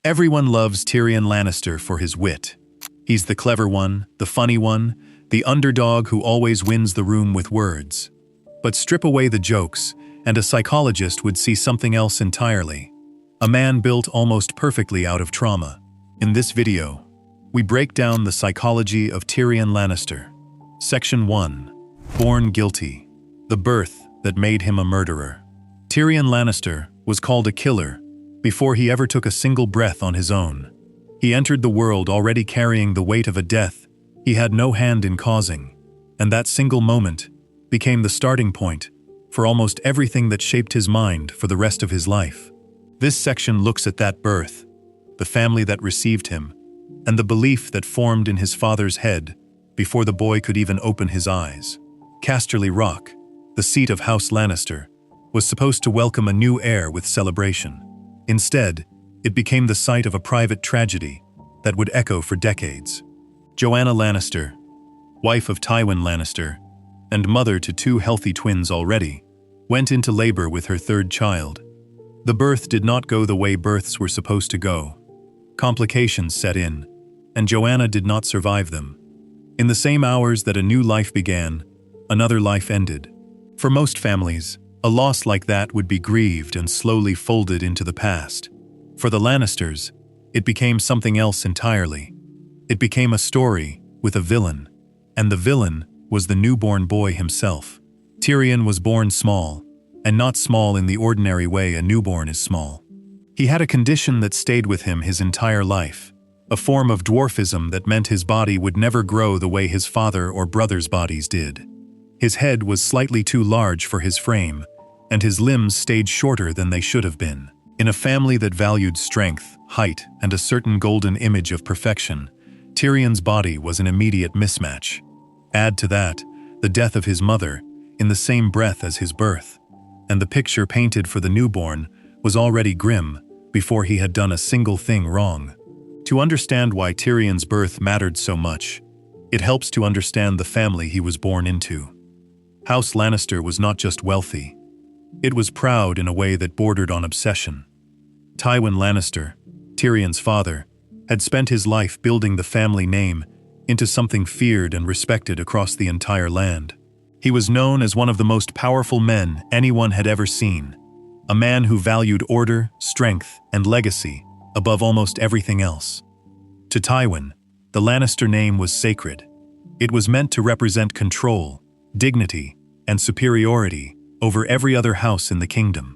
Everyone loves Tyrion Lannister for his wit. He's the clever one, the funny one, the underdog who always wins the room with words. But strip away the jokes, and a psychologist would see something else entirely. A man built almost perfectly out of trauma. In this video, we break down the psychology of Tyrion Lannister. Section 1. Born guilty. The birth that made him a murderer. Tyrion Lannister was called a killer before he ever took a single breath on his own. He entered the world already carrying the weight of a death he had no hand in causing, and that single moment became the starting point for almost everything that shaped his mind for the rest of his life. This section looks at that birth, the family that received him, and the belief that formed in his father's head before the boy could even open his eyes. Casterly Rock, the seat of House Lannister, was supposed to welcome a new heir with celebration. Instead, it became the site of a private tragedy that would echo for decades. Joanna Lannister, wife of Tywin Lannister, and mother to 2 healthy twins already, went into labor with her 3rd child. The birth did not go the way births were supposed to go. Complications set in, and Joanna did not survive them. In the same hours that a new life began, another life ended. For most families, a loss like that would be grieved and slowly folded into the past. For the Lannisters, it became something else entirely. It became a story with a villain, and the villain was the newborn boy himself. Tyrion was born small, and not small in the ordinary way a newborn is small. He had a condition that stayed with him his entire life, a form of dwarfism that meant his body would never grow the way his father or brother's bodies did. His head was slightly too large for his frame, and his limbs stayed shorter than they should have been. In a family that valued strength, height, and a certain golden image of perfection, Tyrion's body was an immediate mismatch. Add to that, the death of his mother, in the same breath as his birth, and the picture painted for the newborn was already grim before he had done a single thing wrong. To understand why Tyrion's birth mattered so much, it helps to understand the family he was born into. House Lannister was not just wealthy. It was proud in a way that bordered on obsession. Tywin Lannister, Tyrion's father, had spent his life building the family name into something feared and respected across the entire land. He was known as one of the most powerful men anyone had ever seen, a man who valued order, strength, and legacy above almost everything else. To Tywin, the Lannister name was sacred. It was meant to represent control, dignity, and superiority over every other house in the kingdom.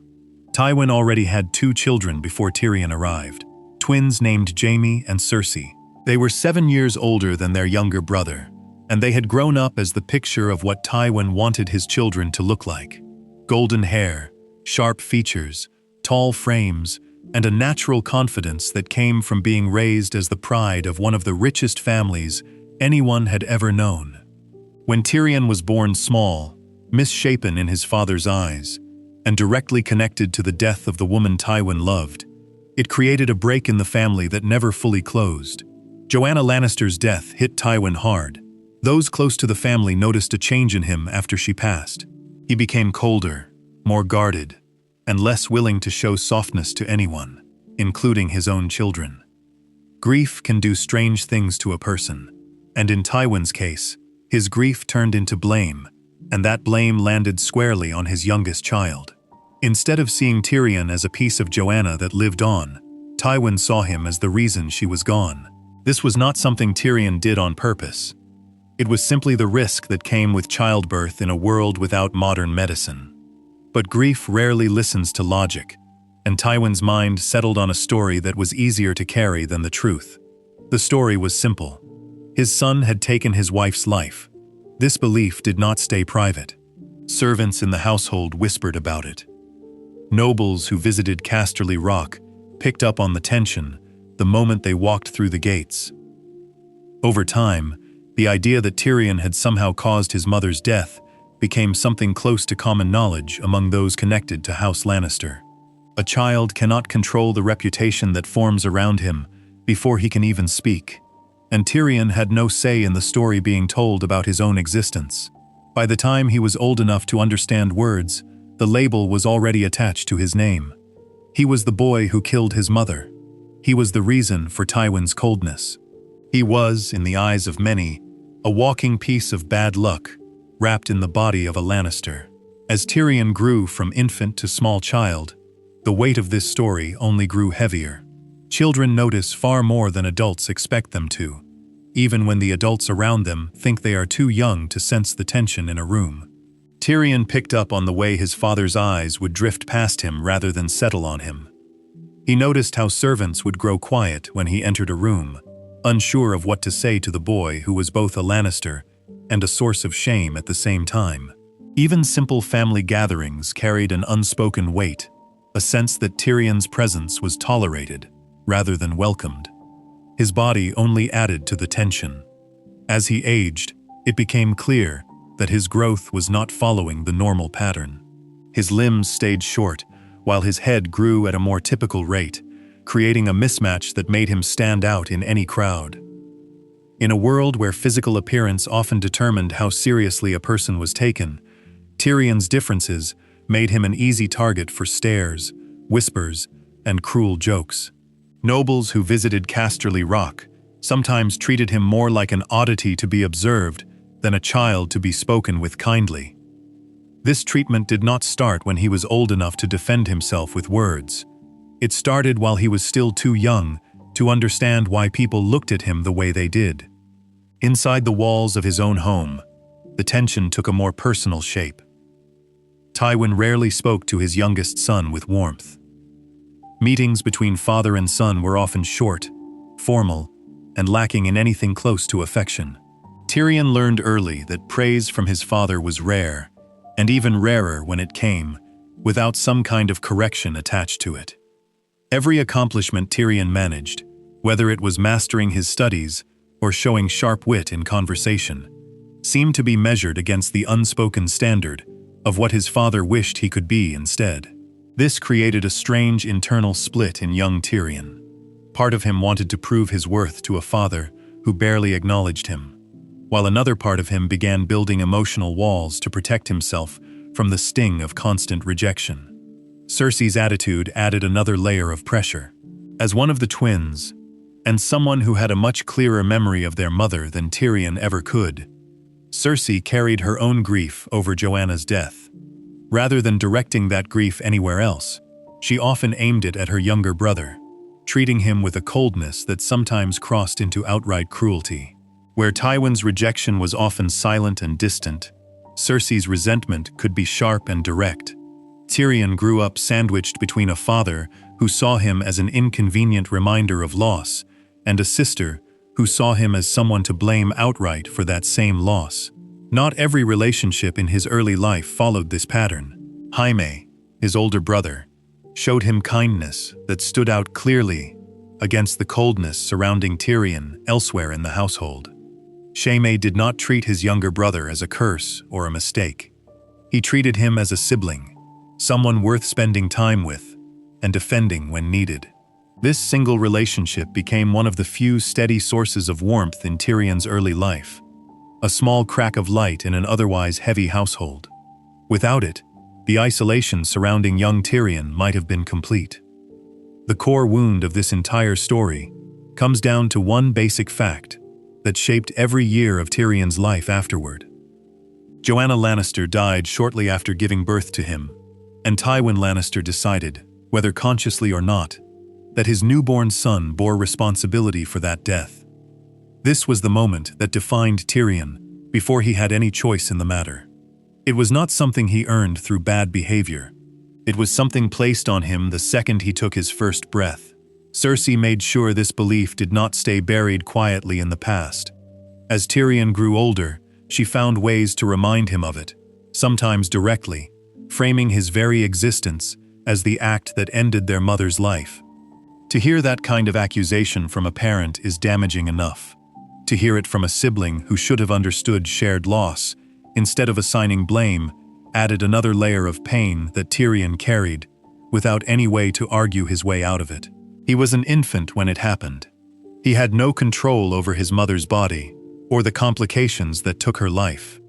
Tywin already had 2 children before Tyrion arrived, twins named Jaime and Cersei. They were 7 years older than their younger brother, and they had grown up as the picture of what Tywin wanted his children to look like. Golden hair, sharp features, tall frames, and a natural confidence that came from being raised as the pride of one of the richest families anyone had ever known. When Tyrion was born small, misshapen in his father's eyes, and directly connected to the death of the woman Tywin loved, it created a break in the family that never fully closed. Joanna Lannister's death hit Tywin hard. Those close to the family noticed a change in him after she passed. He became colder, more guarded, and less willing to show softness to anyone, including his own children. Grief can do strange things to a person, and in Tywin's case, his grief turned into blame, and that blame landed squarely on his youngest child. Instead of seeing Tyrion as a piece of Joanna that lived on, Tywin saw him as the reason she was gone. This was not something Tyrion did on purpose. It was simply the risk that came with childbirth in a world without modern medicine. But grief rarely listens to logic, and Tywin's mind settled on a story that was easier to carry than the truth. The story was simple. His son had taken his wife's life. This belief did not stay private. Servants in the household whispered about it. Nobles who visited Casterly Rock picked up on the tension the moment they walked through the gates. Over time, the idea that Tyrion had somehow caused his mother's death became something close to common knowledge among those connected to House Lannister. A child cannot control the reputation that forms around him before he can even speak, and Tyrion had no say in the story being told about his own existence. By the time he was old enough to understand words, the label was already attached to his name. He was the boy who killed his mother. He was the reason for Tywin's coldness. He was, in the eyes of many, a walking piece of bad luck, wrapped in the body of a Lannister. As Tyrion grew from infant to small child, the weight of this story only grew heavier. Children notice far more than adults expect them to, even when the adults around them think they are too young to sense the tension in a room. Tyrion picked up on the way his father's eyes would drift past him rather than settle on him. He noticed how servants would grow quiet when he entered a room, unsure of what to say to the boy who was both a Lannister and a source of shame at the same time. Even simple family gatherings carried an unspoken weight, a sense that Tyrion's presence was tolerated rather than welcomed. His body only added to the tension. As he aged, it became clear that his growth was not following the normal pattern. His limbs stayed short, while his head grew at a more typical rate, creating a mismatch that made him stand out in any crowd. In a world where physical appearance often determined how seriously a person was taken, Tyrion's differences made him an easy target for stares, whispers, and cruel jokes. Nobles who visited Casterly Rock sometimes treated him more like an oddity to be observed than a child to be spoken with kindly. This treatment did not start when he was old enough to defend himself with words. It started while he was still too young to understand why people looked at him the way they did. Inside the walls of his own home, the tension took a more personal shape. Tywin rarely spoke to his youngest son with warmth. Meetings between father and son were often short, formal, and lacking in anything close to affection. Tyrion learned early that praise from his father was rare, and even rarer when it came, without some kind of correction attached to it. Every accomplishment Tyrion managed, whether it was mastering his studies or showing sharp wit in conversation, seemed to be measured against the unspoken standard of what his father wished he could be instead. This created a strange internal split in young Tyrion. Part of him wanted to prove his worth to a father who barely acknowledged him, while another part of him began building emotional walls to protect himself from the sting of constant rejection. Cersei's attitude added another layer of pressure. As one of the twins, and someone who had a much clearer memory of their mother than Tyrion ever could, Cersei carried her own grief over Joanna's death. Rather than directing that grief anywhere else, she often aimed it at her younger brother, treating him with a coldness that sometimes crossed into outright cruelty. Where Tywin's rejection was often silent and distant, Cersei's resentment could be sharp and direct. Tyrion grew up sandwiched between a father who saw him as an inconvenient reminder of loss and a sister who saw him as someone to blame outright for that same loss. Not every relationship in his early life followed this pattern. Jaime, his older brother, showed him kindness that stood out clearly against the coldness surrounding Tyrion elsewhere in the household. Jaime did not treat his younger brother as a curse or a mistake. He treated him as a sibling, someone worth spending time with and defending when needed. This single relationship became one of the few steady sources of warmth in Tyrion's early life, a small crack of light in an otherwise heavy household. Without it, the isolation surrounding young Tyrion might have been complete. The core wound of this entire story comes down to one basic fact that shaped every year of Tyrion's life afterward. Joanna Lannister died shortly after giving birth to him, and Tywin Lannister decided, whether consciously or not, that his newborn son bore responsibility for that death. This was the moment that defined Tyrion before he had any choice in the matter. It was not something he earned through bad behavior. It was something placed on him the second he took his first breath. Cersei made sure this belief did not stay buried quietly in the past. As Tyrion grew older, she found ways to remind him of it, sometimes directly, framing his very existence as the act that ended their mother's life. To hear that kind of accusation from a parent is damaging enough. To hear it from a sibling who should have understood shared loss, instead of assigning blame, added another layer of pain that Tyrion carried, without any way to argue his way out of it. He was an infant when it happened. He had no control over his mother's body, or the complications that took her life.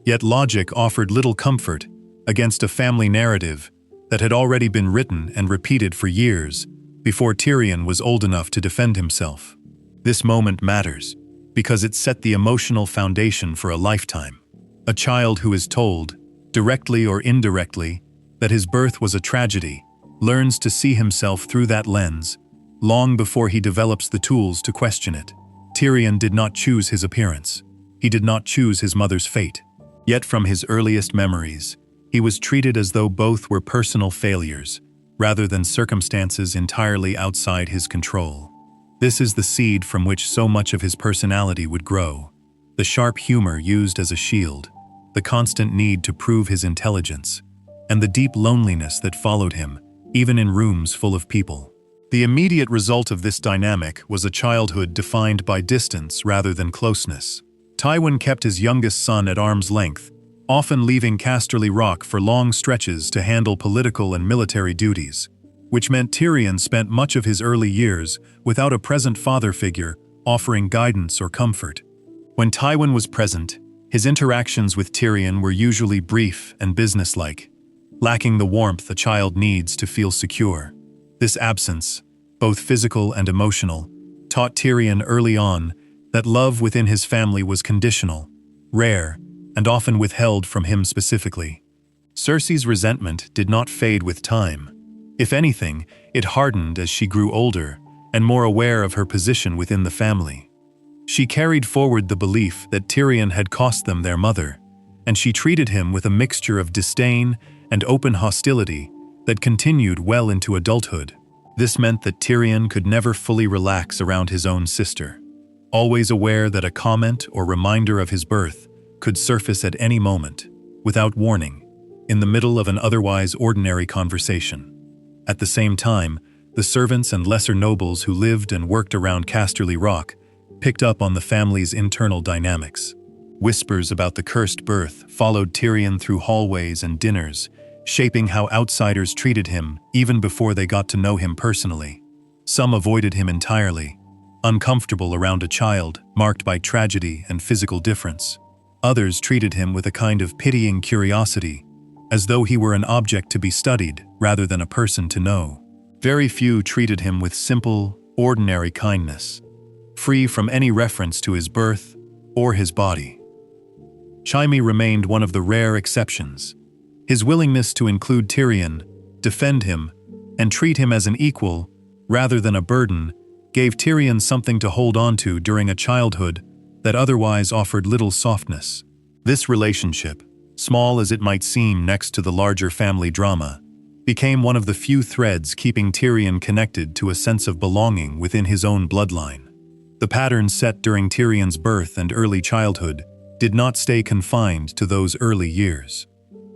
Yet logic offered little comfort against a family narrative that had already been written and repeated for years, before Tyrion was old enough to defend himself. This moment matters because it set the emotional foundation for a lifetime. A child who is told, directly or indirectly, that his birth was a tragedy, learns to see himself through that lens, long before he develops the tools to question it. Tyrion did not choose his appearance. He did not choose his mother's fate. Yet from his earliest memories, he was treated as though both were personal failures, rather than circumstances entirely outside his control. This is the seed from which so much of his personality would grow. The sharp humor used as a shield, the constant need to prove his intelligence, and the deep loneliness that followed him, even in rooms full of people. The immediate result of this dynamic was a childhood defined by distance rather than closeness. Tywin kept his youngest son at arm's length, often leaving Casterly Rock for long stretches to handle political and military duties, which meant Tyrion spent much of his early years without a present father figure offering guidance or comfort. When Tywin was present, his interactions with Tyrion were usually brief and businesslike, lacking the warmth a child needs to feel secure. This absence, both physical and emotional, taught Tyrion early on that love within his family was conditional, rare, and often withheld from him specifically. Cersei's resentment did not fade with time. If anything, it hardened as she grew older and more aware of her position within the family. She carried forward the belief that Tyrion had cost them their mother, and she treated him with a mixture of disdain and open hostility that continued well into adulthood. This meant that Tyrion could never fully relax around his own sister, always aware that a comment or reminder of his birth could surface at any moment, without warning, in the middle of an otherwise ordinary conversation. At the same time, the servants and lesser nobles who lived and worked around Casterly Rock picked up on the family's internal dynamics. Whispers about the cursed birth followed Tyrion through hallways and dinners, shaping how outsiders treated him even before they got to know him personally. Some avoided him entirely, uncomfortable around a child marked by tragedy and physical difference. Others treated him with a kind of pitying curiosity, as though he were an object to be studied rather than a person to know. Very few treated him with simple, ordinary kindness, free from any reference to his birth or his body. Jaime remained one of the rare exceptions. His willingness to include Tyrion, defend him, and treat him as an equal, rather than a burden, gave Tyrion something to hold on to during a childhood that otherwise offered little softness. This relationship, small as it might seem next to the larger family drama, became one of the few threads keeping Tyrion connected to a sense of belonging within his own bloodline. The pattern set during Tyrion's birth and early childhood did not stay confined to those early years.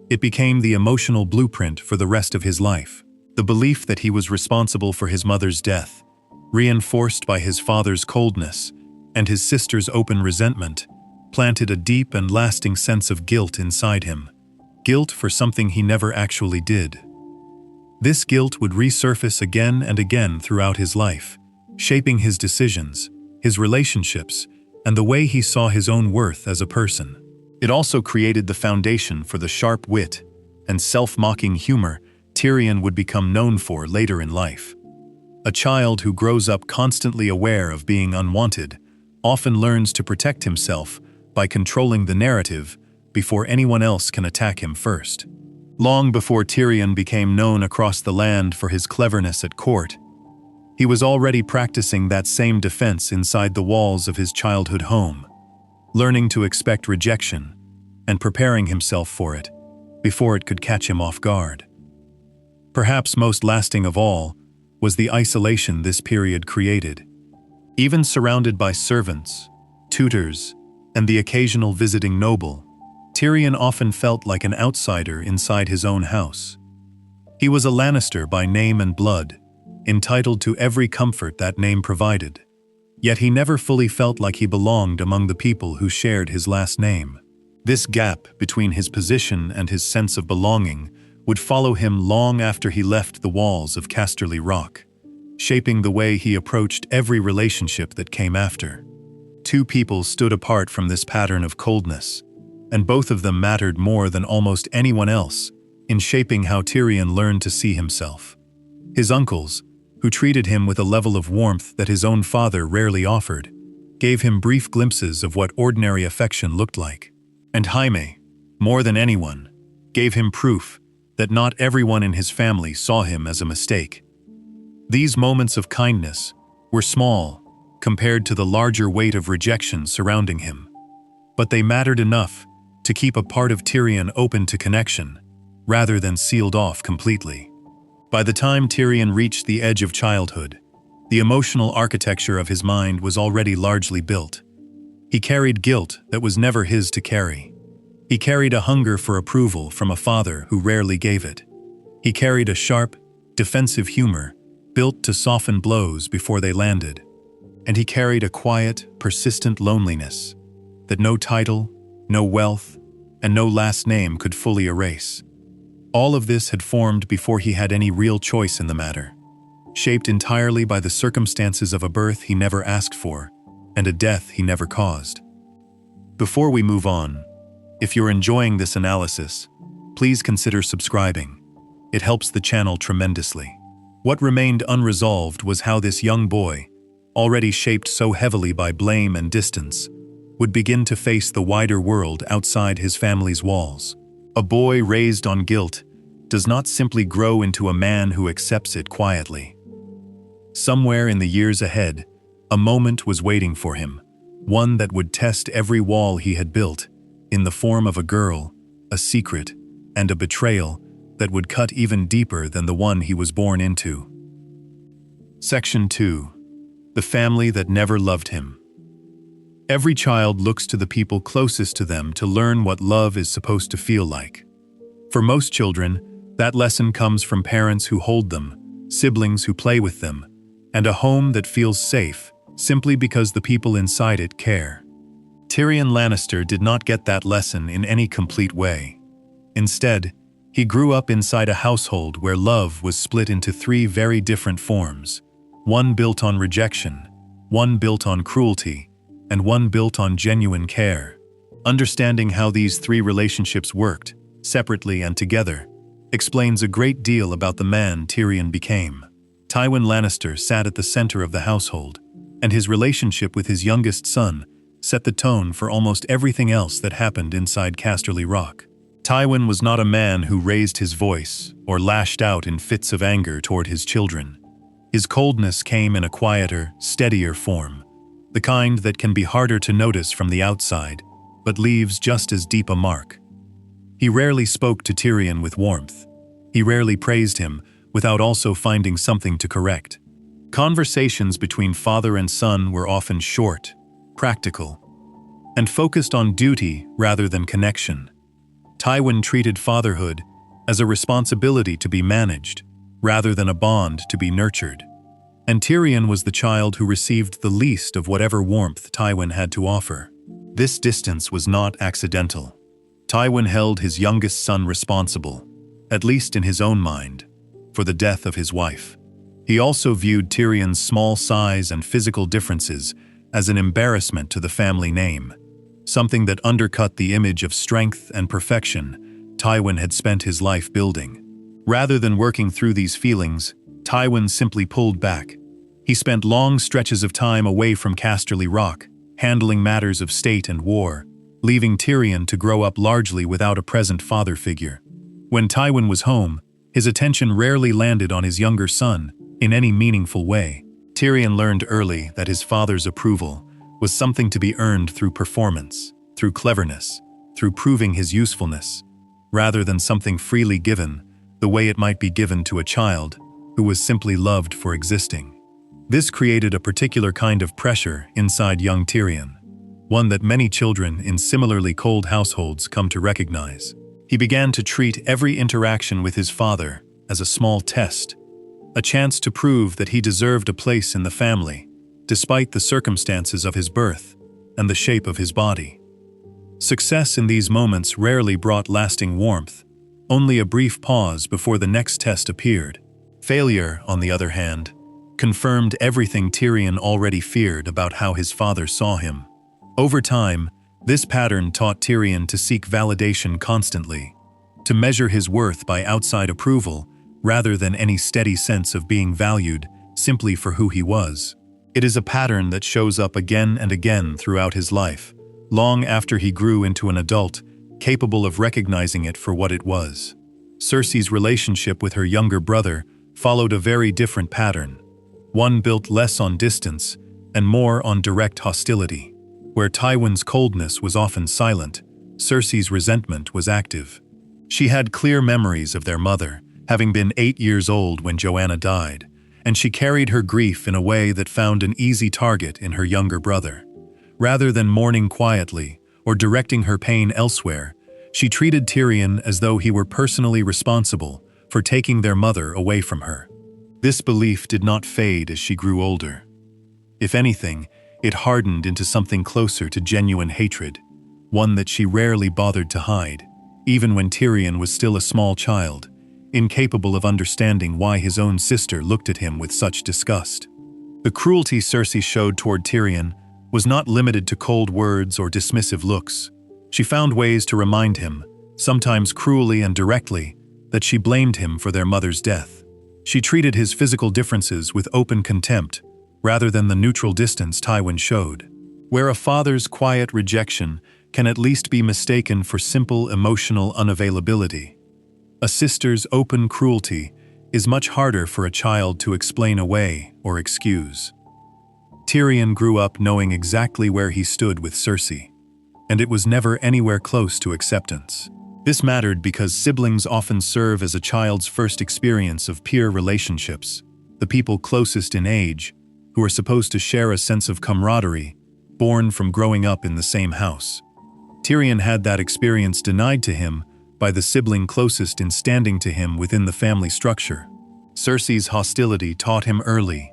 It became the emotional blueprint for the rest of his life. The belief that he was responsible for his mother's death, reinforced by his father's coldness and his sister's open resentment, planted a deep and lasting sense of guilt inside him. Guilt for something he never actually did. This guilt would resurface again and again throughout his life, shaping his decisions, his relationships, and the way he saw his own worth as a person. It also created the foundation for the sharp wit and self-mocking humor Tyrion would become known for later in life. A child who grows up constantly aware of being unwanted often learns to protect himself by controlling the narrative before anyone else can attack him first. Long before Tyrion became known across the land for his cleverness at court, he was already practicing that same defense inside the walls of his childhood home, learning to expect rejection and preparing himself for it before it could catch him off guard. Perhaps most lasting of all was the isolation this period created. Even surrounded by servants, tutors, and the occasional visiting noble, Tyrion often felt like an outsider inside his own house. He was a Lannister by name and blood, entitled to every comfort that name provided. Yet he never fully felt like he belonged among the people who shared his last name. This gap between his position and his sense of belonging would follow him long after he left the walls of Casterly Rock, shaping the way he approached every relationship that came after. Two people stood apart from this pattern of coldness, and both of them mattered more than almost anyone else in shaping how Tyrion learned to see himself. His uncles, who treated him with a level of warmth that his own father rarely offered, gave him brief glimpses of what ordinary affection looked like. And Jaime, more than anyone, gave him proof that not everyone in his family saw him as a mistake. These moments of kindness were small compared to the larger weight of rejection surrounding him, but they mattered enough to keep a part of Tyrion open to connection, rather than sealed off completely. By the time Tyrion reached the edge of childhood, the emotional architecture of his mind was already largely built. He carried guilt that was never his to carry. He carried a hunger for approval from a father who rarely gave it. He carried a sharp, defensive humor built to soften blows before they landed. And he carried a quiet, persistent loneliness that no title, no wealth, and no last name could fully erase. All of this had formed before he had any real choice in the matter, shaped entirely by the circumstances of a birth he never asked for and a death he never caused. Before we move on, if you're enjoying this analysis, please consider subscribing. It helps the channel tremendously. What remained unresolved was how this young boy, already shaped so heavily by blame and distance, would begin to face the wider world outside his family's walls. A boy raised on guilt does not simply grow into a man who accepts it quietly. Somewhere in the years ahead, a moment was waiting for him, one that would test every wall he had built, in the form of a girl, a secret, and a betrayal that would cut even deeper than the one he was born into. Section 2. The family that never loved him. Every child looks to the people closest to them to learn what love is supposed to feel like. For most children, that lesson comes from parents who hold them, siblings who play with them, and a home that feels safe simply because the people inside it care. Tyrion Lannister did not get that lesson in any complete way. Instead, he grew up inside a household where love was split into three very different forms, one built on rejection, one built on cruelty, and one built on genuine care. Understanding how these three relationships worked, separately and together, explains a great deal about the man Tyrion became. Tywin Lannister sat at the center of the household, and his relationship with his youngest son set the tone for almost everything else that happened inside Casterly Rock. Tywin was not a man who raised his voice or lashed out in fits of anger toward his children. His coldness came in a quieter, steadier form, the kind that can be harder to notice from the outside, but leaves just as deep a mark. He rarely spoke to Tyrion with warmth. He rarely praised him without also finding something to correct. Conversations between father and son were often short, practical, and focused on duty rather than connection. Tywin treated fatherhood as a responsibility to be managed, rather than a bond to be nurtured. And Tyrion was the child who received the least of whatever warmth Tywin had to offer. This distance was not accidental. Tywin held his youngest son responsible, at least in his own mind, for the death of his wife. He also viewed Tyrion's small size and physical differences as an embarrassment to the family name, something that undercut the image of strength and perfection Tywin had spent his life building. Rather than working through these feelings, Tywin simply pulled back. He spent long stretches of time away from Casterly Rock, handling matters of state and war, leaving Tyrion to grow up largely without a present father figure. When Tywin was home, his attention rarely landed on his younger son in any meaningful way. Tyrion learned early that his father's approval was something to be earned through performance, through cleverness, through proving his usefulness, rather than something freely given the way it might be given to a child who was simply loved for existing. This created a particular kind of pressure inside young Tyrion, one that many children in similarly cold households come to recognize. He began to treat every interaction with his father as a small test, a chance to prove that he deserved a place in the family, despite the circumstances of his birth and the shape of his body. Success in these moments rarely brought lasting warmth, only a brief pause before the next test appeared. Failure, on the other hand, confirmed everything Tyrion already feared about how his father saw him. Over time, this pattern taught Tyrion to seek validation constantly, to measure his worth by outside approval rather than any steady sense of being valued simply for who he was. It is a pattern that shows up again and again throughout his life, long after he grew into an adult, capable of recognizing it for what it was. Cersei's relationship with her younger brother followed a very different pattern, one built less on distance and more on direct hostility. Where Tywin's coldness was often silent, Cersei's resentment was active. She had clear memories of their mother, having been 8 years old when Joanna died, and she carried her grief in a way that found an easy target in her younger brother. Rather than mourning quietly or directing her pain elsewhere, she treated Tyrion as though he were personally responsible for taking their mother away from her. This belief did not fade as she grew older. If anything, it hardened into something closer to genuine hatred, one that she rarely bothered to hide, even when Tyrion was still a small child, incapable of understanding why his own sister looked at him with such disgust. The cruelty Cersei showed toward Tyrion was not limited to cold words or dismissive looks. She found ways to remind him, sometimes cruelly and directly, that she blamed him for their mother's death. She treated his physical differences with open contempt, rather than the neutral distance Tywin showed. Where a father's quiet rejection can at least be mistaken for simple emotional unavailability, a sister's open cruelty is much harder for a child to explain away or excuse. Tyrion grew up knowing exactly where he stood with Cersei, and it was never anywhere close to acceptance. This mattered because siblings often serve as a child's first experience of peer relationships, the people closest in age, who are supposed to share a sense of camaraderie, born from growing up in the same house. Tyrion had that experience denied to him by the sibling closest in standing to him within the family structure. Cersei's hostility taught him early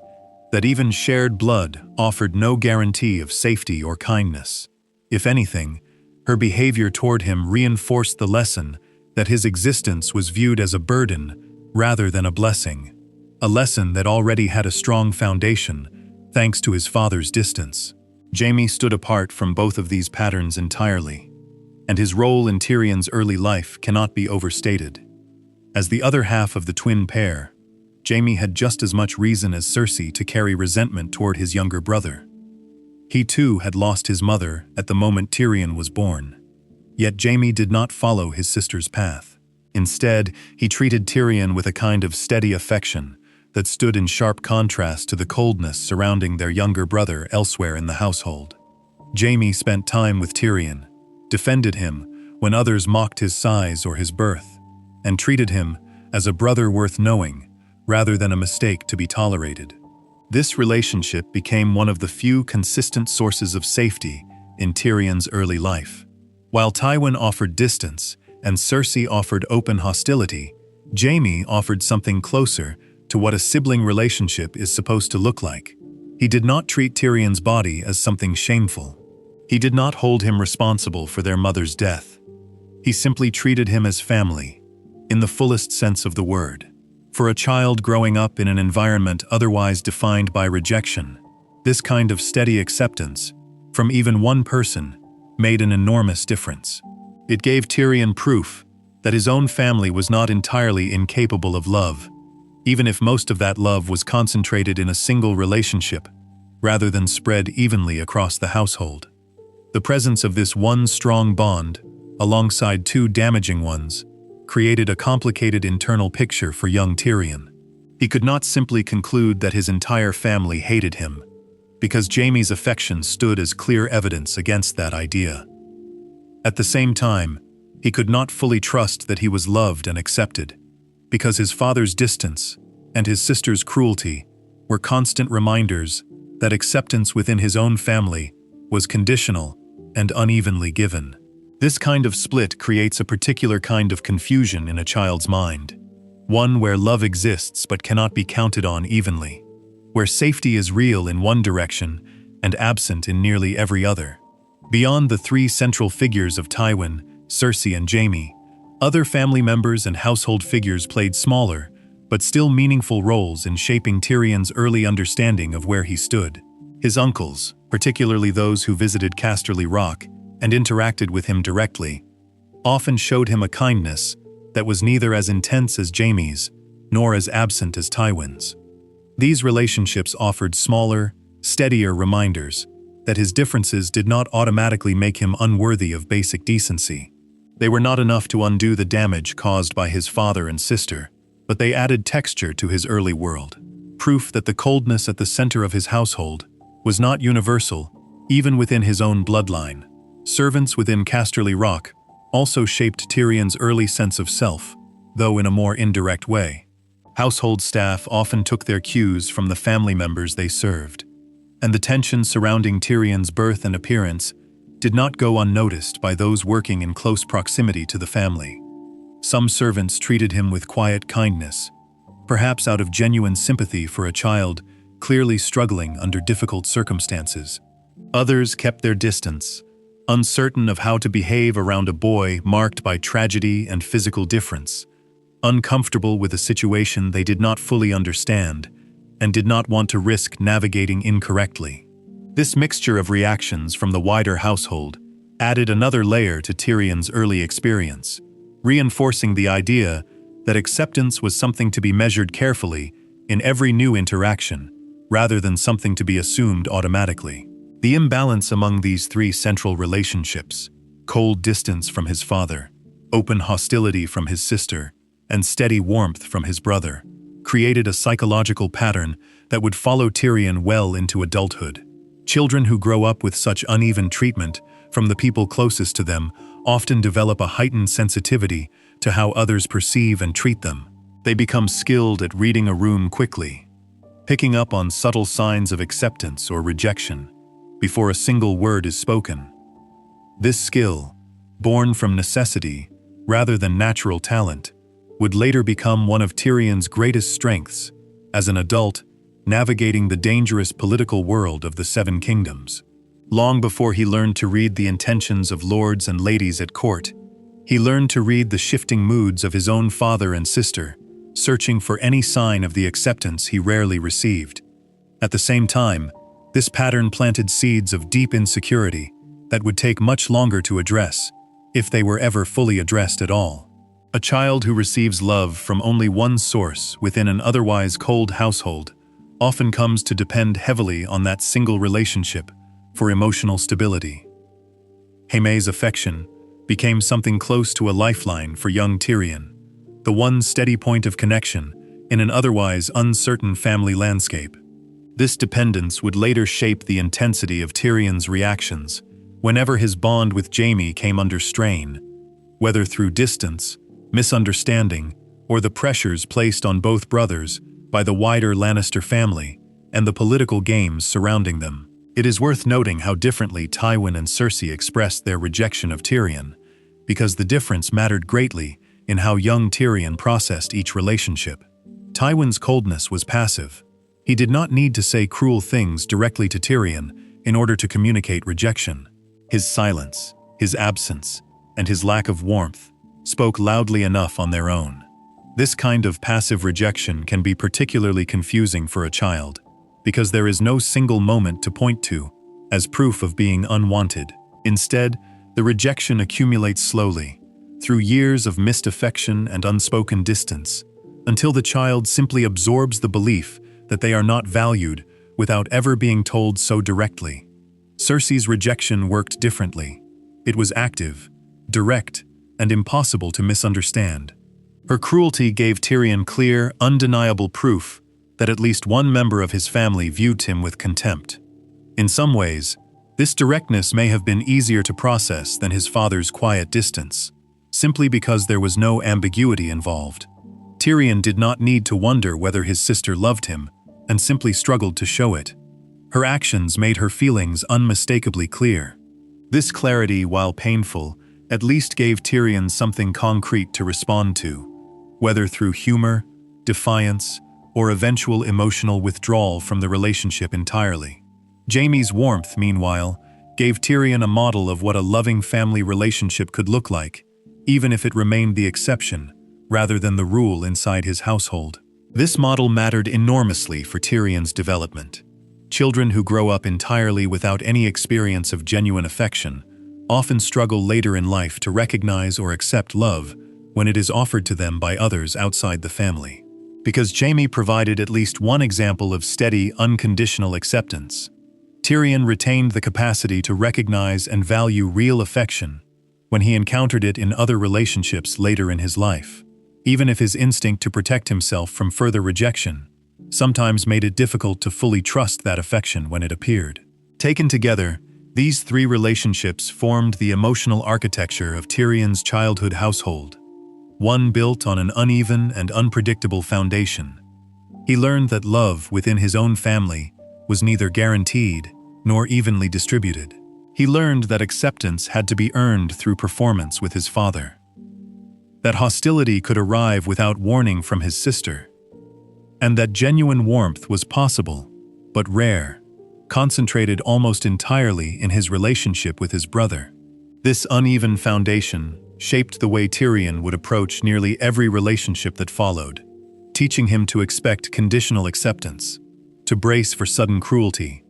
that even shared blood offered no guarantee of safety or kindness. If anything, her behavior toward him reinforced the lesson that his existence was viewed as a burden rather than a blessing, a lesson that already had a strong foundation thanks to his father's distance. Jaime stood apart from both of these patterns entirely, and his role in Tyrion's early life cannot be overstated. As the other half of the twin pair, Jaime had just as much reason as Cersei to carry resentment toward his younger brother. He too had lost his mother at the moment Tyrion was born. Yet Jaime did not follow his sister's path. Instead, he treated Tyrion with a kind of steady affection that stood in sharp contrast to the coldness surrounding their younger brother elsewhere in the household. Jaime spent time with Tyrion, defended him when others mocked his size or his birth, and treated him as a brother worth knowing rather than a mistake to be tolerated. This relationship became one of the few consistent sources of safety in Tyrion's early life. While Tywin offered distance and Cersei offered open hostility, Jaime offered something closer to what a sibling relationship is supposed to look like. He did not treat Tyrion's body as something shameful. He did not hold him responsible for their mother's death. He simply treated him as family, in the fullest sense of the word. For a child growing up in an environment otherwise defined by rejection, this kind of steady acceptance, from even one person, made an enormous difference. It gave Tyrion proof that his own family was not entirely incapable of love, even if most of that love was concentrated in a single relationship, rather than spread evenly across the household. The presence of this one strong bond, alongside two damaging ones, created a complicated internal picture for young Tyrion. He could not simply conclude that his entire family hated him, because Jaime's affection stood as clear evidence against that idea. At the same time, he could not fully trust that he was loved and accepted, because his father's distance and his sister's cruelty were constant reminders that acceptance within his own family was conditional and unevenly given. This kind of split creates a particular kind of confusion in a child's mind, one where love exists but cannot be counted on evenly, where safety is real in one direction and absent in nearly every other. Beyond the three central figures of Tywin, Cersei, and Jaime, other family members and household figures played smaller, but still meaningful roles in shaping Tyrion's early understanding of where he stood. His uncles, particularly those who visited Casterly Rock and interacted with him directly, often showed him a kindness that was neither as intense as Jaime's nor as absent as Tywin's. These relationships offered smaller, steadier reminders that his differences did not automatically make him unworthy of basic decency. They were not enough to undo the damage caused by his father and sister, but they added texture to his early world. Proof that the coldness at the center of his household was not universal, even within his own bloodline. Servants within Casterly Rock also shaped Tyrion's early sense of self, though in a more indirect way. Household staff often took their cues from the family members they served, and the tension surrounding Tyrion's birth and appearance did not go unnoticed by those working in close proximity to the family. Some servants treated him with quiet kindness, perhaps out of genuine sympathy for a child clearly struggling under difficult circumstances. Others kept their distance, uncertain of how to behave around a boy marked by tragedy and physical difference, uncomfortable with a situation they did not fully understand, and did not want to risk navigating incorrectly. This mixture of reactions from the wider household added another layer to Tyrion's early experience, reinforcing the idea that acceptance was something to be measured carefully in every new interaction, rather than something to be assumed automatically. The imbalance among these three central relationships, cold distance from his father, open hostility from his sister, and steady warmth from his brother, created a psychological pattern that would follow Tyrion well into adulthood. Children who grow up with such uneven treatment from the people closest to them often develop a heightened sensitivity to how others perceive and treat them. They become skilled at reading a room quickly, picking up on subtle signs of acceptance or rejection before a single word is spoken. This skill, born from necessity rather than natural talent, would later become one of Tyrion's greatest strengths as an adult navigating the dangerous political world of the Seven Kingdoms. Long before he learned to read the intentions of lords and ladies at court, he learned to read the shifting moods of his own father and sister, searching for any sign of the acceptance he rarely received. At the same time, this pattern planted seeds of deep insecurity that would take much longer to address, if they were ever fully addressed at all. A child who receives love from only one source within an otherwise cold household often comes to depend heavily on that single relationship for emotional stability. Jaime's affection became something close to a lifeline for young Tyrion, the one steady point of connection in an otherwise uncertain family landscape. This dependence would later shape the intensity of Tyrion's reactions whenever his bond with Jaime came under strain, whether through distance, misunderstanding, or the pressures placed on both brothers by the wider Lannister family and the political games surrounding them. It is worth noting how differently Tywin and Cersei expressed their rejection of Tyrion, because the difference mattered greatly in how young Tyrion processed each relationship. Tywin's coldness was passive. He did not need to say cruel things directly to Tyrion in order to communicate rejection. His silence, his absence, and his lack of warmth spoke loudly enough on their own. This kind of passive rejection can be particularly confusing for a child, because there is no single moment to point to as proof of being unwanted. Instead, the rejection accumulates slowly, through years of missed affection and unspoken distance, until the child simply absorbs the belief that they are not valued without ever being told so directly. Cersei's rejection worked differently. It was active, direct, and impossible to misunderstand. Her cruelty gave Tyrion clear, undeniable proof that at least one member of his family viewed him with contempt. In some ways, this directness may have been easier to process than his father's quiet distance, simply because there was no ambiguity involved. Tyrion did not need to wonder whether his sister loved him, and simply struggled to show it. Her actions made her feelings unmistakably clear. This clarity, while painful, at least gave Tyrion something concrete to respond to, whether through humor, defiance, or eventual emotional withdrawal from the relationship entirely. Jaime's warmth, meanwhile, gave Tyrion a model of what a loving family relationship could look like, even if it remained the exception, rather than the rule inside his household. This model mattered enormously for Tyrion's development. Children who grow up entirely without any experience of genuine affection often struggle later in life to recognize or accept love when it is offered to them by others outside the family. because Jaime provided at least one example of steady, unconditional acceptance. Tyrion retained the capacity to recognize and value real affection when he encountered it in other relationships later in his life, even if his instinct to protect himself from further rejection sometimes made it difficult to fully trust that affection when it appeared. Taken together, these three relationships formed the emotional architecture of Tyrion's childhood household, one built on an uneven and unpredictable foundation. He learned that love within his own family was neither guaranteed nor evenly distributed. He learned that acceptance had to be earned through performance with his father, that hostility could arrive without warning from his sister, and that genuine warmth was possible, but rare, concentrated almost entirely in his relationship with his brother. This uneven foundation shaped the way Tyrion would approach nearly every relationship that followed, teaching him to expect conditional acceptance, to brace for sudden cruelty,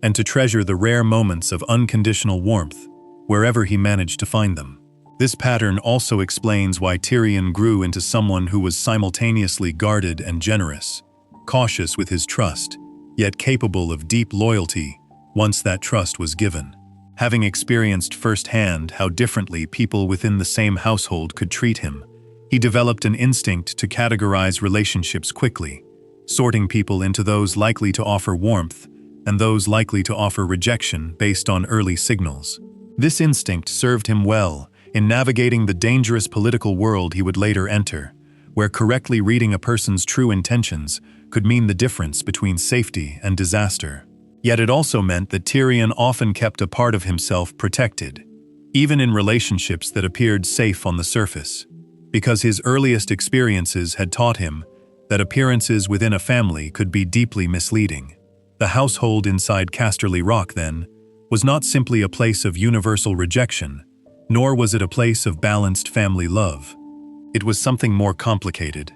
and to treasure the rare moments of unconditional warmth wherever he managed to find them. This pattern also explains why Tyrion grew into someone who was simultaneously guarded and generous, cautious with his trust, yet capable of deep loyalty once that trust was given. Having experienced firsthand how differently people within the same household could treat him, he developed an instinct to categorize relationships quickly, sorting people into those likely to offer warmth and those likely to offer rejection based on early signals. This instinct served him well in navigating the dangerous political world he would later enter, where correctly reading a person's true intentions could mean the difference between safety and disaster. Yet it also meant that Tyrion often kept a part of himself protected, even in relationships that appeared safe on the surface, because his earliest experiences had taught him that appearances within a family could be deeply misleading. The household inside Casterly Rock, then, was not simply a place of universal rejection, nor was it a place of balanced family love. It was something more complicated,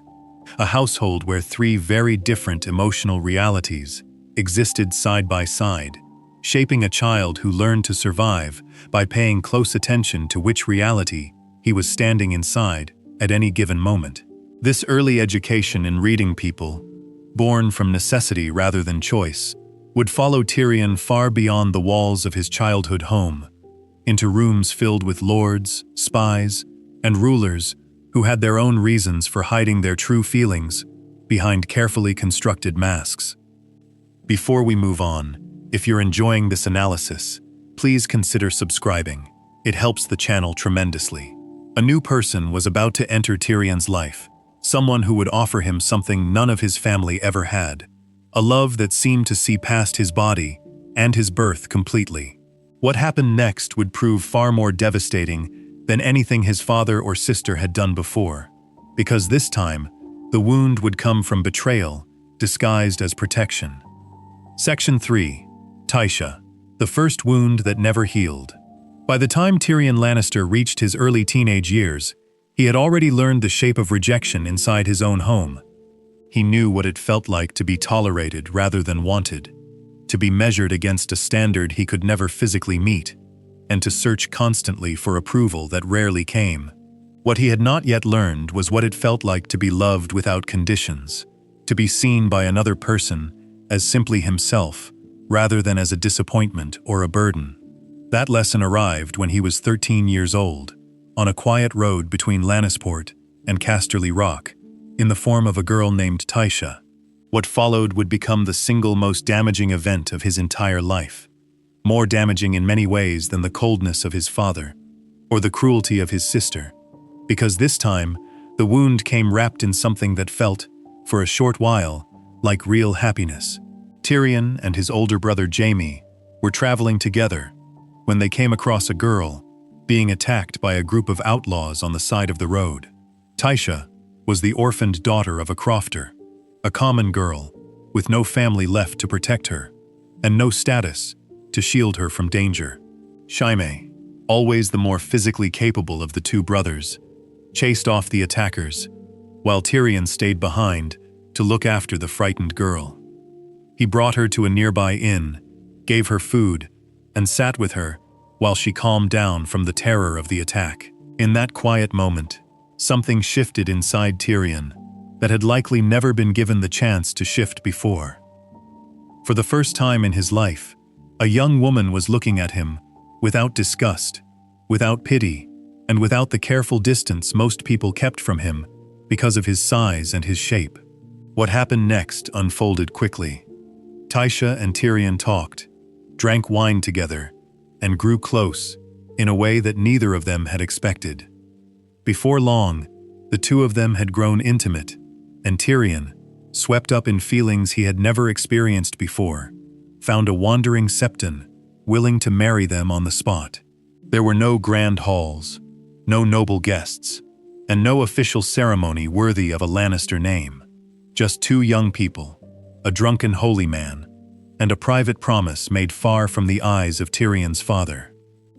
a household where three very different emotional realities existed side by side, shaping a child who learned to survive by paying close attention to which reality he was standing inside at any given moment. This early education in reading people, born from necessity rather than choice, would follow Tyrion far beyond the walls of his childhood home, into rooms filled with lords, spies, and rulers who had their own reasons for hiding their true feelings behind carefully constructed masks. Before we move on, if you're enjoying this analysis, please consider subscribing. It helps the channel tremendously. A new person was about to enter Tyrion's life, someone who would offer him something none of his family ever had, a love that seemed to see past his body and his birth completely. What happened next would prove far more devastating than anything his father or sister had done before, because this time, the wound would come from betrayal, disguised as protection. Section 3. Tysha, the first wound that never healed. By the time Tyrion Lannister reached his early teenage years, he had already learned the shape of rejection inside his own home. He knew what it felt like to be tolerated rather than wanted, to be measured against a standard he could never physically meet, and to search constantly for approval that rarely came. What he had not yet learned was what it felt like to be loved without conditions, to be seen by another person as simply himself, rather than as a disappointment or a burden. That lesson arrived when he was 13 years old, on a quiet road between Lannisport and Casterly Rock, in the form of a girl named Tysha. What followed would become the single most damaging event of his entire life, more damaging in many ways than the coldness of his father, or the cruelty of his sister, because this time, the wound came wrapped in something that felt, for a short while, like real happiness. Tyrion and his older brother Jaime were traveling together when they came across a girl being attacked by a group of outlaws on the side of the road. Tysha was the orphaned daughter of a crofter, a common girl with no family left to protect her and no status to shield her from danger. Jaime, always the more physically capable of the two brothers, chased off the attackers, while Tyrion stayed behind to look after the frightened girl. He brought her to a nearby inn, gave her food, and sat with her while she calmed down from the terror of the attack. In that quiet moment, something shifted inside Tyrion, that had likely never been given the chance to shift before. For the first time in his life, a young woman was looking at him without disgust, without pity, and without the careful distance most people kept from him because of his size and his shape. What happened next unfolded quickly. Tysha and Tyrion talked, drank wine together, and grew close in a way that neither of them had expected. Before long, the two of them had grown intimate, and Tyrion, swept up in feelings he had never experienced before, found a wandering septon willing to marry them on the spot. There were no grand halls, no noble guests, and no official ceremony worthy of a Lannister name. Just two young people, a drunken holy man, and a private promise made far from the eyes of Tyrion's father.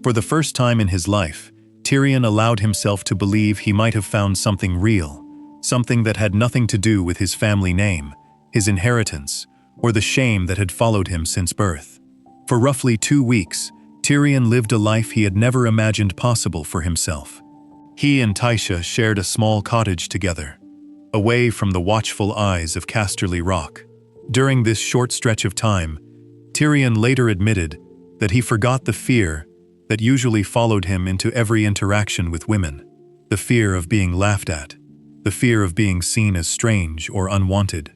For the first time in his life, Tyrion allowed himself to believe he might have found something real, something that had nothing to do with his family name, his inheritance, or the shame that had followed him since birth. For roughly 2 weeks, Tyrion lived a life he had never imagined possible for himself. He and Tysha shared a small cottage together, away from the watchful eyes of Casterly Rock. During this short stretch of time, Tyrion later admitted that he forgot the fear that usually followed him into every interaction with women, the fear of being laughed at, the fear of being seen as strange or unwanted.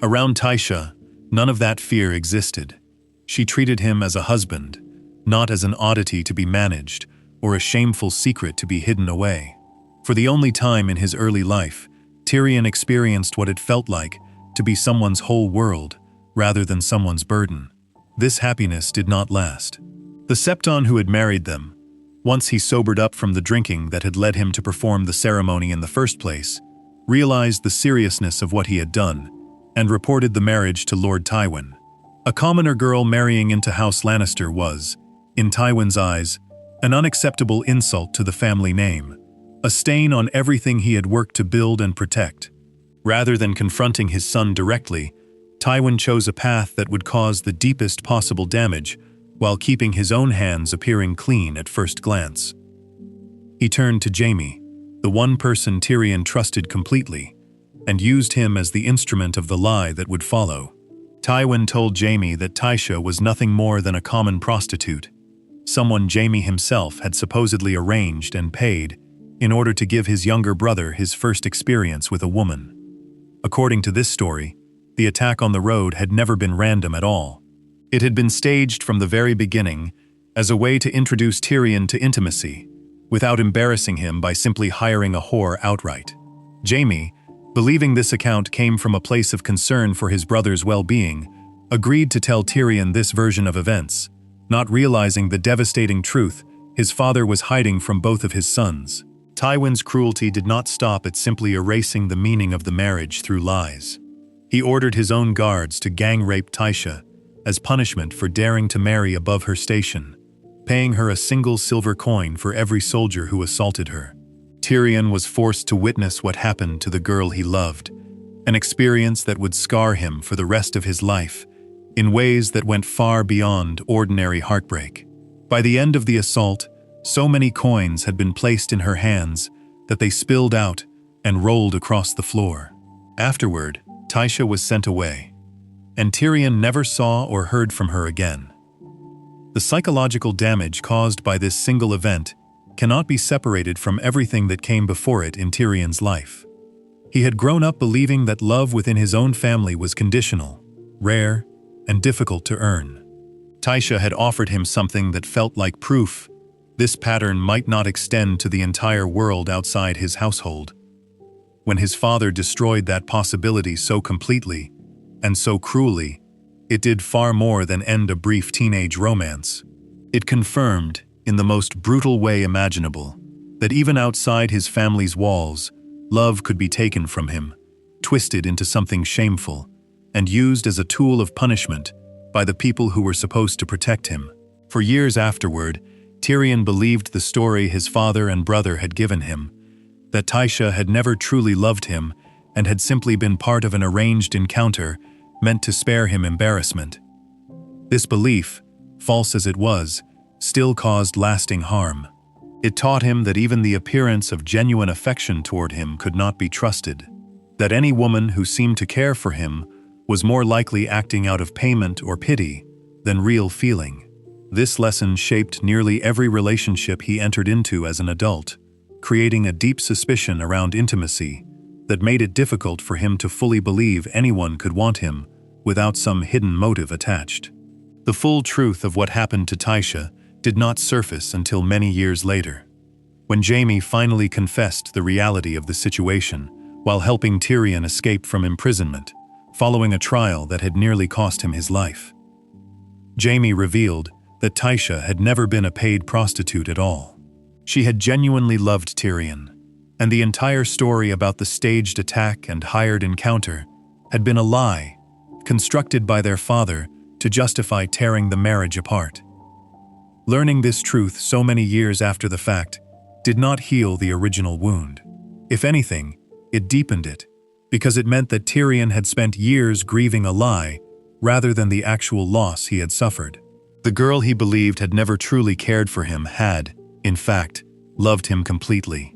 Around Tysha, none of that fear existed. She treated him as a husband, not as an oddity to be managed or a shameful secret to be hidden away. For the only time in his early life, Tyrion experienced what it felt like to be someone's whole world rather than someone's burden. This happiness did not last. The Septon who had married them, once he sobered up from the drinking that had led him to perform the ceremony in the first place, realized the seriousness of what he had done and reported the marriage to Lord Tywin. A commoner girl marrying into House Lannister was, in Tywin's eyes, an unacceptable insult to the family name, a stain on everything he had worked to build and protect. Rather than confronting his son directly, Tywin chose a path that would cause the deepest possible damage while keeping his own hands appearing clean at first glance. He turned to Jaime, the one person Tyrion trusted completely, and used him as the instrument of the lie that would follow. Tywin told Jaime that Tysha was nothing more than a common prostitute, someone Jaime himself had supposedly arranged and paid in order to give his younger brother his first experience with a woman. According to this story, the attack on the road had never been random at all. It had been staged from the very beginning as a way to introduce Tyrion to intimacy, without embarrassing him by simply hiring a whore outright. Jaime, believing this account came from a place of concern for his brother's well-being, agreed to tell Tyrion this version of events, not realizing the devastating truth his father was hiding from both of his sons. Tywin's cruelty did not stop at simply erasing the meaning of the marriage through lies. He ordered his own guards to gang-rape Tysha as punishment for daring to marry above her station, paying her a single silver coin for every soldier who assaulted her. Tyrion was forced to witness what happened to the girl he loved, an experience that would scar him for the rest of his life, in ways that went far beyond ordinary heartbreak. By the end of the assault, so many coins had been placed in her hands that they spilled out and rolled across the floor. Afterward, Tysha was sent away, and Tyrion never saw or heard from her again. The psychological damage caused by this single event cannot be separated from everything that came before it in Tyrion's life. He had grown up believing that love within his own family was conditional, rare, and difficult to earn. Tysha had offered him something that felt like proof this pattern might not extend to the entire world outside his household. When his father destroyed that possibility so completely, and so cruelly, it did far more than end a brief teenage romance. It confirmed, in the most brutal way imaginable, that even outside his family's walls, love could be taken from him, twisted into something shameful, and used as a tool of punishment by the people who were supposed to protect him. For years afterward, Tyrion believed the story his father and brother had given him, that Tysha had never truly loved him and had simply been part of an arranged encounter meant to spare him embarrassment. This belief, false as it was, still caused lasting harm. It taught him that even the appearance of genuine affection toward him could not be trusted. that any woman who seemed to care for him was more likely acting out of payment or pity than real feeling. This lesson shaped nearly every relationship he entered into as an adult, creating a deep suspicion around intimacy that made it difficult for him to fully believe anyone could want him without some hidden motive attached. The full truth of what happened to Tysha did not surface until many years later, when Jaime finally confessed the reality of the situation while helping Tyrion escape from imprisonment, following a trial that had nearly cost him his life. Jaime revealed that Tysha had never been a paid prostitute at all. She had genuinely loved Tyrion, and the entire story about the staged attack and hired encounter had been a lie, constructed by their father to justify tearing the marriage apart. Learning this truth so many years after the fact did not heal the original wound. If anything, it deepened it, because it meant that Tyrion had spent years grieving a lie rather than the actual loss he had suffered. The girl he believed had never truly cared for him had, in fact, loved him completely,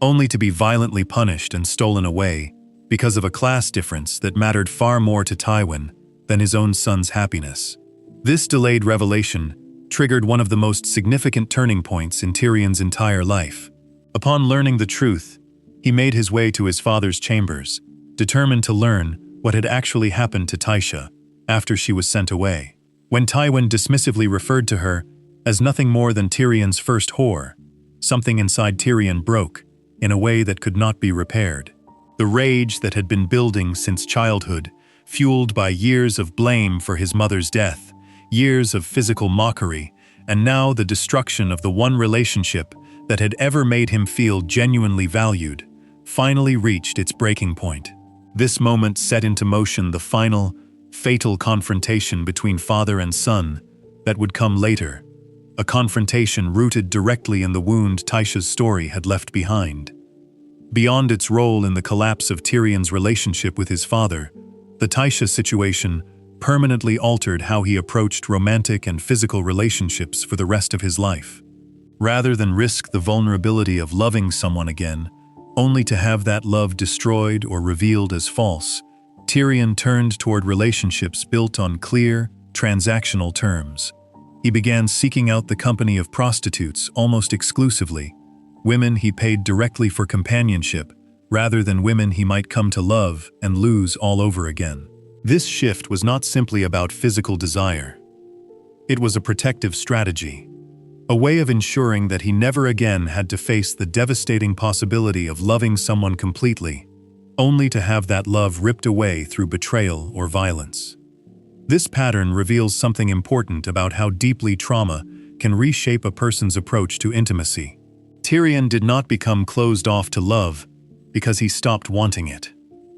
only to be violently punished and stolen away because of a class difference that mattered far more to Tywin than his own son's happiness. This delayed revelation triggered one of the most significant turning points in Tyrion's entire life. Upon learning the truth, he made his way to his father's chambers, determined to learn what had actually happened to Tysha after she was sent away. When Tywin dismissively referred to her as nothing more than Tyrion's first whore, something inside Tyrion broke in a way that could not be repaired. The rage that had been building since childhood, fueled by years of blame for his mother's death, years of physical mockery, and now the destruction of the one relationship that had ever made him feel genuinely valued, finally reached its breaking point. This moment set into motion the final, fatal confrontation between father and son that would come later, a confrontation rooted directly in the wound Tysha's story had left behind. Beyond its role in the collapse of Tyrion's relationship with his father, the Tysha situation permanently altered how he approached romantic and physical relationships for the rest of his life. Rather than risk the vulnerability of loving someone again, only to have that love destroyed or revealed as false, Tyrion turned toward relationships built on clear, transactional terms. He began seeking out the company of prostitutes almost exclusively, women he paid directly for companionship, rather than women he might come to love and lose all over again. This shift was not simply about physical desire. It was a protective strategy, a way of ensuring that he never again had to face the devastating possibility of loving someone completely, only to have that love ripped away through betrayal or violence. This pattern reveals something important about how deeply trauma can reshape a person's approach to intimacy. Tyrion did not become closed off to love because he stopped wanting it.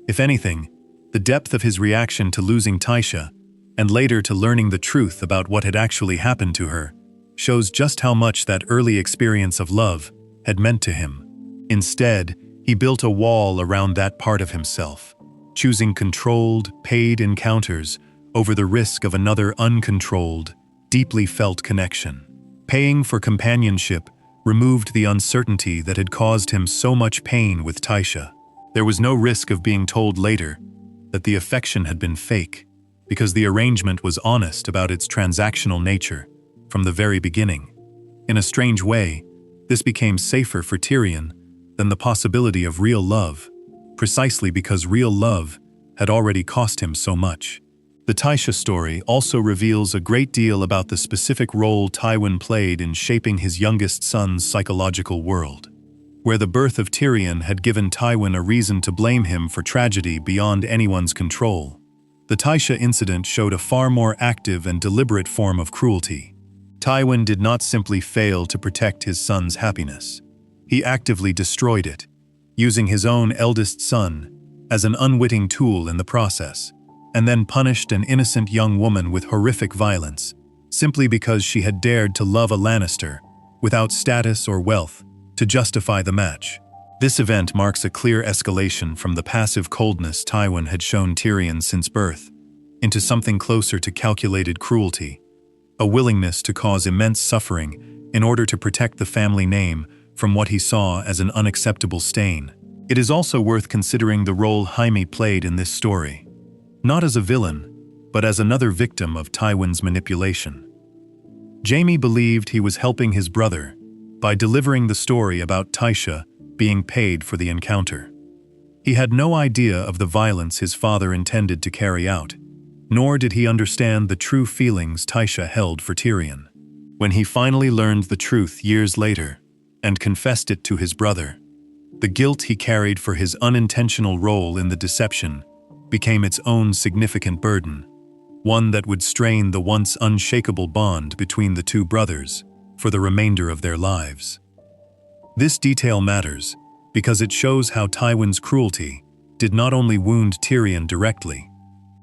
If anything, the depth of his reaction to losing Tysha, and later to learning the truth about what had actually happened to her, shows just how much that early experience of love had meant to him. Instead, he built a wall around that part of himself, choosing controlled, paid encounters over the risk of another uncontrolled, deeply felt connection. Paying for companionship removed the uncertainty that had caused him so much pain with Tysha. There was no risk of being told later that the affection had been fake, because the arrangement was honest about its transactional nature from the very beginning. In a strange way, this became safer for Tyrion than the possibility of real love, precisely because real love had already cost him so much. The Tysha story also reveals a great deal about the specific role Tywin played in shaping his youngest son's psychological world. Where the birth of Tyrion had given Tywin a reason to blame him for tragedy beyond anyone's control, the Tysha incident showed a far more active and deliberate form of cruelty. Tywin did not simply fail to protect his son's happiness. He actively destroyed it, using his own eldest son as an unwitting tool in the process, and then punished an innocent young woman with horrific violence, simply because she had dared to love a Lannister without status or wealth to justify the match. This event marks a clear escalation from the passive coldness Tywin had shown Tyrion since birth, into something closer to calculated cruelty, a willingness to cause immense suffering in order to protect the family name from what he saw as an unacceptable stain. It is also worth considering the role Jaime played in this story. Not as a villain, but as another victim of Tywin's manipulation. Jaime believed he was helping his brother by delivering the story about Tysha being paid for the encounter. He had no idea of the violence his father intended to carry out, nor did he understand the true feelings Tysha held for Tyrion. When he finally learned the truth years later and confessed it to his brother, the guilt he carried for his unintentional role in the deception became its own significant burden, one that would strain the once unshakable bond between the two brothers for the remainder of their lives. This detail matters because it shows how Tywin's cruelty did not only wound Tyrion directly,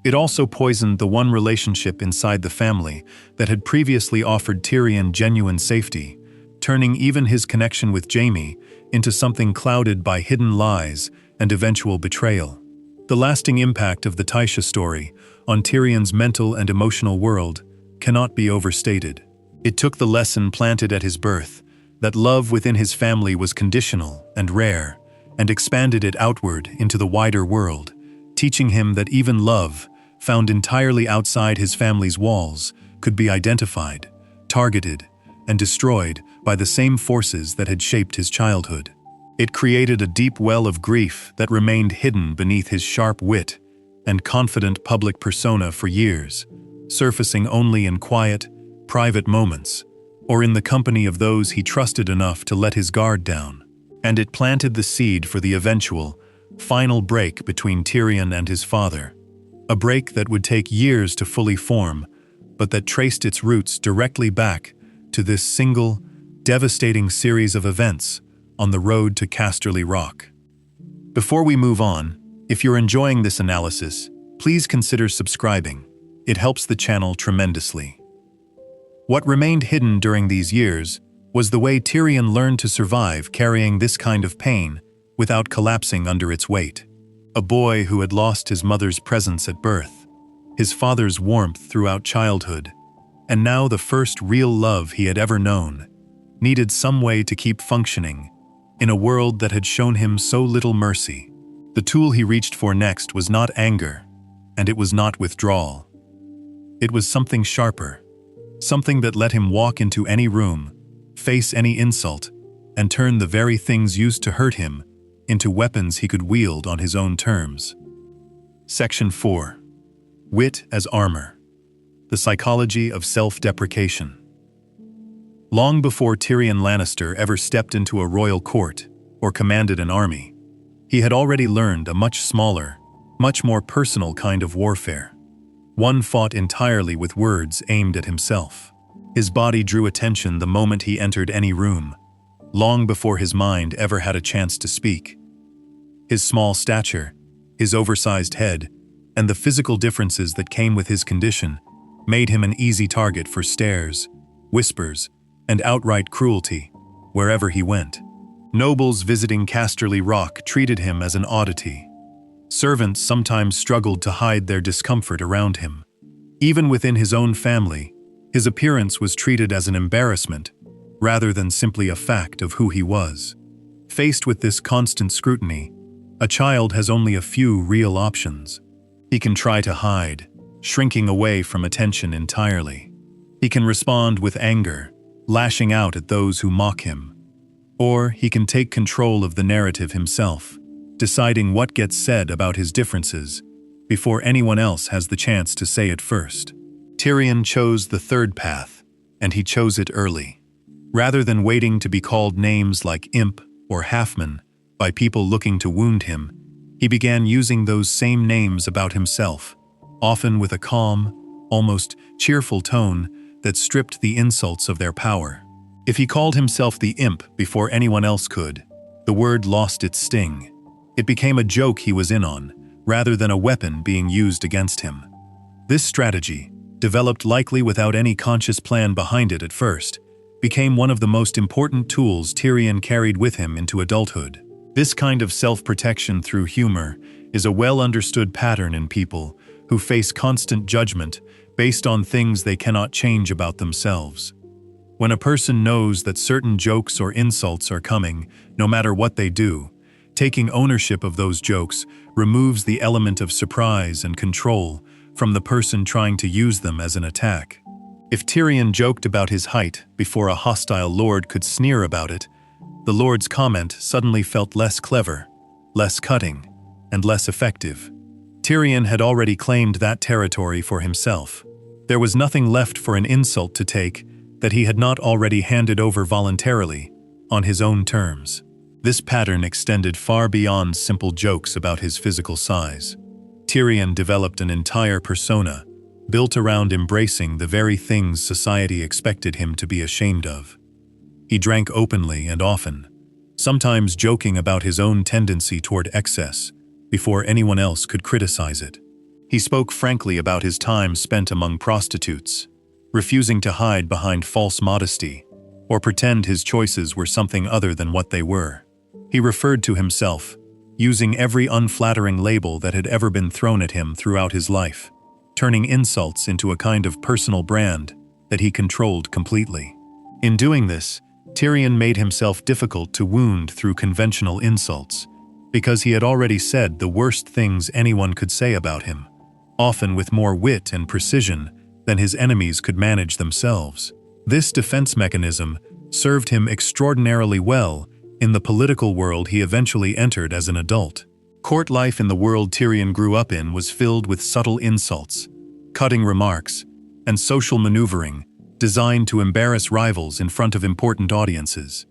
it also poisoned the one relationship inside the family that had previously offered Tyrion genuine safety, turning even his connection with Jaime into something clouded by hidden lies and eventual betrayal. The lasting impact of the Tysha story on Tyrion's mental and emotional world cannot be overstated. It took the lesson planted at his birth, that love within his family was conditional and rare, and expanded it outward into the wider world, teaching him that even love, found entirely outside his family's walls, could be identified, targeted, and destroyed by the same forces that had shaped his childhood. It created a deep well of grief that remained hidden beneath his sharp wit and confident public persona for years, surfacing only in quiet, private moments, or in the company of those he trusted enough to let his guard down. And it planted the seed for the eventual, final break between Tyrion and his father, a break that would take years to fully form, but that traced its roots directly back to this single, devastating series of events on the road to Casterly Rock. Before we move on, if you're enjoying this analysis, please consider subscribing. It helps the channel tremendously. What remained hidden during these years was the way Tyrion learned to survive carrying this kind of pain without collapsing under its weight. A boy who had lost his mother's presence at birth, his father's warmth throughout childhood, and now the first real love he had ever known, needed some way to keep functioning in a world that had shown him so little mercy. The tool he reached for next was not anger, and it was not withdrawal. It was something sharper, something that let him walk into any room, face any insult, and turn the very things used to hurt him into weapons he could wield on his own terms. Section 4. Wit as Armor. The Psychology of Self-Deprecation. Long before Tyrion Lannister ever stepped into a royal court or commanded an army, he had already learned a much smaller, much more personal kind of warfare. One fought entirely with words aimed at himself. His body drew attention the moment he entered any room, long before his mind ever had a chance to speak. His small stature, his oversized head, and the physical differences that came with his condition made him an easy target for stares, whispers, and outright cruelty wherever he went. Nobles visiting Casterly Rock treated him as an oddity. Servants sometimes struggled to hide their discomfort around him. Even within his own family, his appearance was treated as an embarrassment, rather than simply a fact of who he was. Faced with this constant scrutiny, a child has only a few real options. He can try to hide, shrinking away from attention entirely. He can respond with anger, lashing out at those who mock him. Or he can take control of the narrative himself, deciding what gets said about his differences before anyone else has the chance to say it first. Tyrion chose the third path, and he chose it early. Rather than waiting to be called names like imp or halfman by people looking to wound him, he began using those same names about himself, often with a calm, almost cheerful tone that stripped the insults of their power. If he called himself the imp before anyone else could, the word lost its sting. It became a joke he was in on, rather than a weapon being used against him. This strategy, developed likely without any conscious plan behind it at first, became one of the most important tools Tyrion carried with him into adulthood. This kind of self-protection through humor is a well-understood pattern in people who face constant judgment based on things they cannot change about themselves. When a person knows that certain jokes or insults are coming, no matter what they do, Taking ownership of those jokes removes the element of surprise and control from the person trying to use them as an attack. If Tyrion joked about his height before a hostile lord could sneer about it, the lord's comment suddenly felt less clever, less cutting, and less effective. Tyrion had already claimed that territory for himself. There was nothing left for an insult to take that he had not already handed over voluntarily, on his own terms. This pattern extended far beyond simple jokes about his physical size. Tyrion developed an entire persona, built around embracing the very things society expected him to be ashamed of. He drank openly and often, sometimes joking about his own tendency toward excess, before anyone else could criticize it. He spoke frankly about his time spent among prostitutes, refusing to hide behind false modesty, or pretend his choices were something other than what they were. He referred to himself, using every unflattering label that had ever been thrown at him throughout his life, turning insults into a kind of personal brand that he controlled completely. In doing this, Tyrion made himself difficult to wound through conventional insults, because he had already said the worst things anyone could say about him, often with more wit and precision than his enemies could manage themselves. This defense mechanism served him extraordinarily well in the political world he eventually entered as an adult. Court life in the world Tyrion grew up in was filled with subtle insults, cutting remarks, and social maneuvering designed to embarrass rivals in front of important audiences.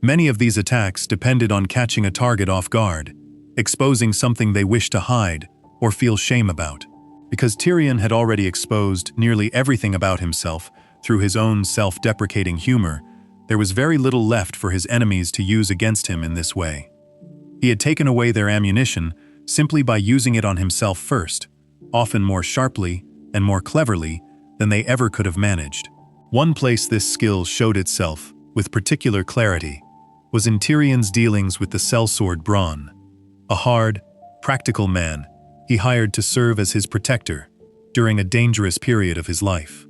Many of these attacks depended on catching a target off guard, exposing something they wished to hide or feel shame about. Because Tyrion had already exposed nearly everything about himself through his own self-deprecating humor, there was very little left for his enemies to use against him in this way. He had taken away their ammunition simply by using it on himself first, often more sharply and more cleverly than they ever could have managed. One place this skill showed itself with particular clarity was in Tyrion's dealings with the sellsword Bronn, a hard, practical man he hired to serve as his protector during a dangerous period of his life.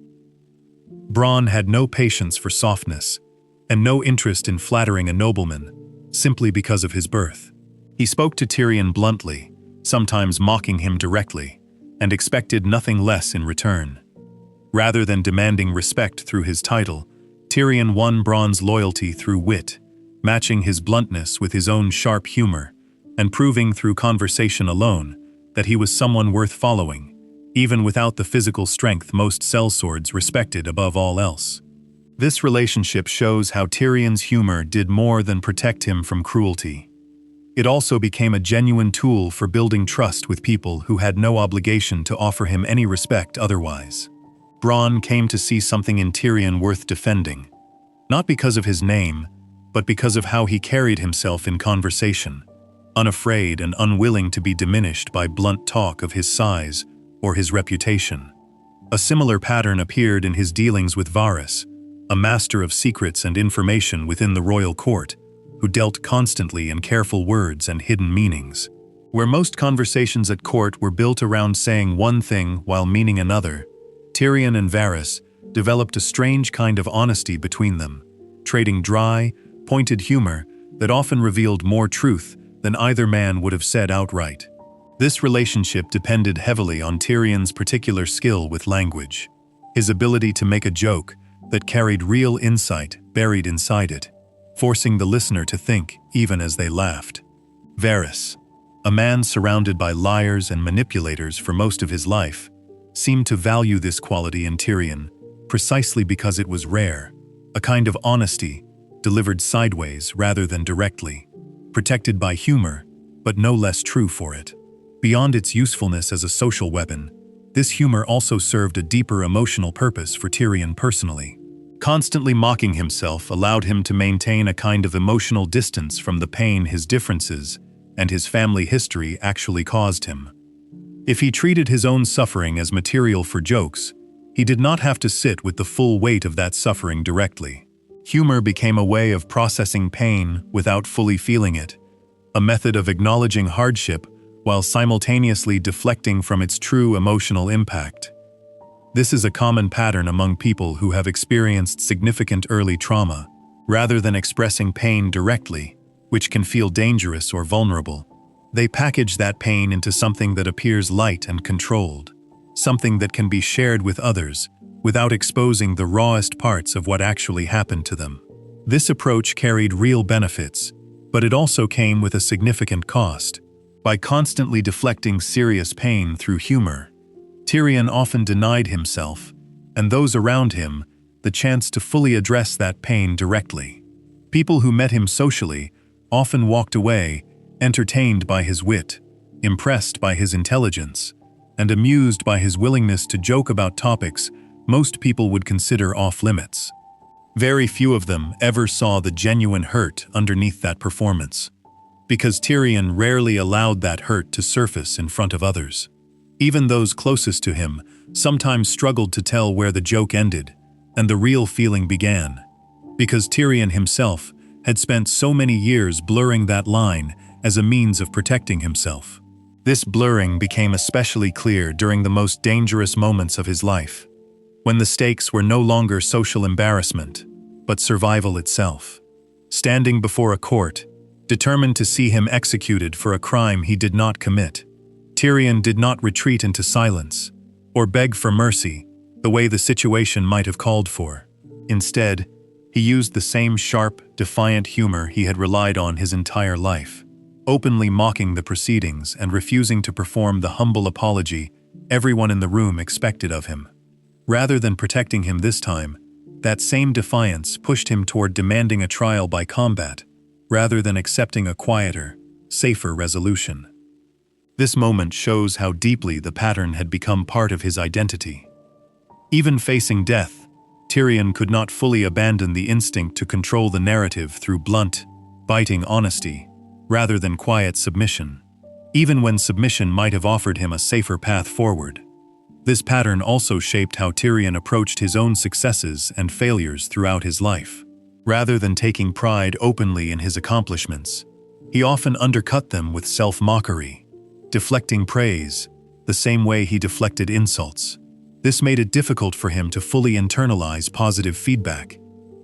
Bronn had no patience for softness and no interest in flattering a nobleman simply because of his birth. He spoke to Tyrion bluntly, sometimes mocking him directly, and expected nothing less in return. Rather than demanding respect through his title, Tyrion won Bronn's loyalty through wit, matching his bluntness with his own sharp humor, and proving through conversation alone that he was someone worth following, even without the physical strength most sellswords respected above all else. This relationship shows how Tyrion's humor did more than protect him from cruelty. It also became a genuine tool for building trust with people who had no obligation to offer him any respect otherwise. Bronn came to see something in Tyrion worth defending, not because of his name, but because of how he carried himself in conversation, unafraid and unwilling to be diminished by blunt talk of his size or his reputation. A similar pattern appeared in his dealings with Varys, a master of secrets and information within the royal court, who dealt constantly in careful words and hidden meanings. Where most conversations at court were built around saying one thing while meaning another, Tyrion and Varys developed a strange kind of honesty between them, trading dry, pointed humor that often revealed more truth than either man would have said outright. This relationship depended heavily on Tyrion's particular skill with language, his ability to make a joke that carried real insight buried inside it, forcing the listener to think even as they laughed. Varys, a man surrounded by liars and manipulators for most of his life, seemed to value this quality in Tyrion precisely because it was rare, a kind of honesty delivered sideways rather than directly, protected by humor, but no less true for it. Beyond its usefulness as a social weapon, this humor also served a deeper emotional purpose for Tyrion personally. Constantly mocking himself allowed him to maintain a kind of emotional distance from the pain his differences and his family history actually caused him. If he treated his own suffering as material for jokes, he did not have to sit with the full weight of that suffering directly. Humor became a way of processing pain without fully feeling it, a method of acknowledging hardship while simultaneously deflecting from its true emotional impact. This is a common pattern among people who have experienced significant early trauma. Rather than expressing pain directly, which can feel dangerous or vulnerable. They package that pain into something that appears light and controlled, something that can be shared with others without exposing the rawest parts of what actually happened to them. This approach carried real benefits, but it also came with a significant cost. By constantly deflecting serious pain through humor, Tyrion often denied himself, and those around him, the chance to fully address that pain directly. People who met him socially often walked away, entertained by his wit, impressed by his intelligence, and amused by his willingness to joke about topics most people would consider off-limits. Very few of them ever saw the genuine hurt underneath that performance, because Tyrion rarely allowed that hurt to surface in front of others. Even those closest to him sometimes struggled to tell where the joke ended and the real feeling began, because Tyrion himself had spent so many years blurring that line as a means of protecting himself. This blurring became especially clear during the most dangerous moments of his life, when the stakes were no longer social embarrassment, but survival itself. Standing before a court, determined to see him executed for a crime he did not commit, Tyrion did not retreat into silence or beg for mercy the way the situation might have called for. Instead, he used the same sharp, defiant humor he had relied on his entire life, openly mocking the proceedings and refusing to perform the humble apology everyone in the room expected of him. Rather than protecting him this time, that same defiance pushed him toward demanding a trial by combat, rather than accepting a quieter, safer resolution. This moment shows how deeply the pattern had become part of his identity. Even facing death, Tyrion could not fully abandon the instinct to control the narrative through blunt, biting honesty, rather than quiet submission, even when submission might have offered him a safer path forward. This pattern also shaped how Tyrion approached his own successes and failures throughout his life. Rather than taking pride openly in his accomplishments, he often undercut them with self-mockery, deflecting praise the same way he deflected insults. This made it difficult for him to fully internalize positive feedback,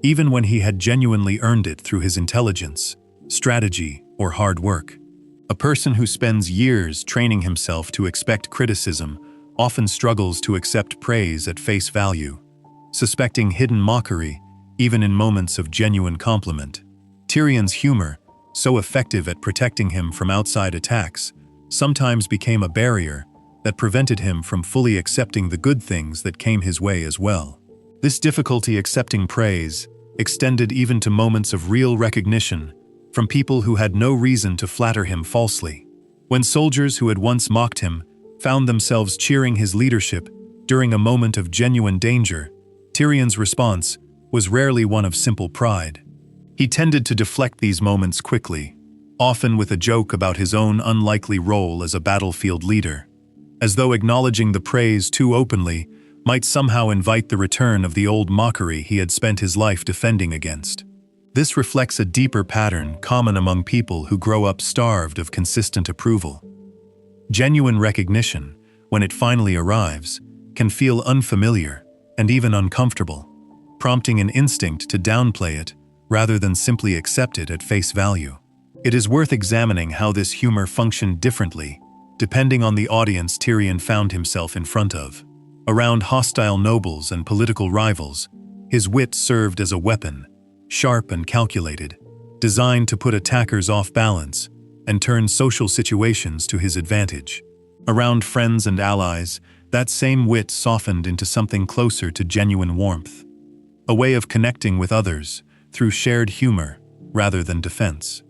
even when he had genuinely earned it through his intelligence, strategy, or hard work. A person who spends years training himself to expect criticism often struggles to accept praise at face value, suspecting hidden mockery even in moments of genuine compliment. Tyrion's humor, so effective at protecting him from outside attacks, sometimes became a barrier that prevented him from fully accepting the good things that came his way as well. This difficulty accepting praise extended even to moments of real recognition from people who had no reason to flatter him falsely. When soldiers who had once mocked him found themselves cheering his leadership during a moment of genuine danger, Tyrion's response was rarely one of simple pride. He tended to deflect these moments quickly, often with a joke about his own unlikely role as a battlefield leader, as though acknowledging the praise too openly might somehow invite the return of the old mockery he had spent his life defending against. This reflects a deeper pattern common among people who grow up starved of consistent approval. Genuine recognition, when it finally arrives, can feel unfamiliar and even uncomfortable, prompting an instinct to downplay it rather than simply accept it at face value. It is worth examining how this humor functioned differently, depending on the audience Tyrion found himself in front of. Around hostile nobles and political rivals, his wit served as a weapon, sharp and calculated, designed to put attackers off balance and turn social situations to his advantage. Around friends and allies, that same wit softened into something closer to genuine warmth, a way of connecting with others through shared humor rather than defense.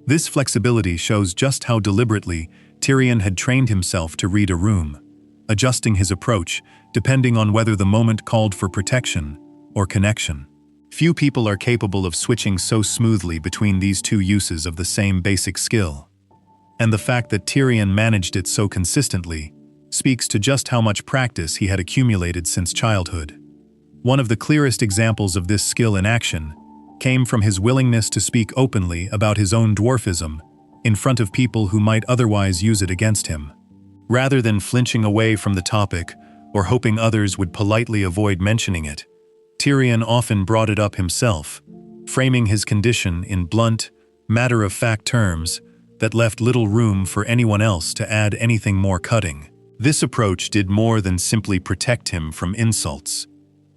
This flexibility shows just how deliberately Tyrion had trained himself to read a room, adjusting his approach depending on whether the moment called for protection or connection. Few people are capable of switching so smoothly between these two uses of the same basic skill. And the fact that Tyrion managed it so consistently speaks to just how much practice he had accumulated since childhood. One of the clearest examples of this skill in action came from his willingness to speak openly about his own dwarfism in front of people who might otherwise use it against him. Rather than flinching away from the topic or hoping others would politely avoid mentioning it, Tyrion often brought it up himself, framing his condition in blunt, matter-of-fact terms that left little room for anyone else to add anything more cutting. This approach did more than simply protect him from insults.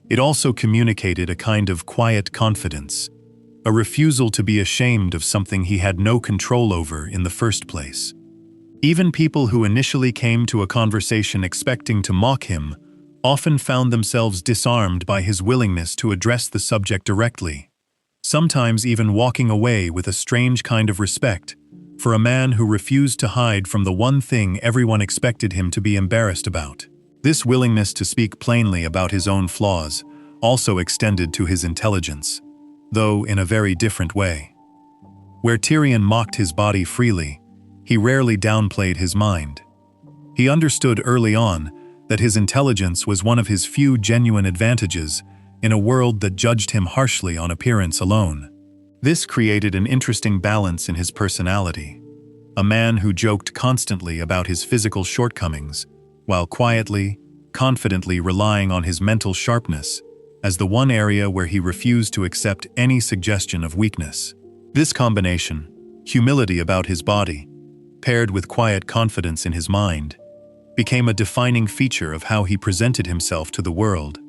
It also communicated a kind of quiet confidence, a refusal to be ashamed of something he had no control over in the first place. Even people who initially came to a conversation expecting to mock him often found themselves disarmed by his willingness to address the subject directly, sometimes even walking away with a strange kind of respect for a man who refused to hide from the one thing everyone expected him to be embarrassed about. This willingness to speak plainly about his own flaws also extended to his intelligence, though in a very different way. Where Tyrion mocked his body freely, he rarely downplayed his mind. He understood early on that his intelligence was one of his few genuine advantages in a world that judged him harshly on appearance alone. This created an interesting balance in his personality, a man who joked constantly about his physical shortcomings, while quietly, confidently relying on his mental sharpness as the one area where he refused to accept any suggestion of weakness. This combination, humility about his body, paired with quiet confidence in his mind, became a defining feature of how he presented himself to the world,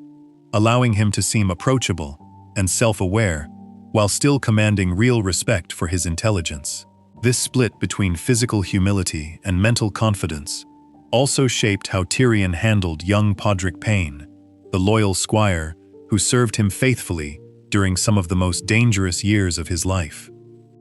allowing him to seem approachable and self-aware while still commanding real respect for his intelligence. This split between physical humility and mental confidence also shaped how Tyrion handled young Podrick Payne, the loyal squire who served him faithfully during some of the most dangerous years of his life.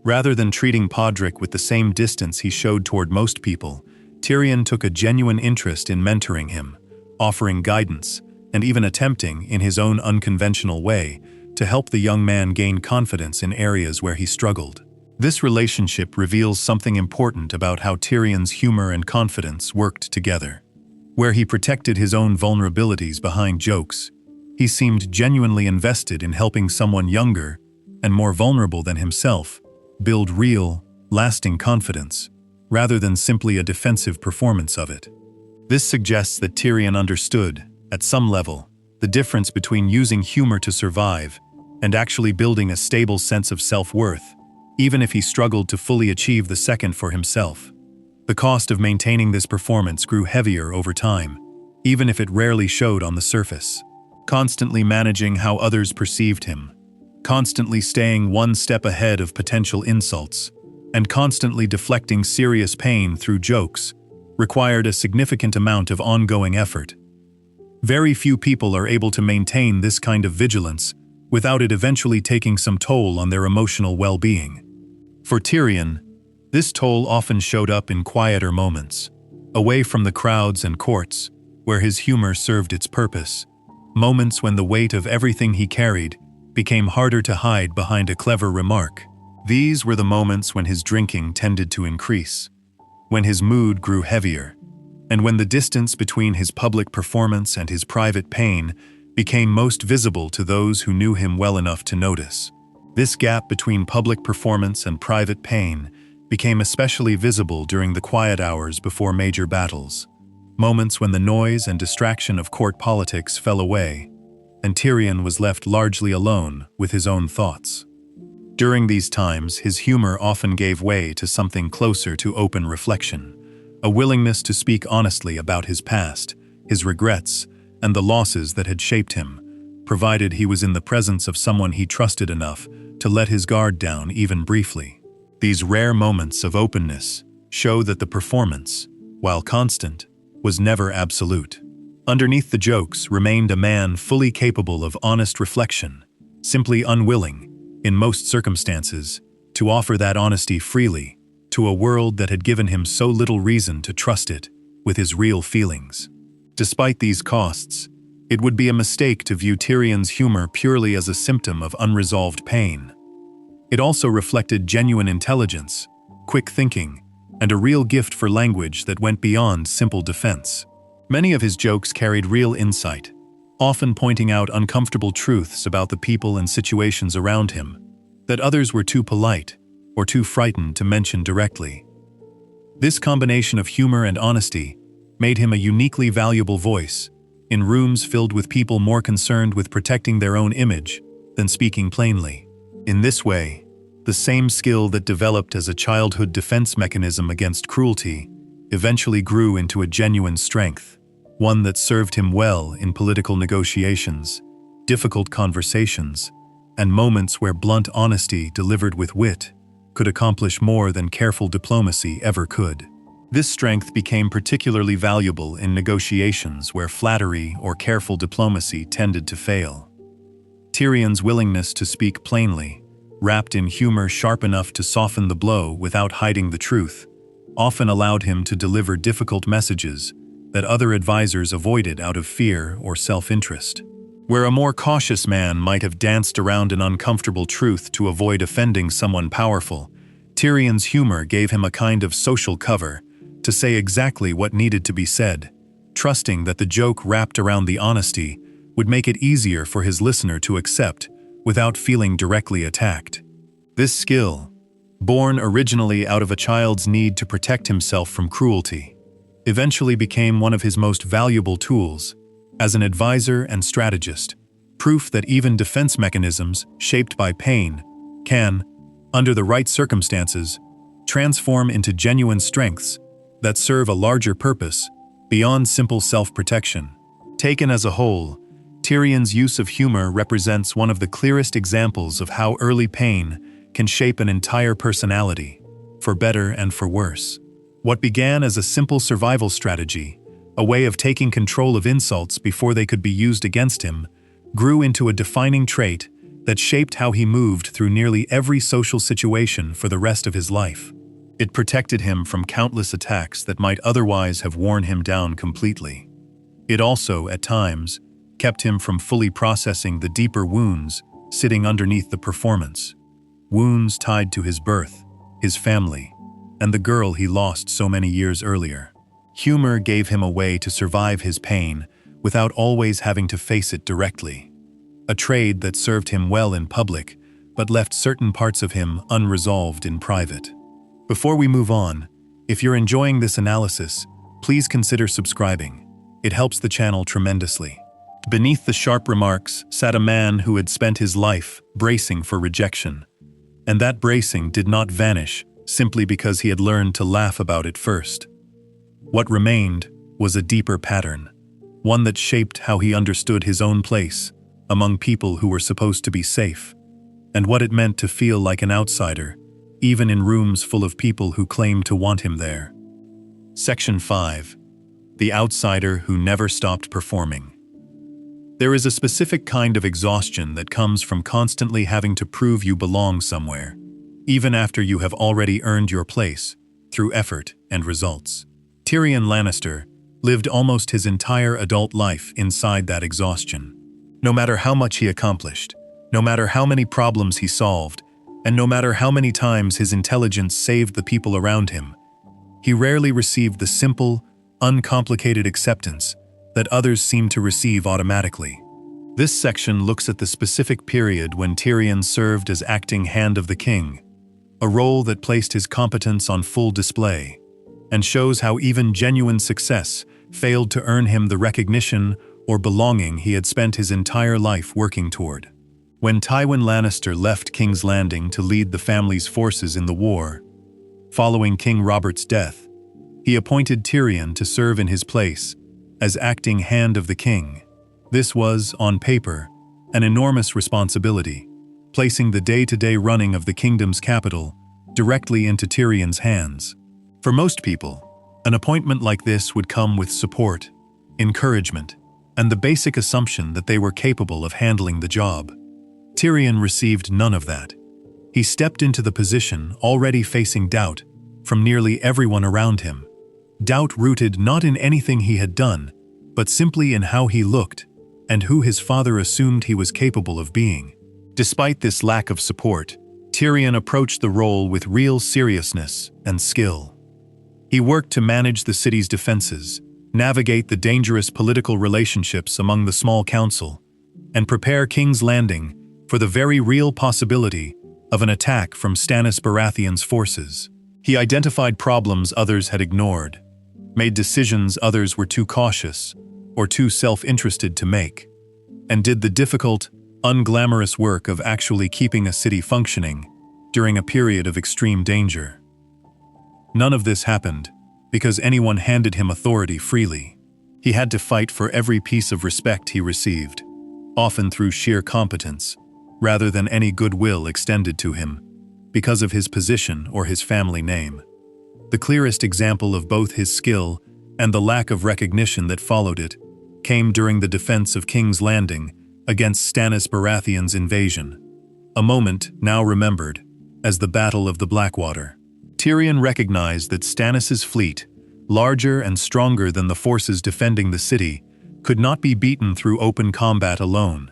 Rather than treating Podrick with the same distance he showed toward most people, Tyrion took a genuine interest in mentoring him, offering guidance, and even attempting, in his own unconventional way, to help the young man gain confidence in areas where he struggled. This relationship reveals something important about how Tyrion's humor and confidence worked together. Where he protected his own vulnerabilities behind jokes, he seemed genuinely invested in helping someone younger and more vulnerable than himself build real, lasting confidence, rather than simply a defensive performance of it. This suggests that Tyrion understood, at some level, the difference between using humor to survive and actually building a stable sense of self-worth, even if he struggled to fully achieve the second for himself. The cost of maintaining this performance grew heavier over time, even if it rarely showed on the surface. Constantly managing how others perceived him, constantly staying one step ahead of potential insults, and constantly deflecting serious pain through jokes required a significant amount of ongoing effort. Very few people are able to maintain this kind of vigilance without it eventually taking some toll on their emotional well-being. For Tyrion, this toll often showed up in quieter moments, away from the crowds and courts, where his humor served its purpose, moments when the weight of everything he carried became harder to hide behind a clever remark. These were the moments when his drinking tended to increase, when his mood grew heavier, and when the distance between his public performance and his private pain became most visible to those who knew him well enough to notice. This gap between public performance and private pain became especially visible during the quiet hours before major battles, moments when the noise and distraction of court politics fell away, and Tyrion was left largely alone with his own thoughts. During these times, his humor often gave way to something closer to open reflection, a willingness to speak honestly about his past, his regrets, and the losses that had shaped him, provided he was in the presence of someone he trusted enough to let his guard down even briefly. These rare moments of openness show that the performance, while constant, was never absolute. Underneath the jokes remained a man fully capable of honest reflection, simply unwilling, in most circumstances, to offer that honesty freely to a world that had given him so little reason to trust it with his real feelings. Despite these costs, it would be a mistake to view Tyrion's humor purely as a symptom of unresolved pain. It also reflected genuine intelligence, quick thinking, and a real gift for language that went beyond simple defense. Many of his jokes carried real insight, often pointing out uncomfortable truths about the people and situations around him that others were too polite or too frightened to mention directly. This combination of humor and honesty made him a uniquely valuable voice in rooms filled with people more concerned with protecting their own image than speaking plainly. In this way, the The same skill that developed as a childhood defense mechanism against cruelty eventually grew into a genuine strength, one that served him well in political negotiations, difficult conversations, and moments where blunt honesty delivered with wit could accomplish more than careful diplomacy ever could. This strength became particularly valuable in negotiations where flattery or careful diplomacy tended to fail. Tyrion's willingness to speak plainly, wrapped in humor sharp enough to soften the blow without hiding the truth, often allowed him to deliver difficult messages that other advisors avoided out of fear or self-interest. Where a more cautious man might have danced around an uncomfortable truth to avoid offending someone powerful, Tyrion's humor gave him a kind of social cover to say exactly what needed to be said, trusting that the joke wrapped around the honesty would make it easier for his listener to accept without feeling directly attacked. This skill, born originally out of a child's need to protect himself from cruelty, eventually became one of his most valuable tools as an advisor and strategist, proof that even defense mechanisms shaped by pain can, under the right circumstances, transform into genuine strengths that serve a larger purpose beyond simple self-protection. Taken as a whole, Tyrion's use of humor represents one of the clearest examples of how early pain can shape an entire personality, for better and for worse. What began as a simple survival strategy, a way of taking control of insults before they could be used against him, grew into a defining trait that shaped how he moved through nearly every social situation for the rest of his life. It protected him from countless attacks that might otherwise have worn him down completely. It also, at times, kept him from fully processing the deeper wounds sitting underneath the performance. Wounds tied to his birth, his family, and the girl he lost so many years earlier. Humor gave him a way to survive his pain without always having to face it directly. A trade that served him well in public, but left certain parts of him unresolved in private. Before we move on, if you're enjoying this analysis, please consider subscribing. It helps the channel tremendously. Beneath the sharp remarks sat a man who had spent his life bracing for rejection. And that bracing did not vanish simply because he had learned to laugh about it first. What remained was a deeper pattern, one that shaped how he understood his own place among people who were supposed to be safe, and what it meant to feel like an outsider, even in rooms full of people who claimed to want him there. Section 5. The outsider who never stopped performing. There is a specific kind of exhaustion that comes from constantly having to prove you belong somewhere, even after you have already earned your place through effort and results. Tyrion Lannister lived almost his entire adult life inside that exhaustion. No matter how much he accomplished, no matter how many problems he solved, and no matter how many times his intelligence saved the people around him, he rarely received the simple, uncomplicated acceptance that others seemed to receive automatically. This section looks at the specific period when Tyrion served as acting hand of the king, a role that placed his competence on full display, and shows how even genuine success failed to earn him the recognition or belonging he had spent his entire life working toward. When Tywin Lannister left King's Landing to lead the family's forces in the war, following King Robert's death, he appointed Tyrion to serve in his place as acting hand of the king. This was, on paper, an enormous responsibility, placing the day-to-day running of the kingdom's capital directly into Tyrion's hands. For most people, an appointment like this would come with support, encouragement, and the basic assumption that they were capable of handling the job. Tyrion received none of that. He stepped into the position already facing doubt from nearly everyone around him. Doubt rooted not in anything he had done, but simply in how he looked and who his father assumed he was capable of being. Despite this lack of support, Tyrion approached the role with real seriousness and skill. He worked to manage the city's defenses, navigate the dangerous political relationships among the small council, and prepare King's Landing for the very real possibility of an attack from Stannis Baratheon's forces. He identified problems others had ignored, made decisions others were too cautious or too self-interested to make, and did the difficult, unglamorous work of actually keeping a city functioning during a period of extreme danger. None of this happened because anyone handed him authority freely. He had to fight for every piece of respect he received, often through sheer competence, rather than any goodwill extended to him, because of his position or his family name. The clearest example of both his skill and the lack of recognition that followed it came during the defense of King's Landing against Stannis Baratheon's invasion, a moment now remembered as the Battle of the Blackwater. Tyrion recognized that Stannis's fleet, larger and stronger than the forces defending the city, could not be beaten through open combat alone.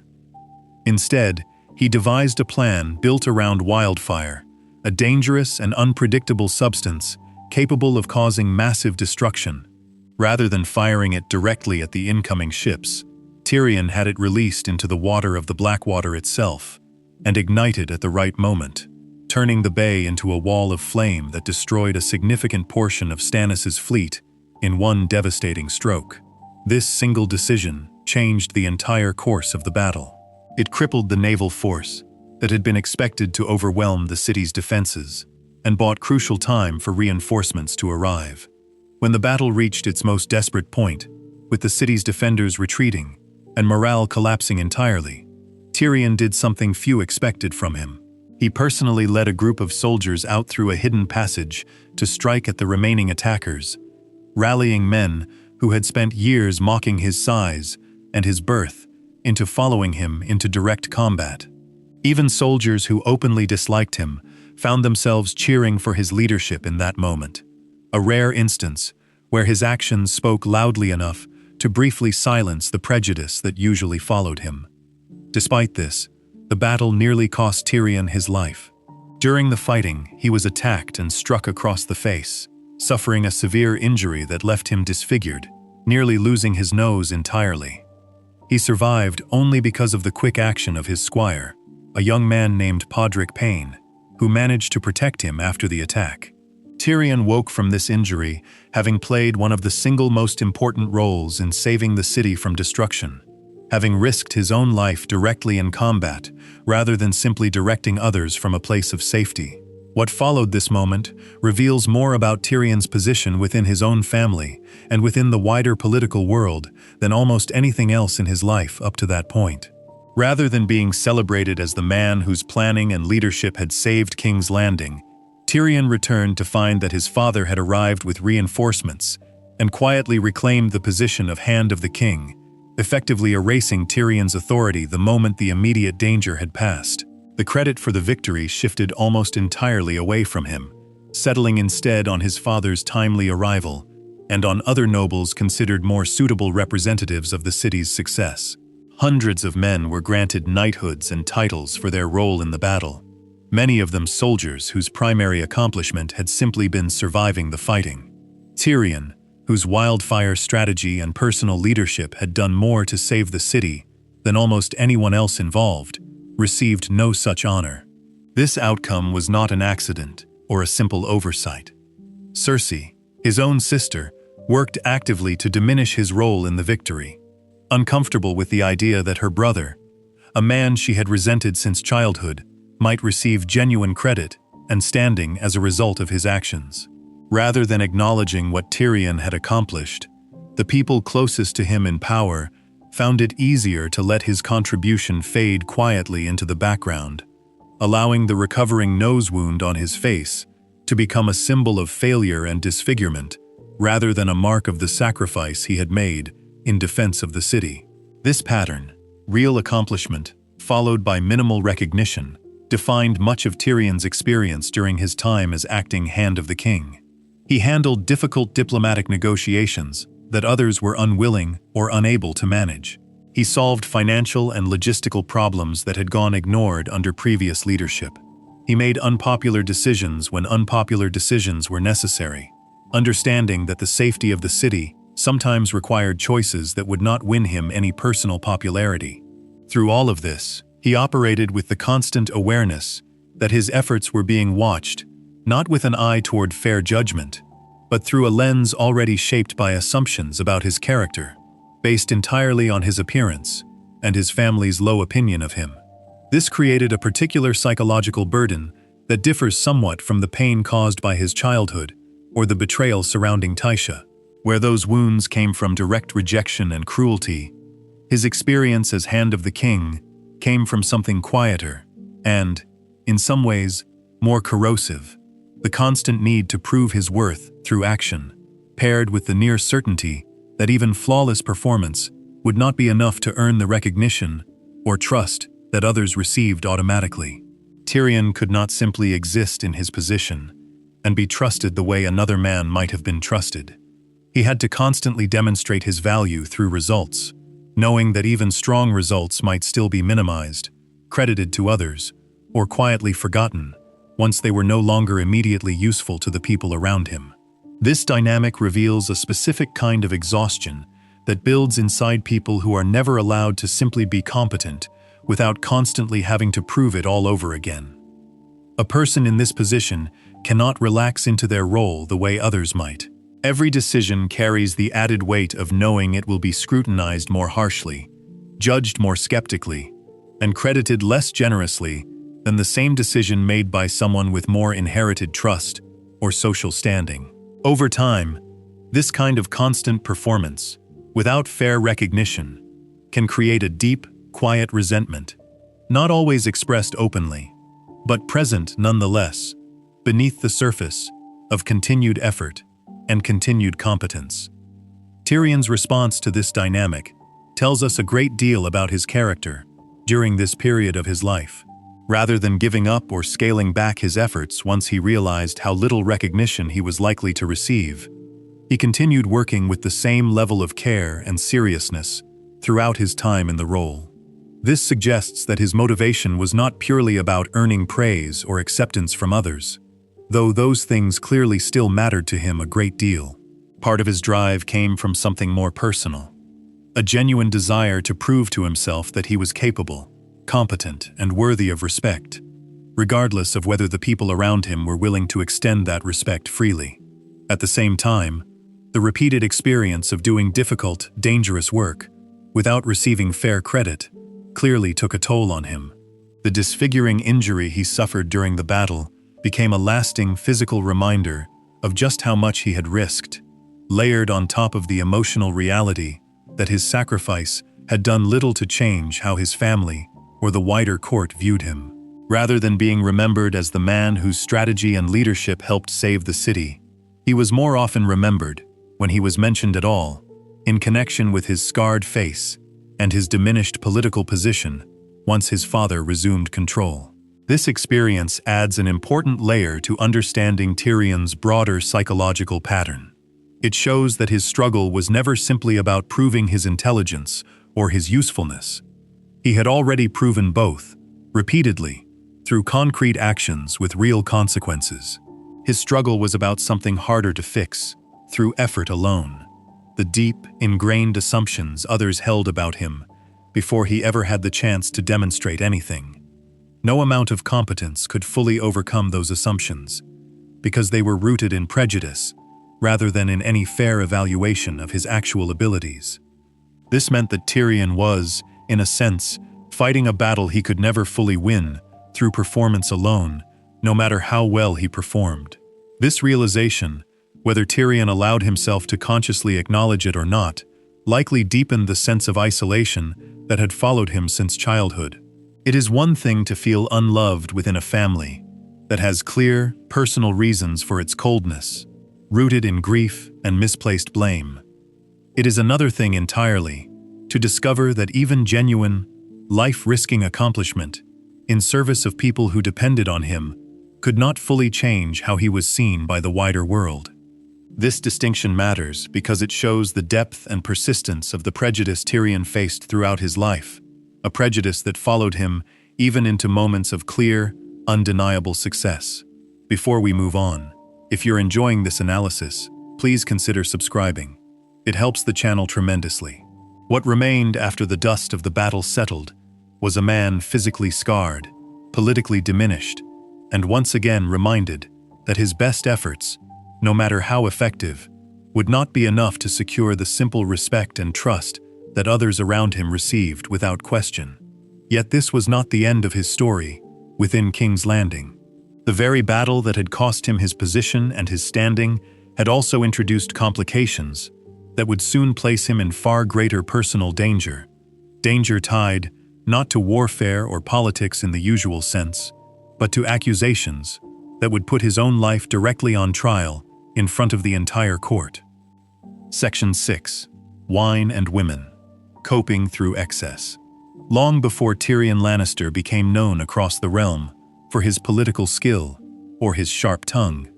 Instead, he devised a plan built around wildfire, a dangerous and unpredictable substance capable of causing massive destruction. Rather than firing it directly at the incoming ships, Tyrion had it released into the water of the Blackwater itself and ignited at the right moment, turning the bay into a wall of flame that destroyed a significant portion of Stannis's fleet in one devastating stroke. This single decision changed the entire course of the battle. It crippled the naval force that had been expected to overwhelm the city's defenses and bought crucial time for reinforcements to arrive. When the battle reached its most desperate point, with the city's defenders retreating and morale collapsing entirely, Tyrion did something few expected from him. He personally led a group of soldiers out through a hidden passage to strike at the remaining attackers, rallying men who had spent years mocking his size and his birth into following him into direct combat. Even soldiers who openly disliked him found themselves cheering for his leadership in that moment, a rare instance where his actions spoke loudly enough to briefly silence the prejudice that usually followed him. Despite this, the battle nearly cost Tyrion his life. During the fighting, he was attacked and struck across the face, suffering a severe injury that left him disfigured, nearly losing his nose entirely. He survived only because of the quick action of his squire, a young man named Podrick Payne, who managed to protect him after the attack. Tyrion woke from this injury, having played one of the single most important roles in saving the city from destruction, having risked his own life directly in combat, rather than simply directing others from a place of safety. What followed this moment reveals more about Tyrion's position within his own family and within the wider political world than almost anything else in his life up to that point. Rather than being celebrated as the man whose planning and leadership had saved King's Landing, Tyrion returned to find that his father had arrived with reinforcements and quietly reclaimed the position of Hand of the King, effectively erasing Tyrion's authority the moment the immediate danger had passed. The credit for the victory shifted almost entirely away from him, settling instead on his father's timely arrival and on other nobles considered more suitable representatives of the city's success. Hundreds of men were granted knighthoods and titles for their role in the battle, many of them soldiers whose primary accomplishment had simply been surviving the fighting. Tyrion, whose wildfire strategy and personal leadership had done more to save the city than almost anyone else involved, received no such honor. This outcome was not an accident or a simple oversight. Cersei, his own sister, worked actively to diminish his role in the victory, uncomfortable with the idea that her brother, a man she had resented since childhood, might receive genuine credit and standing as a result of his actions. Rather than acknowledging what Tyrion had accomplished, the people closest to him in power found it easier to let his contribution fade quietly into the background, allowing the recovering nose wound on his face to become a symbol of failure and disfigurement, rather than a mark of the sacrifice he had made in defense of the city. This pattern, real accomplishment, followed by minimal recognition, defined much of Tyrion's experience during his time as acting Hand of the King. He handled difficult diplomatic negotiations that others were unwilling or unable to manage. He solved financial and logistical problems that had gone ignored under previous leadership. He made unpopular decisions when unpopular decisions were necessary, understanding that the safety of the city sometimes required choices that would not win him any personal popularity. Through all of this, he operated with the constant awareness that his efforts were being watched, not with an eye toward fair judgment, but through a lens already shaped by assumptions about his character, based entirely on his appearance and his family's low opinion of him. This created a particular psychological burden that differs somewhat from the pain caused by his childhood or the betrayal surrounding Tysha. Where those wounds came from direct rejection and cruelty, his experience as Hand of the King came from something quieter and, in some ways, more corrosive: the constant need to prove his worth through action, paired with the near certainty that even flawless performance would not be enough to earn the recognition or trust that others received automatically. Tyrion could not simply exist in his position and be trusted the way another man might have been trusted. He had to constantly demonstrate his value through results, knowing that even strong results might still be minimized, credited to others, or quietly forgotten once they were no longer immediately useful to the people around him. This dynamic reveals a specific kind of exhaustion that builds inside people who are never allowed to simply be competent without constantly having to prove it all over again. A person in this position cannot relax into their role the way others might. Every decision carries the added weight of knowing it will be scrutinized more harshly, judged more skeptically, and credited less generously than the same decision made by someone with more inherited trust or social standing. Over time, this kind of constant performance, without fair recognition, can create a deep, quiet resentment, not always expressed openly, but present nonetheless, beneath the surface of continued effort and continued competence. Tyrion's response to this dynamic tells us a great deal about his character during this period of his life. Rather than giving up or scaling back his efforts once he realized how little recognition he was likely to receive, he continued working with the same level of care and seriousness throughout his time in the role. This suggests that his motivation was not purely about earning praise or acceptance from others, though those things clearly still mattered to him a great deal. Part of his drive came from something more personal, a genuine desire to prove to himself that he was capable, competent, and worthy of respect, regardless of whether the people around him were willing to extend that respect freely. At the same time, the repeated experience of doing difficult, dangerous work without receiving fair credit clearly took a toll on him. The disfiguring injury he suffered during the battle became a lasting physical reminder of just how much he had risked, layered on top of the emotional reality that his sacrifice had done little to change how his family or the wider court viewed him. Rather than being remembered as the man whose strategy and leadership helped save the city, he was more often remembered, when he was mentioned at all, in connection with his scarred face and his diminished political position once his father resumed control. This experience adds an important layer to understanding Tyrion's broader psychological pattern. It shows that his struggle was never simply about proving his intelligence or his usefulness. He had already proven both, repeatedly, through concrete actions with real consequences. His struggle was about something harder to fix, through effort alone: the deep, ingrained assumptions others held about him before he ever had the chance to demonstrate anything. No amount of competence could fully overcome those assumptions, because they were rooted in prejudice rather than in any fair evaluation of his actual abilities. This meant that Tyrion was, in a sense, fighting a battle he could never fully win through performance alone, no matter how well he performed. This realization, whether Tyrion allowed himself to consciously acknowledge it or not, likely deepened the sense of isolation that had followed him since childhood. It is one thing to feel unloved within a family that has clear, personal reasons for its coldness, rooted in grief and misplaced blame. It is another thing entirely to discover that even genuine, life-risking accomplishment in service of people who depended on him could not fully change how he was seen by the wider world. This distinction matters because it shows the depth and persistence of the prejudice Tyrion faced throughout his life, a prejudice that followed him even into moments of clear, undeniable success. Before we move on, if you're enjoying this analysis, please consider subscribing. It helps the channel tremendously. What remained after the dust of the battle settled was a man physically scarred, politically diminished, and once again reminded that his best efforts, no matter how effective, would not be enough to secure the simple respect and trust that others around him received without question. Yet this was not the end of his story within King's Landing. The very battle that had cost him his position and his standing had also introduced complications that would soon place him in far greater personal danger. Danger tied not to warfare or politics in the usual sense, but to accusations that would put his own life directly on trial in front of the entire court. Section 6. Wine and Women. Coping through excess. Long before Tyrion Lannister became known across the realm for his political skill or his sharp tongue,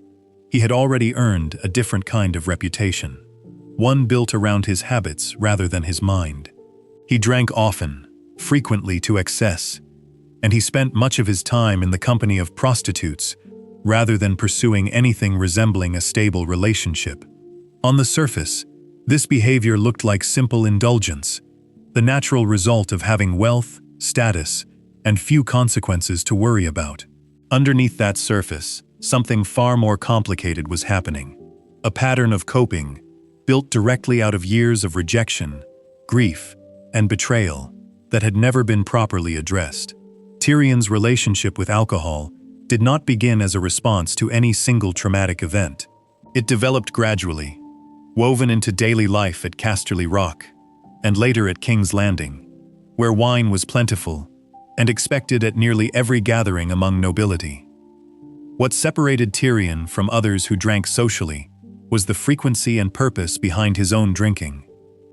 he had already earned a different kind of reputation, one built around his habits rather than his mind. He drank often, frequently to excess, and he spent much of his time in the company of prostitutes rather than pursuing anything resembling a stable relationship. On the surface, this behavior looked like simple indulgence, the natural result of having wealth, status, and few consequences to worry about. Underneath that surface, something far more complicated was happening. A pattern of coping, built directly out of years of rejection, grief, and betrayal that had never been properly addressed. Tyrion's relationship with alcohol did not begin as a response to any single traumatic event. It developed gradually, woven into daily life at Casterly Rock, and later at King's Landing, where wine was plentiful and expected at nearly every gathering among nobility. What separated Tyrion from others who drank socially was the frequency and purpose behind his own drinking.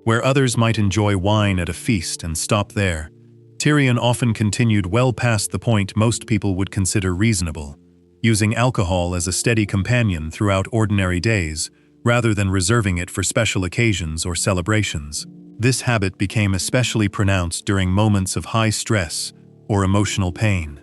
Where others might enjoy wine at a feast and stop there, Tyrion often continued well past the point most people would consider reasonable, using alcohol as a steady companion throughout ordinary days rather than reserving it for special occasions or celebrations. This habit became especially pronounced during moments of high stress or emotional pain,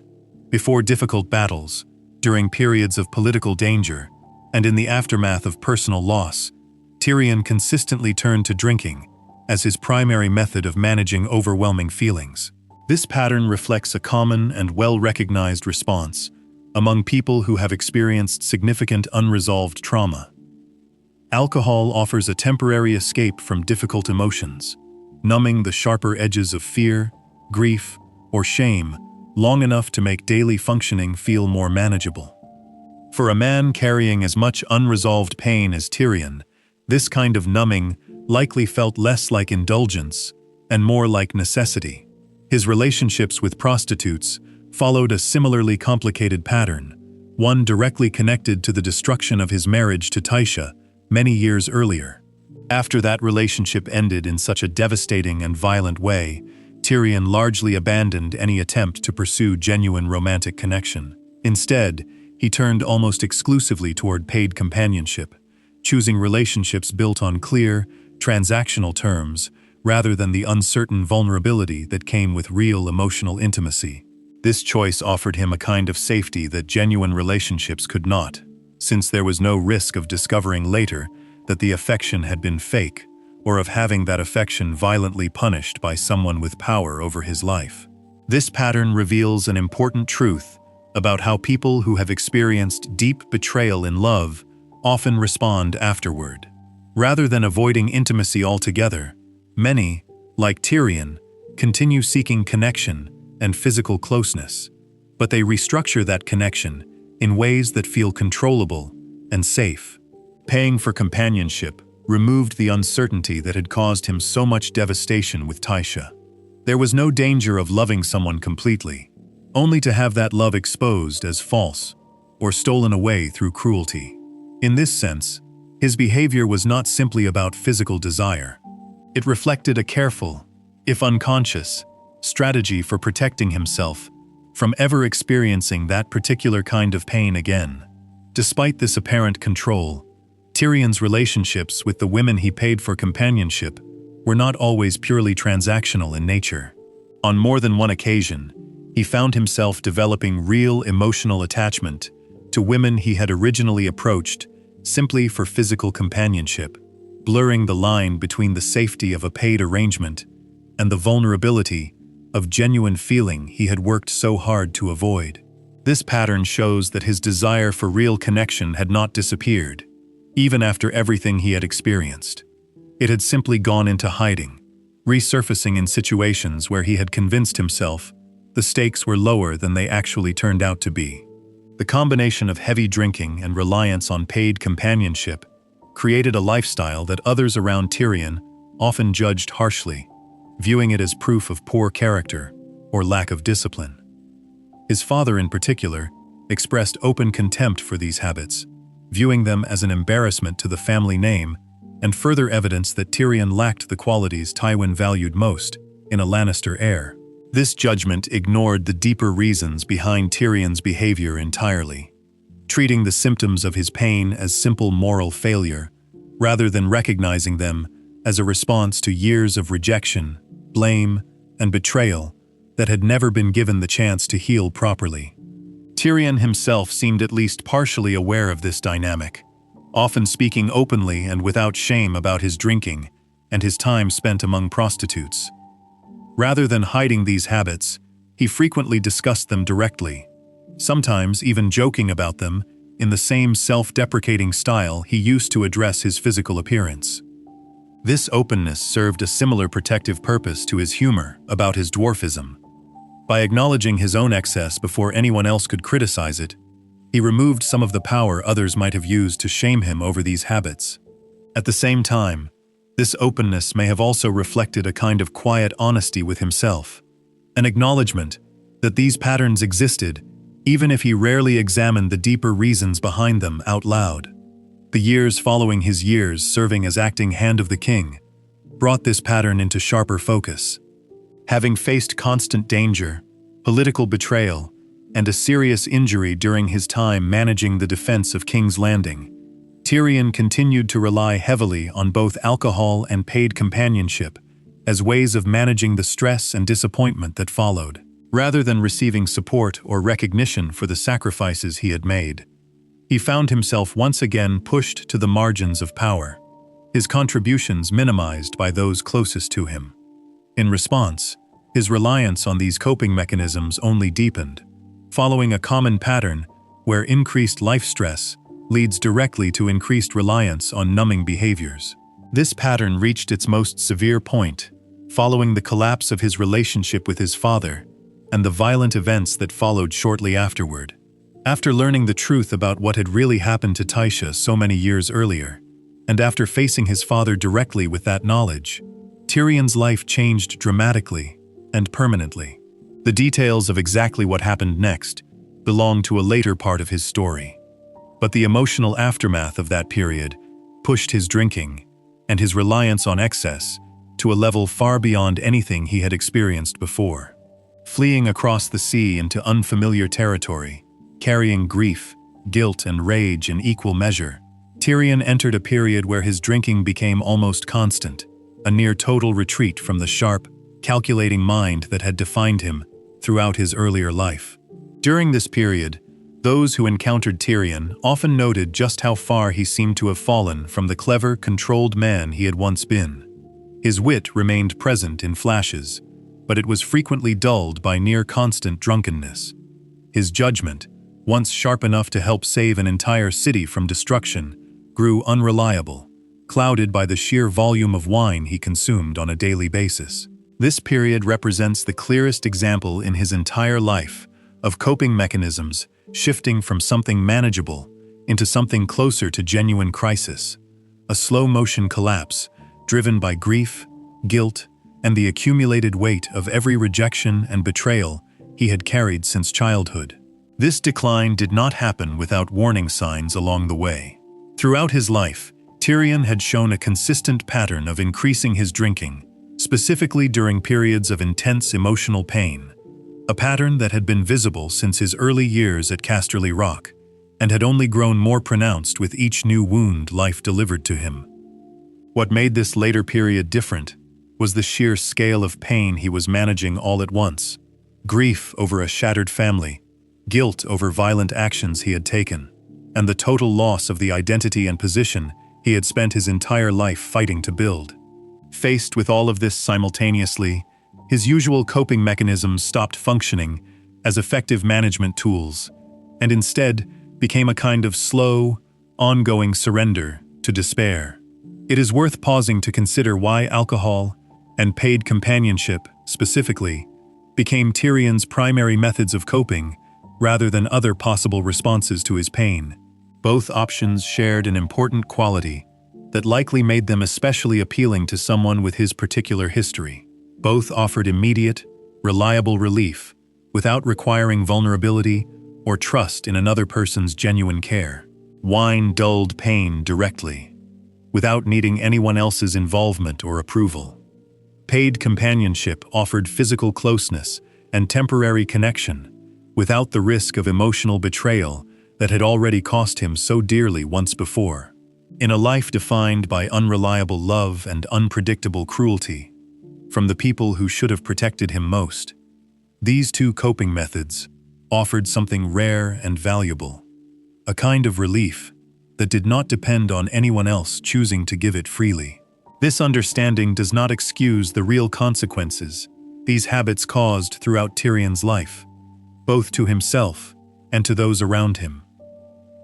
before difficult battles, during periods of political danger, and in the aftermath of personal loss. Tyrion consistently turned to drinking as his primary method of managing overwhelming feelings. This pattern reflects a common and well-recognized response among people who have experienced significant unresolved trauma. Alcohol offers a temporary escape from difficult emotions, numbing the sharper edges of fear, grief, or shame long enough to make daily functioning feel more manageable. For a man carrying as much unresolved pain as Tyrion, this kind of numbing likely felt less like indulgence and more like necessity. His relationships with prostitutes followed a similarly complicated pattern, one directly connected to the destruction of his marriage to Tysha many years earlier. After that relationship ended in such a devastating and violent way, Tyrion largely abandoned any attempt to pursue genuine romantic connection. Instead, he turned almost exclusively toward paid companionship, choosing relationships built on clear, transactional terms rather than the uncertain vulnerability that came with real emotional intimacy. This choice offered him a kind of safety that genuine relationships could not, since there was no risk of discovering later that the affection had been fake, or of having that affection violently punished by someone with power over his life. This pattern reveals an important truth about how people who have experienced deep betrayal in love often respond afterward. Rather than avoiding intimacy altogether, many, like Tyrion, continue seeking connection and physical closeness, but they restructure that connection in ways that feel controllable and safe. Paying for companionship removed the uncertainty that had caused him so much devastation with Tysha. There was no danger of loving someone completely, only to have that love exposed as false or stolen away through cruelty. In this sense, his behavior was not simply about physical desire. It reflected a careful, if unconscious, strategy for protecting himself from ever experiencing that particular kind of pain again. Despite this apparent control, Tyrion's relationships with the women he paid for companionship were not always purely transactional in nature. On more than one occasion, he found himself developing real emotional attachment to women he had originally approached simply for physical companionship, blurring the line between the safety of a paid arrangement and the vulnerability of genuine feeling he had worked so hard to avoid. This pattern shows that his desire for real connection had not disappeared, even after everything he had experienced. It had simply gone into hiding, resurfacing in situations where he had convinced himself the stakes were lower than they actually turned out to be. The combination of heavy drinking and reliance on paid companionship created a lifestyle that others around Tyrion often judged harshly, viewing it as proof of poor character or lack of discipline. His father, in particular, expressed open contempt for these habits, viewing them as an embarrassment to the family name and further evidence that Tyrion lacked the qualities Tywin valued most in a Lannister heir. This judgment ignored the deeper reasons behind Tyrion's behavior entirely, treating the symptoms of his pain as simple moral failure, rather than recognizing them as a response to years of rejection, blame, and betrayal that had never been given the chance to heal properly. Tyrion himself seemed at least partially aware of this dynamic, often speaking openly and without shame about his drinking and his time spent among prostitutes. Rather than hiding these habits, he frequently discussed them directly, sometimes even joking about them in the same self-deprecating style he used to address his physical appearance. This openness served a similar protective purpose to his humor about his dwarfism. By acknowledging his own excess before anyone else could criticize it, he removed some of the power others might have used to shame him over these habits. At the same time, this openness may have also reflected a kind of quiet honesty with himself, an acknowledgement that these patterns existed even if he rarely examined the deeper reasons behind them out loud. The years following his years serving as acting Hand of the King brought this pattern into sharper focus. Having faced constant danger, political betrayal, and a serious injury during his time managing the defense of King's Landing, Tyrion continued to rely heavily on both alcohol and paid companionship as ways of managing the stress and disappointment that followed. Rather than receiving support or recognition for the sacrifices he had made, he found himself once again pushed to the margins of power, his contributions minimized by those closest to him. In response, his reliance on these coping mechanisms only deepened, following a common pattern where increased life stress leads directly to increased reliance on numbing behaviors. This pattern reached its most severe point following the collapse of his relationship with his father and the violent events that followed shortly afterward. After learning the truth about what had really happened to Tysha so many years earlier, and after facing his father directly with that knowledge, Tyrion's life changed dramatically and permanently. The details of exactly what happened next belong to a later part of his story. But the emotional aftermath of that period pushed his drinking and his reliance on excess to a level far beyond anything he had experienced before. Fleeing across the sea into unfamiliar territory, carrying grief, guilt, and rage in equal measure, Tyrion entered a period where his drinking became almost constant, a near total retreat from the sharp, calculating mind that had defined him throughout his earlier life. During this period, those who encountered Tyrion often noted just how far he seemed to have fallen from the clever, controlled man he had once been. His wit remained present in flashes, but it was frequently dulled by near-constant drunkenness. His judgment, once sharp enough to help save an entire city from destruction, grew unreliable, clouded by the sheer volume of wine he consumed on a daily basis. This period represents the clearest example in his entire life of coping mechanisms shifting from something manageable into something closer to genuine crisis, a slow-motion collapse driven by grief, guilt, and the accumulated weight of every rejection and betrayal he had carried since childhood. This decline did not happen without warning signs along the way. Throughout his life, Tyrion had shown a consistent pattern of increasing his drinking, specifically during periods of intense emotional pain, a pattern that had been visible since his early years at Casterly Rock and had only grown more pronounced with each new wound life delivered to him. What made this later period different was the sheer scale of pain he was managing all at once: grief over a shattered family, guilt over violent actions he had taken, and the total loss of the identity and position he had spent his entire life fighting to build. Faced with all of this simultaneously, his usual coping mechanisms stopped functioning as effective management tools, and instead became a kind of slow, ongoing surrender to despair. It is worth pausing to consider why alcohol, and paid companionship, specifically, became Tyrion's primary methods of coping rather than other possible responses to his pain. Both options shared an important quality that likely made them especially appealing to someone with his particular history. Both offered immediate, reliable relief without requiring vulnerability or trust in another person's genuine care. Wine dulled pain directly, without needing anyone else's involvement or approval. Paid companionship offered physical closeness and temporary connection, without the risk of emotional betrayal that had already cost him so dearly once before. In a life defined by unreliable love and unpredictable cruelty from the people who should have protected him most, these two coping methods offered something rare and valuable, a kind of relief that did not depend on anyone else choosing to give it freely. This understanding does not excuse the real consequences these habits caused throughout Tyrion's life, both to himself and to those around him.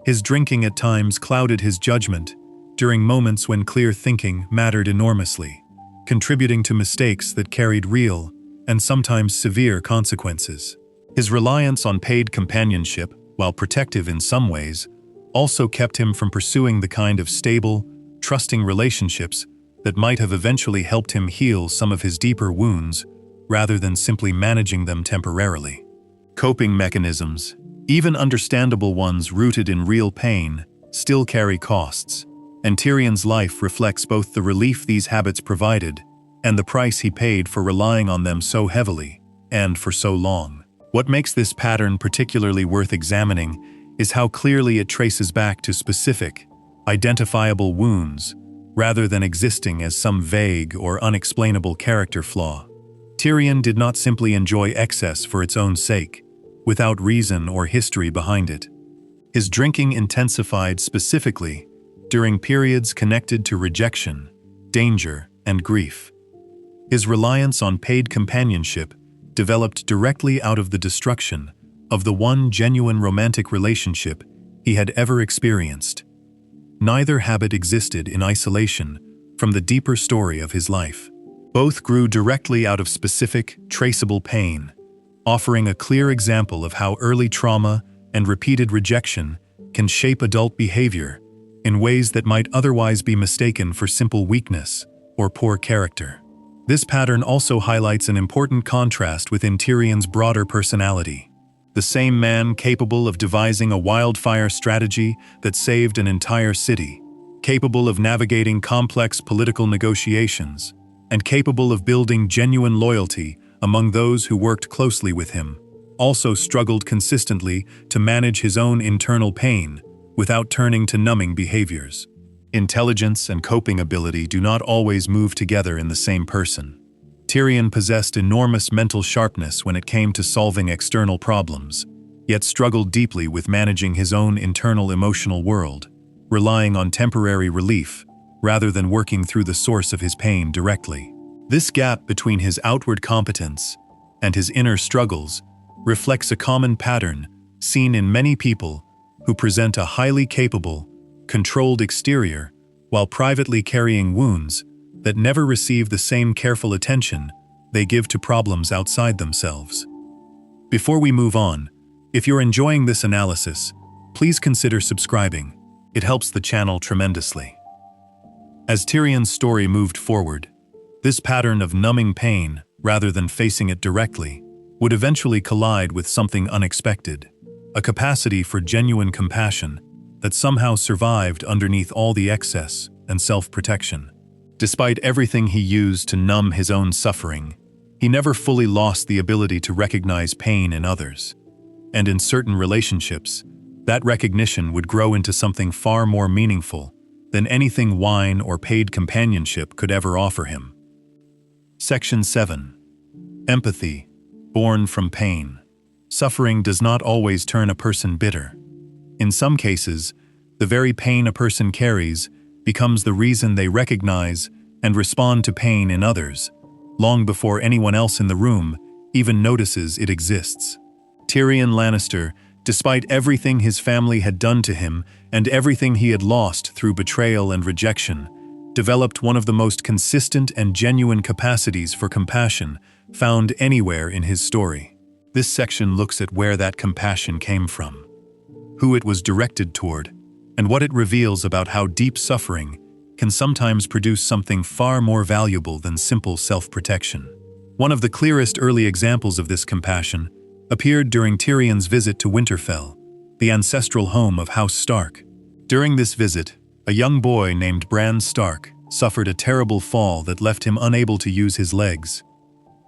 His drinking at times clouded his judgment during moments when clear thinking mattered enormously, contributing to mistakes that carried real and sometimes severe consequences. His reliance on paid companionship, while protective in some ways, also kept him from pursuing the kind of stable, trusting relationships that might have eventually helped him heal some of his deeper wounds rather than simply managing them temporarily. Coping mechanisms, even understandable ones rooted in real pain, still carry costs, and Tyrion's life reflects both the relief these habits provided and the price he paid for relying on them so heavily and for so long. What makes this pattern particularly worth examining is how clearly it traces back to specific, identifiable wounds rather than existing as some vague or unexplainable character flaw. Tyrion did not simply enjoy excess for its own sake, without reason or history behind it. His drinking intensified specifically during periods connected to rejection, danger, and grief. His reliance on paid companionship developed directly out of the destruction of the one genuine romantic relationship he had ever experienced. Neither habit existed in isolation from the deeper story of his life. Both grew directly out of specific, traceable pain, offering a clear example of how early trauma and repeated rejection can shape adult behavior in ways that might otherwise be mistaken for simple weakness or poor character. This pattern also highlights an important contrast within Tyrion's broader personality. The same man capable of devising a wildfire strategy that saved an entire city, capable of navigating complex political negotiations, and capable of building genuine loyalty among those who worked closely with him, also struggled consistently to manage his own internal pain without turning to numbing behaviors. Intelligence and coping ability do not always move together in the same person. Tyrion possessed enormous mental sharpness when it came to solving external problems, yet struggled deeply with managing his own internal emotional world, relying on temporary relief rather than working through the source of his pain directly. This gap between his outward competence and his inner struggles reflects a common pattern seen in many people who present a highly capable, controlled exterior while privately carrying wounds that never receive the same careful attention they give to problems outside themselves. Before we move on, if you're enjoying this analysis, please consider subscribing. It helps the channel tremendously. As Tyrion's story moved forward, this pattern of numbing pain rather than facing it directly would eventually collide with something unexpected, a capacity for genuine compassion that somehow survived underneath all the excess and self-protection. Despite everything he used to numb his own suffering, he never fully lost the ability to recognize pain in others. And in certain relationships, that recognition would grow into something far more meaningful than anything wine or paid companionship could ever offer him. Section 7. Empathy, born from pain. Suffering does not always turn a person bitter. In some cases, the very pain a person carries becomes the reason they recognize and respond to pain in others, long before anyone else in the room even notices it exists. Tyrion Lannister, despite everything his family had done to him and everything he had lost through betrayal and rejection, developed one of the most consistent and genuine capacities for compassion found anywhere in his story. This section looks at where that compassion came from, who it was directed toward, and what it reveals about how deep suffering can sometimes produce something far more valuable than simple self-protection. One of the clearest early examples of this compassion appeared during Tyrion's visit to Winterfell, the ancestral home of House Stark. During this visit, a young boy named Bran Stark suffered a terrible fall that left him unable to use his legs.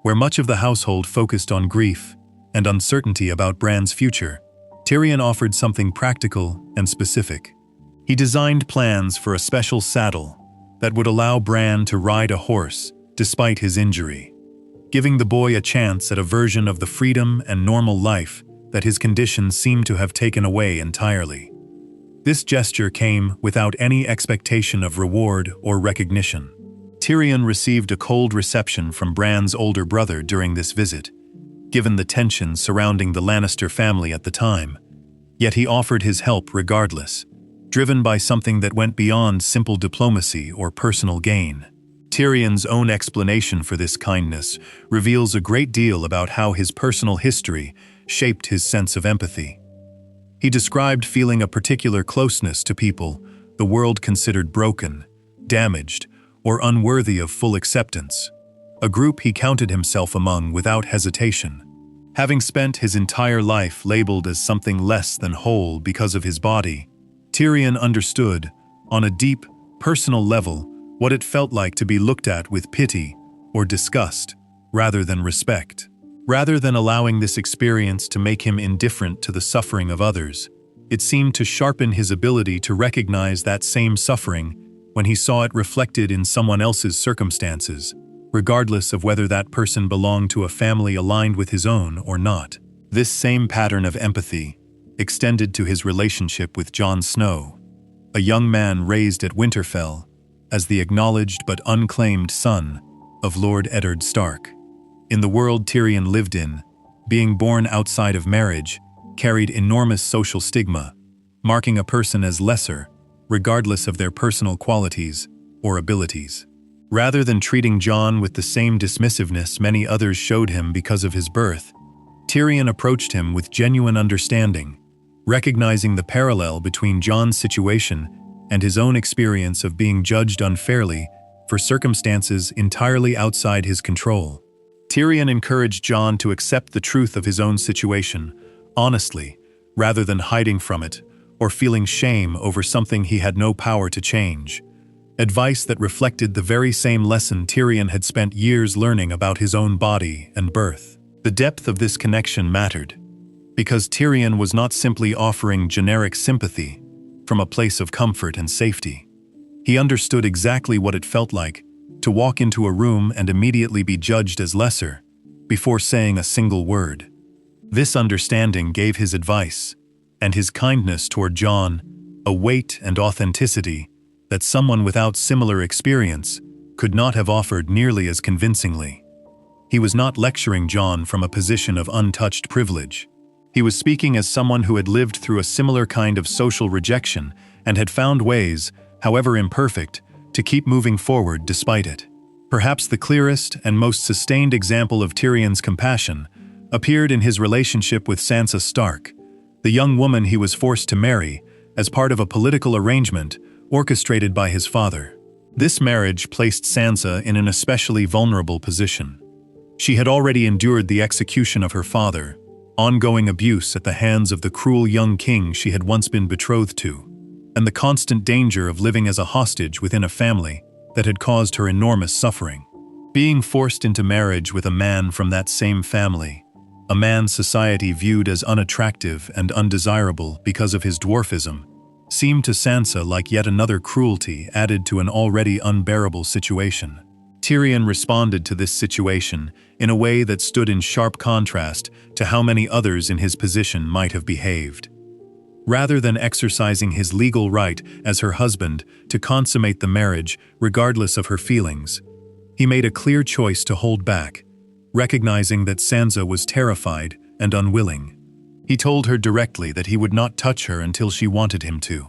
Where much of the household focused on grief and uncertainty about Bran's future, Tyrion offered something practical and specific. He designed plans for a special saddle that would allow Bran to ride a horse despite his injury, giving the boy a chance at a version of the freedom and normal life that his condition seemed to have taken away entirely. This gesture came without any expectation of reward or recognition. Tyrion received a cold reception from Bran's older brother during this visit, given the tension surrounding the Lannister family at the time, yet he offered his help regardless, driven by something that went beyond simple diplomacy or personal gain. Tyrion's own explanation for this kindness reveals a great deal about how his personal history shaped his sense of empathy. He described feeling a particular closeness to people the world considered broken, damaged, or unworthy of full acceptance, a group he counted himself among without hesitation. Having spent his entire life labeled as something less than whole because of his body, Tyrion understood, on a deep, personal level, what it felt like to be looked at with pity or disgust, rather than respect. Rather than allowing this experience to make him indifferent to the suffering of others, it seemed to sharpen his ability to recognize that same suffering when he saw it reflected in someone else's circumstances, regardless of whether that person belonged to a family aligned with his own or not. This same pattern of empathy extended to his relationship with Jon Snow, a young man raised at Winterfell as the acknowledged but unclaimed son of Lord Eddard Stark. In the world Tyrion lived in, being born outside of marriage carried enormous social stigma, marking a person as lesser, regardless of their personal qualities or abilities. Rather than treating Jon with the same dismissiveness many others showed him because of his birth, Tyrion approached him with genuine understanding, recognizing the parallel between Jon's situation and his own experience of being judged unfairly for circumstances entirely outside his control. Tyrion encouraged Jon to accept the truth of his own situation, honestly, rather than hiding from it or feeling shame over something he had no power to change. Advice that reflected the very same lesson Tyrion had spent years learning about his own body and birth. The depth of this connection mattered, because Tyrion was not simply offering generic sympathy from a place of comfort and safety. He understood exactly what it felt like to walk into a room and immediately be judged as lesser before saying a single word. This understanding gave his advice and his kindness toward Jon a weight and authenticity that someone without similar experience could not have offered nearly as convincingly. He was not lecturing Jon from a position of untouched privilege. He was speaking as someone who had lived through a similar kind of social rejection and had found ways, however imperfect, to keep moving forward despite it. Perhaps the clearest and most sustained example of Tyrion's compassion appeared in his relationship with Sansa Stark, the young woman he was forced to marry as part of a political arrangement orchestrated by his father. This marriage placed Sansa in an especially vulnerable position. She had already endured the execution of her father, ongoing abuse at the hands of the cruel young king she had once been betrothed to, and the constant danger of living as a hostage within a family that had caused her enormous suffering. Being forced into marriage with a man from that same family, a man society viewed as unattractive and undesirable because of his dwarfism, seemed to Sansa like yet another cruelty added to an already unbearable situation. Tyrion responded to this situation in a way that stood in sharp contrast to how many others in his position might have behaved. Rather than exercising his legal right as her husband to consummate the marriage regardless of her feelings, he made a clear choice to hold back, recognizing that Sansa was terrified and unwilling. He told her directly that he would not touch her until she wanted him to,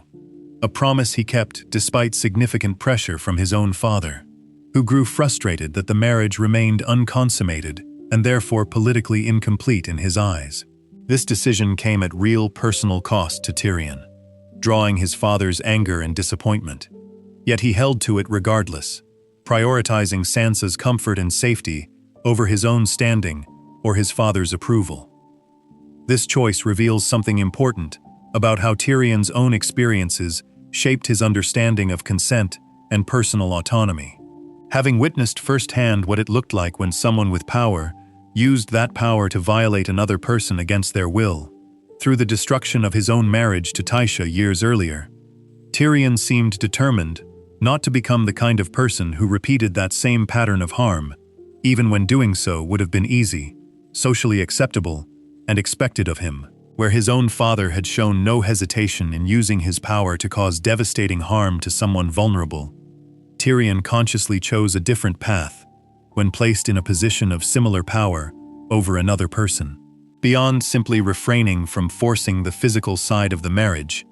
a promise he kept despite significant pressure from his own father, who grew frustrated that the marriage remained unconsummated and therefore politically incomplete in his eyes. This decision came at real personal cost to Tyrion, drawing his father's anger and disappointment. Yet he held to it regardless, prioritizing Sansa's comfort and safety over his own standing or his father's approval. This choice reveals something important about how Tyrion's own experiences shaped his understanding of consent and personal autonomy. Having witnessed firsthand what it looked like when someone with power used that power to violate another person against their will, through the destruction of his own marriage to Tysha years earlier, Tyrion seemed determined not to become the kind of person who repeated that same pattern of harm, even when doing so would have been easy, socially acceptable, and expected of him. Where his own father had shown no hesitation in using his power to cause devastating harm to someone vulnerable, Tyrion consciously chose a different path when placed in a position of similar power over another person. Beyond simply refraining from forcing the physical side of the marriage,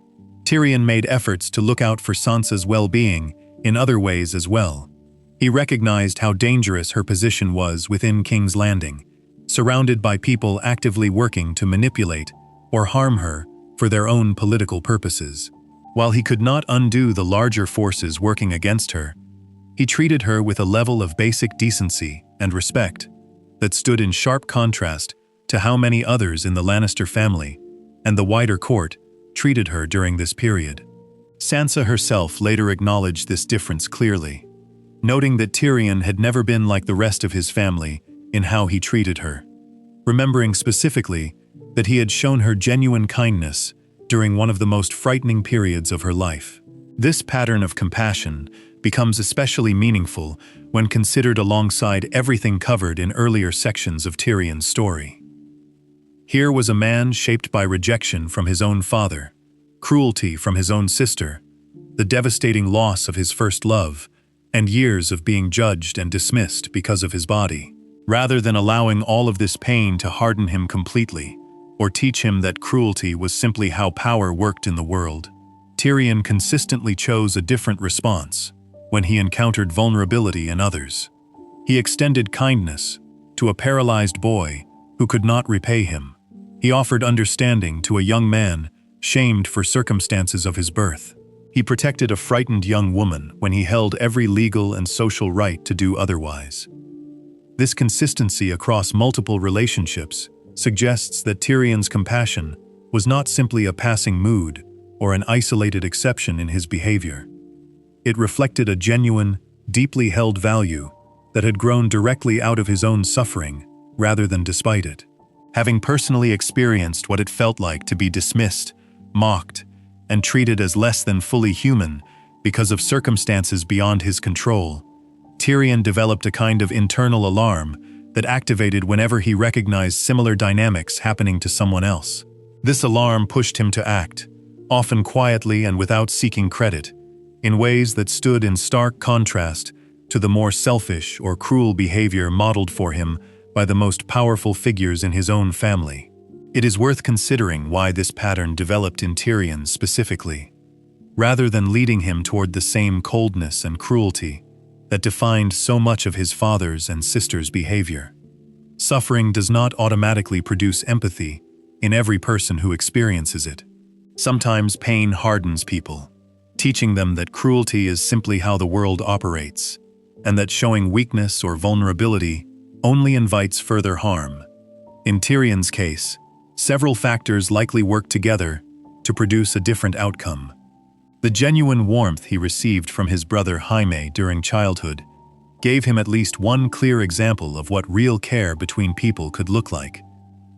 Tyrion made efforts to look out for Sansa's well-being in other ways as well. He recognized how dangerous her position was within King's Landing, surrounded by people actively working to manipulate or harm her for their own political purposes. While he could not undo the larger forces working against her, he treated her with a level of basic decency and respect that stood in sharp contrast to how many others in the Lannister family and the wider court treated her during this period. Sansa herself later acknowledged this difference clearly, noting that Tyrion had never been like the rest of his family in how he treated her, remembering specifically that he had shown her genuine kindness during one of the most frightening periods of her life. This pattern of compassion becomes especially meaningful when considered alongside everything covered in earlier sections of Tyrion's story. Here was a man shaped by rejection from his own father, cruelty from his own sister, the devastating loss of his first love, and years of being judged and dismissed because of his body. Rather than allowing all of this pain to harden him completely, or teach him that cruelty was simply how power worked in the world, Tyrion consistently chose a different response when he encountered vulnerability in others. He extended kindness to a paralyzed boy who could not repay him. He offered understanding to a young man shamed for circumstances of his birth. He protected a frightened young woman when he held every legal and social right to do otherwise. This consistency across multiple relationships suggests that Tyrion's compassion was not simply a passing mood or an isolated exception in his behavior. It reflected a genuine, deeply held value that had grown directly out of his own suffering rather than despite it. Having personally experienced what it felt like to be dismissed, mocked, and treated as less than fully human because of circumstances beyond his control, Tyrion developed a kind of internal alarm that activated whenever he recognized similar dynamics happening to someone else. This alarm pushed him to act, often quietly and without seeking credit, in ways that stood in stark contrast to the more selfish or cruel behavior modeled for him by the most powerful figures in his own family. It is worth considering why this pattern developed in Tyrion specifically, rather than leading him toward the same coldness and cruelty that defined so much of his father's and sister's behavior. Suffering does not automatically produce empathy in every person who experiences it. Sometimes pain hardens people, teaching them that cruelty is simply how the world operates, and that showing weakness or vulnerability only invites further harm. In Tyrion's case, several factors likely worked together to produce a different outcome. The genuine warmth he received from his brother Jaime during childhood gave him at least one clear example of what real care between people could look like,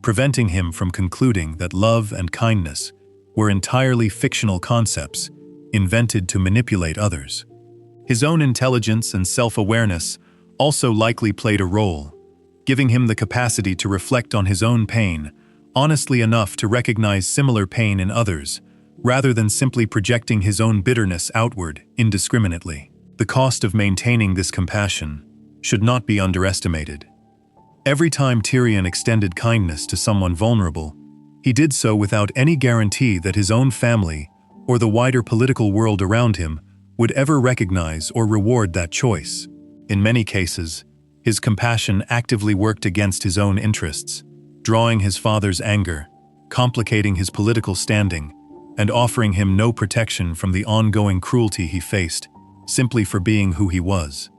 preventing him from concluding that love and kindness were entirely fictional concepts invented to manipulate others. His own intelligence and self-awareness also likely played a role, giving him the capacity to reflect on his own pain honestly enough to recognize similar pain in others, rather than simply projecting his own bitterness outward indiscriminately. The cost of maintaining this compassion should not be underestimated. Every time Tyrion extended kindness to someone vulnerable, he did so without any guarantee that his own family or the wider political world around him would ever recognize or reward that choice. In many cases, His compassion actively worked against his own interests, drawing his father's anger, complicating his political standing, and offering him no protection from the ongoing cruelty he faced, simply for being who he was.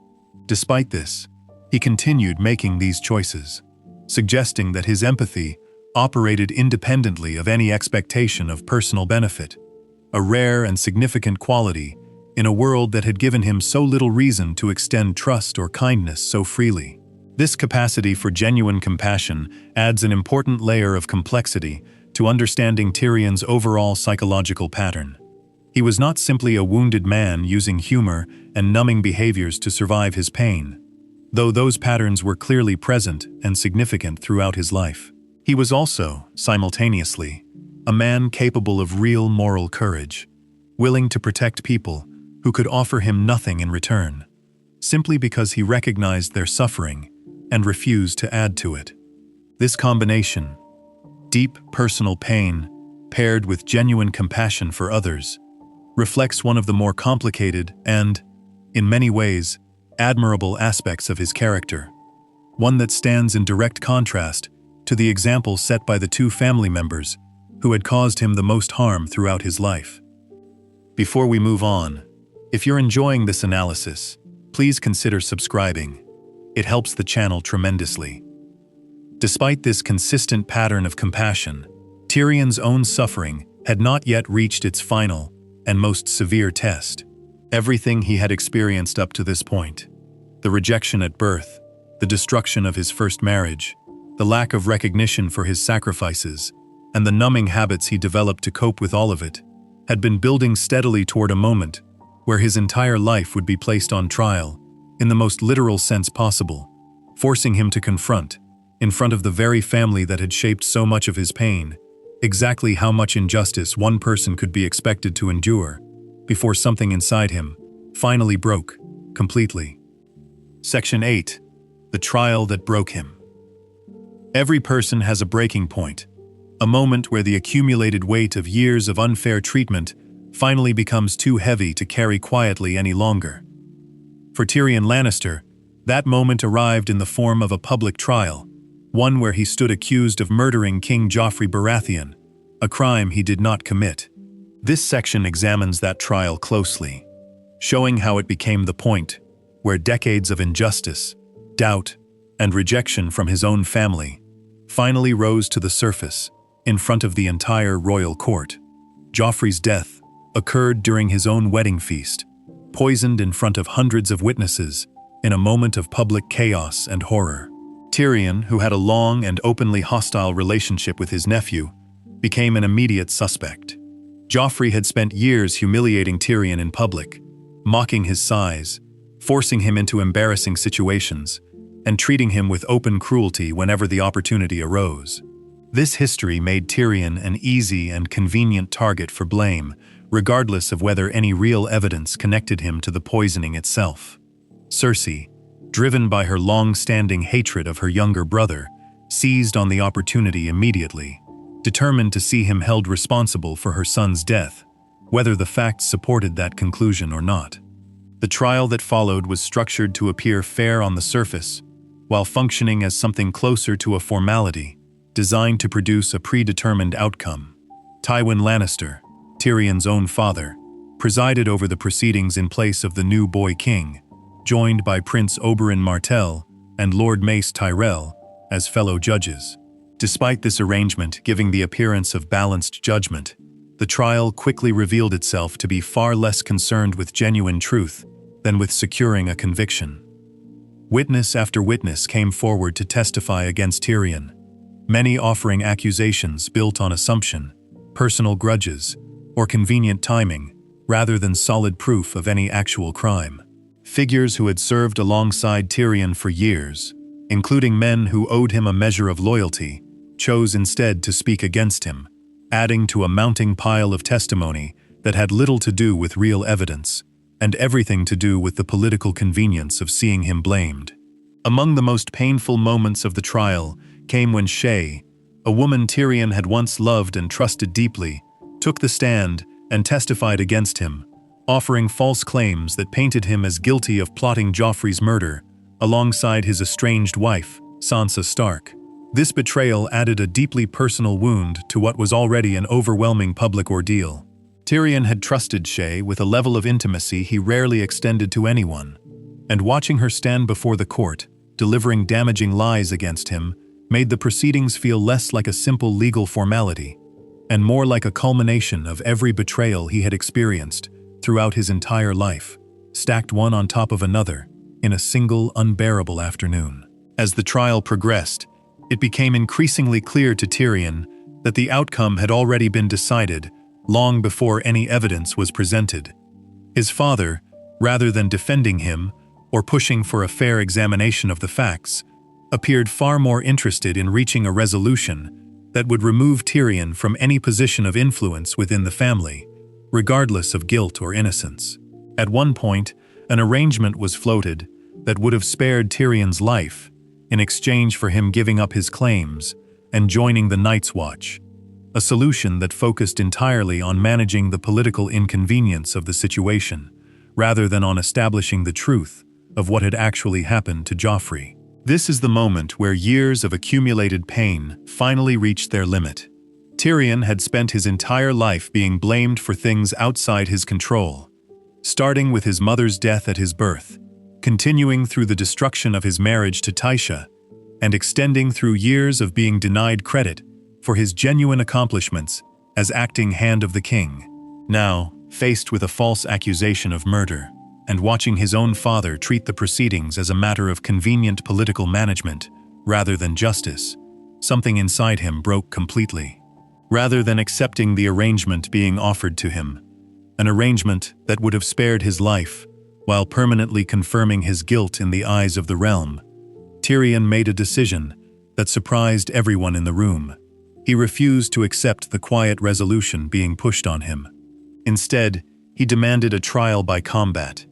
Despite this, he continued making these choices, suggesting that his empathy operated independently of any expectation of personal benefit, a rare and significant quality in a world that had given him so little reason to extend trust or kindness so freely. This capacity for genuine compassion adds an important layer of complexity to understanding Tyrion's overall psychological pattern. He was not simply a wounded man using humor and numbing behaviors to survive his pain, though those patterns were clearly present and significant throughout his life. He was also, simultaneously, a man capable of real moral courage, willing to protect people who could offer him nothing in return, simply because he recognized their suffering and refused to add to it. This combination, deep personal pain paired with genuine compassion for others, reflects one of the more complicated and, in many ways, admirable aspects of his character, one that stands in direct contrast to the example set by the two family members who had caused him the most harm throughout his life. Before we move on, if you're enjoying this analysis, please consider subscribing. It helps the channel tremendously. Despite this consistent pattern of compassion, Tyrion's own suffering had not yet reached its final and most severe test. Everything he had experienced up to this point, the rejection at birth, the destruction of his first marriage, the lack of recognition for his sacrifices, and the numbing habits he developed to cope with all of it, had been building steadily toward a moment where his entire life would be placed on trial, in the most literal sense possible, forcing him to confront, in front of the very family that had shaped so much of his pain, exactly how much injustice one person could be expected to endure before something inside him finally broke completely. Section 8. The trial that broke him. Every person has a breaking point, a moment where the accumulated weight of years of unfair treatment finally becomes too heavy to carry quietly any longer. For Tyrion Lannister, that moment arrived in the form of a public trial, one where he stood accused of murdering King Joffrey Baratheon, a crime he did not commit. This section examines that trial closely, showing how it became the point where decades of injustice, doubt, and rejection from his own family finally rose to the surface in front of the entire royal court. Joffrey's death occurred during his own wedding feast, poisoned in front of hundreds of witnesses in a moment of public chaos and horror. Tyrion, who had a long and openly hostile relationship with his nephew, became an immediate suspect. Joffrey had spent years humiliating Tyrion in public, mocking his size, forcing him into embarrassing situations, and treating him with open cruelty whenever the opportunity arose. This history made Tyrion an easy and convenient target for blame, regardless of whether any real evidence connected him to the poisoning itself. Cersei, driven by her long-standing hatred of her younger brother, seized on the opportunity immediately, determined to see him held responsible for her son's death, whether the facts supported that conclusion or not. The trial that followed was structured to appear fair on the surface, while functioning as something closer to a formality, designed to produce a predetermined outcome. Tywin Lannister, Tyrion's own father, presided over the proceedings in place of the new boy king, joined by Prince Oberyn Martell and Lord Mace Tyrell as fellow judges. Despite this arrangement giving the appearance of balanced judgment, the trial quickly revealed itself to be far less concerned with genuine truth than with securing a conviction. Witness after witness came forward to testify against Tyrion, many offering accusations built on assumption, personal grudges, or convenient timing, rather than solid proof of any actual crime. Figures who had served alongside Tyrion for years, including men who owed him a measure of loyalty, chose instead to speak against him, adding to a mounting pile of testimony that had little to do with real evidence, and everything to do with the political convenience of seeing him blamed. Among the most painful moments of the trial came when Shae, a woman Tyrion had once loved and trusted deeply, took the stand and testified against him, offering false claims that painted him as guilty of plotting Joffrey's murder alongside his estranged wife, Sansa Stark. This betrayal added a deeply personal wound to what was already an overwhelming public ordeal. Tyrion had trusted Shae with a level of intimacy he rarely extended to anyone, and watching her stand before the court, delivering damaging lies against him, made the proceedings feel less like a simple legal formality, and more like a culmination of every betrayal he had experienced throughout his entire life, stacked one on top of another in a single unbearable afternoon. As the trial progressed, it became increasingly clear to Tyrion that the outcome had already been decided long before any evidence was presented. His father, rather than defending him or pushing for a fair examination of the facts, appeared far more interested in reaching a resolution that would remove Tyrion from any position of influence within the family, regardless of guilt or innocence. At one point, an arrangement was floated that would have spared Tyrion's life in exchange for him giving up his claims and joining the Night's Watch, a solution that focused entirely on managing the political inconvenience of the situation, rather than on establishing the truth of what had actually happened to Joffrey. This is the moment where years of accumulated pain finally reached their limit. Tyrion had spent his entire life being blamed for things outside his control, starting with his mother's death at his birth, continuing through the destruction of his marriage to Tysha, and extending through years of being denied credit for his genuine accomplishments as acting Hand of the King. Now, faced with a false accusation of murder, and watching his own father treat the proceedings as a matter of convenient political management rather than justice, something inside him broke completely. Rather than accepting the arrangement being offered to him, an arrangement that would have spared his life while permanently confirming his guilt in the eyes of the realm, Tyrion made a decision that surprised everyone in the room. He refused to accept the quiet resolution being pushed on him. Instead, he demanded a trial by combat,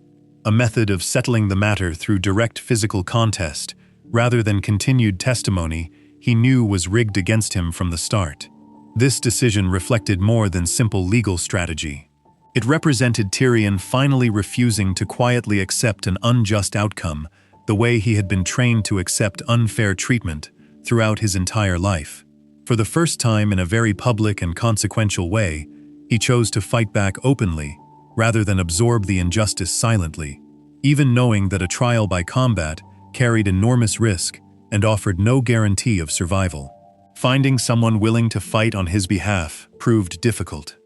a method of settling the matter through direct physical contest rather than continued testimony he knew was rigged against him from the start. This decision reflected more than simple legal strategy. It represented Tyrion finally refusing to quietly accept an unjust outcome the way he had been trained to accept unfair treatment throughout his entire life. For the first time in a very public and consequential way, he chose to fight back openly rather than absorb the injustice silently, even knowing that a trial by combat carried enormous risk and offered no guarantee of survival. Finding someone willing to fight on his behalf proved difficult.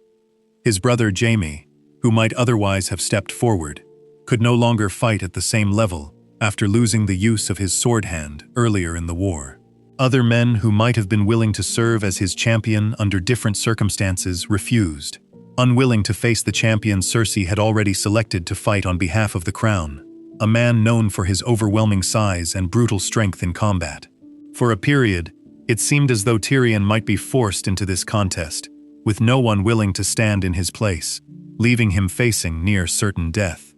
His brother Jaime, who might otherwise have stepped forward, could no longer fight at the same level after losing the use of his sword hand earlier in the war. Other men who might have been willing to serve as his champion under different circumstances refused, unwilling to face the champion Cersei had already selected to fight on behalf of the crown, a man known for his overwhelming size and brutal strength in combat. For a period, it seemed as though Tyrion might be forced into this contest, with no one willing to stand in his place, leaving him facing near certain death.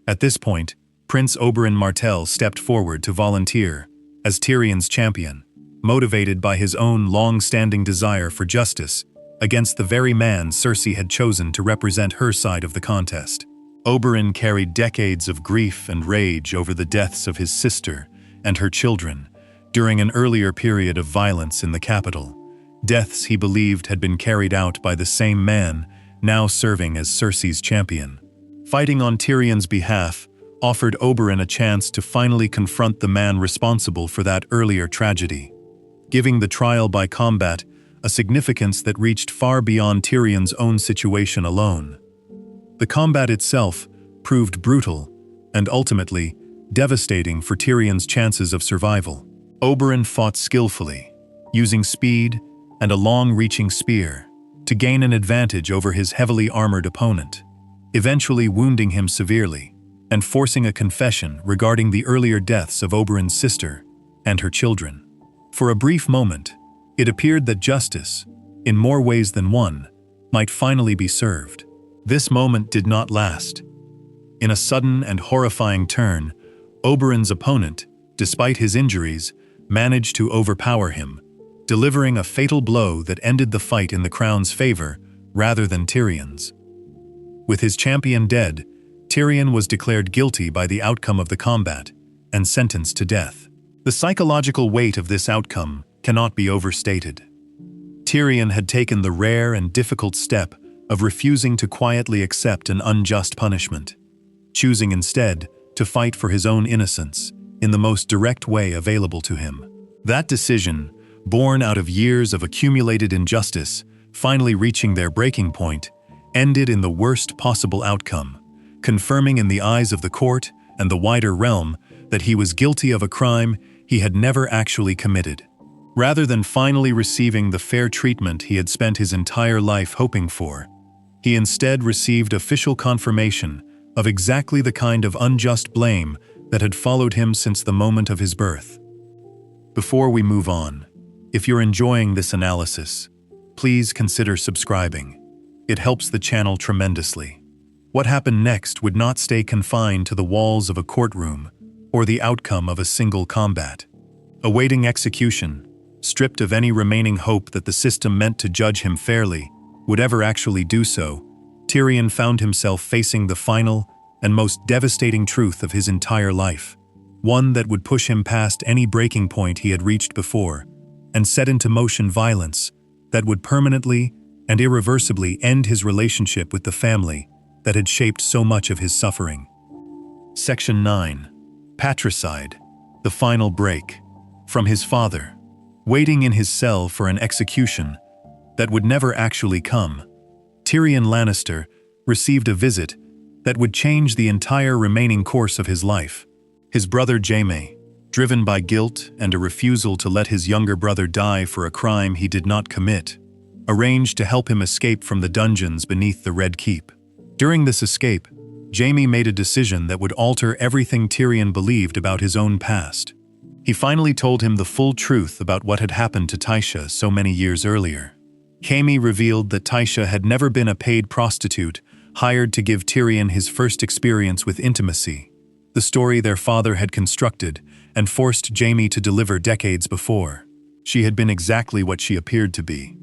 At this point, Prince Oberyn Martell stepped forward to volunteer as Tyrion's champion, motivated by his own long-standing desire for justice against the very man Cersei had chosen to represent her side of the contest. Oberyn carried decades of grief and rage over the deaths of his sister and her children during an earlier period of violence in the capital, deaths he believed had been carried out by the same man now serving as Cersei's champion. Fighting on Tyrion's behalf offered Oberyn a chance to finally confront the man responsible for that earlier tragedy, giving the trial by combat a significance that reached far beyond Tyrion's own situation alone. The combat itself proved brutal and ultimately devastating for Tyrion's chances of survival. Oberyn fought skillfully, using speed and a long-reaching spear to gain an advantage over his heavily armored opponent, eventually wounding him severely and forcing a confession regarding the earlier deaths of Oberyn's sister and her children. For a brief moment, it appeared that justice, in more ways than one, might finally be served. This moment did not last. In a sudden and horrifying turn, Oberyn's opponent, despite his injuries, managed to overpower him, delivering a fatal blow that ended the fight in the crown's favor rather than Tyrion's. With his champion dead, Tyrion was declared guilty by the outcome of the combat, and sentenced to death. The psychological weight of this outcome cannot be overstated. Tyrion had taken the rare and difficult step of refusing to quietly accept an unjust punishment, choosing instead to fight for his own innocence in the most direct way available to him. That decision, born out of years of accumulated injustice, finally reaching their breaking point, ended in the worst possible outcome, confirming in the eyes of the court and the wider realm that he was guilty of a crime he had never actually committed. Rather than finally receiving the fair treatment he had spent his entire life hoping for, he instead received official confirmation of exactly the kind of unjust blame that had followed him since the moment of his birth. Before we move on, if you're enjoying this analysis, please consider subscribing. It helps the channel tremendously. What happened next would not stay confined to the walls of a courtroom or the outcome of a single combat. Awaiting execution, stripped of any remaining hope that the system meant to judge him fairly would ever actually do so, Tyrion found himself facing the final and most devastating truth of his entire life, one that would push him past any breaking point he had reached before and set into motion violence that would permanently and irreversibly end his relationship with the family that had shaped so much of his suffering. Section 9. Patricide, the final break. From his father, waiting in his cell for an execution that would never actually come, Tyrion Lannister received a visit that would change the entire remaining course of his life. His brother Jaime, driven by guilt and a refusal to let his younger brother die for a crime he did not commit, arranged to help him escape from the dungeons beneath the Red Keep. During this escape, Jaime made a decision that would alter everything Tyrion believed about his own past. He finally told him the full truth about what had happened to Tysha so many years earlier. Jaime revealed that Tysha had never been a paid prostitute hired to give Tyrion his first experience with intimacy, the story their father had constructed and forced Jaime to deliver decades before. She had been exactly what she appeared to be: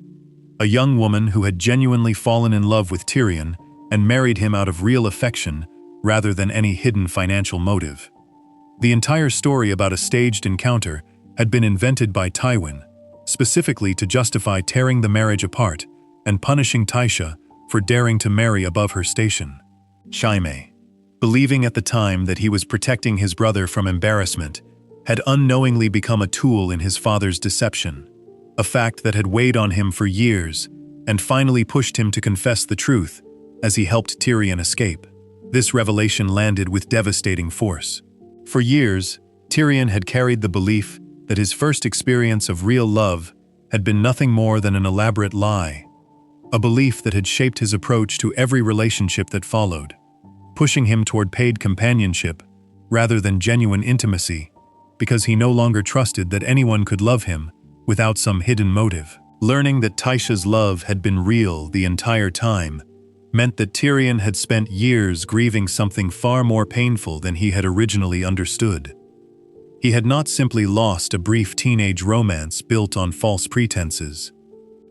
a young woman who had genuinely fallen in love with Tyrion and married him out of real affection rather than any hidden financial motive. The entire story about a staged encounter had been invented by Tywin, specifically to justify tearing the marriage apart and punishing Tysha for daring to marry above her station. Jaime, believing at the time that he was protecting his brother from embarrassment, had unknowingly become a tool in his father's deception, a fact that had weighed on him for years and finally pushed him to confess the truth as he helped Tyrion escape. This revelation landed with devastating force. For years, Tyrion had carried the belief that his first experience of real love had been nothing more than an elaborate lie, a belief that had shaped his approach to every relationship that followed, pushing him toward paid companionship rather than genuine intimacy, because he no longer trusted that anyone could love him without some hidden motive. Learning that Tysha's love had been real the entire time meant that Tyrion had spent years grieving something far more painful than he had originally understood. He had not simply lost a brief teenage romance built on false pretenses.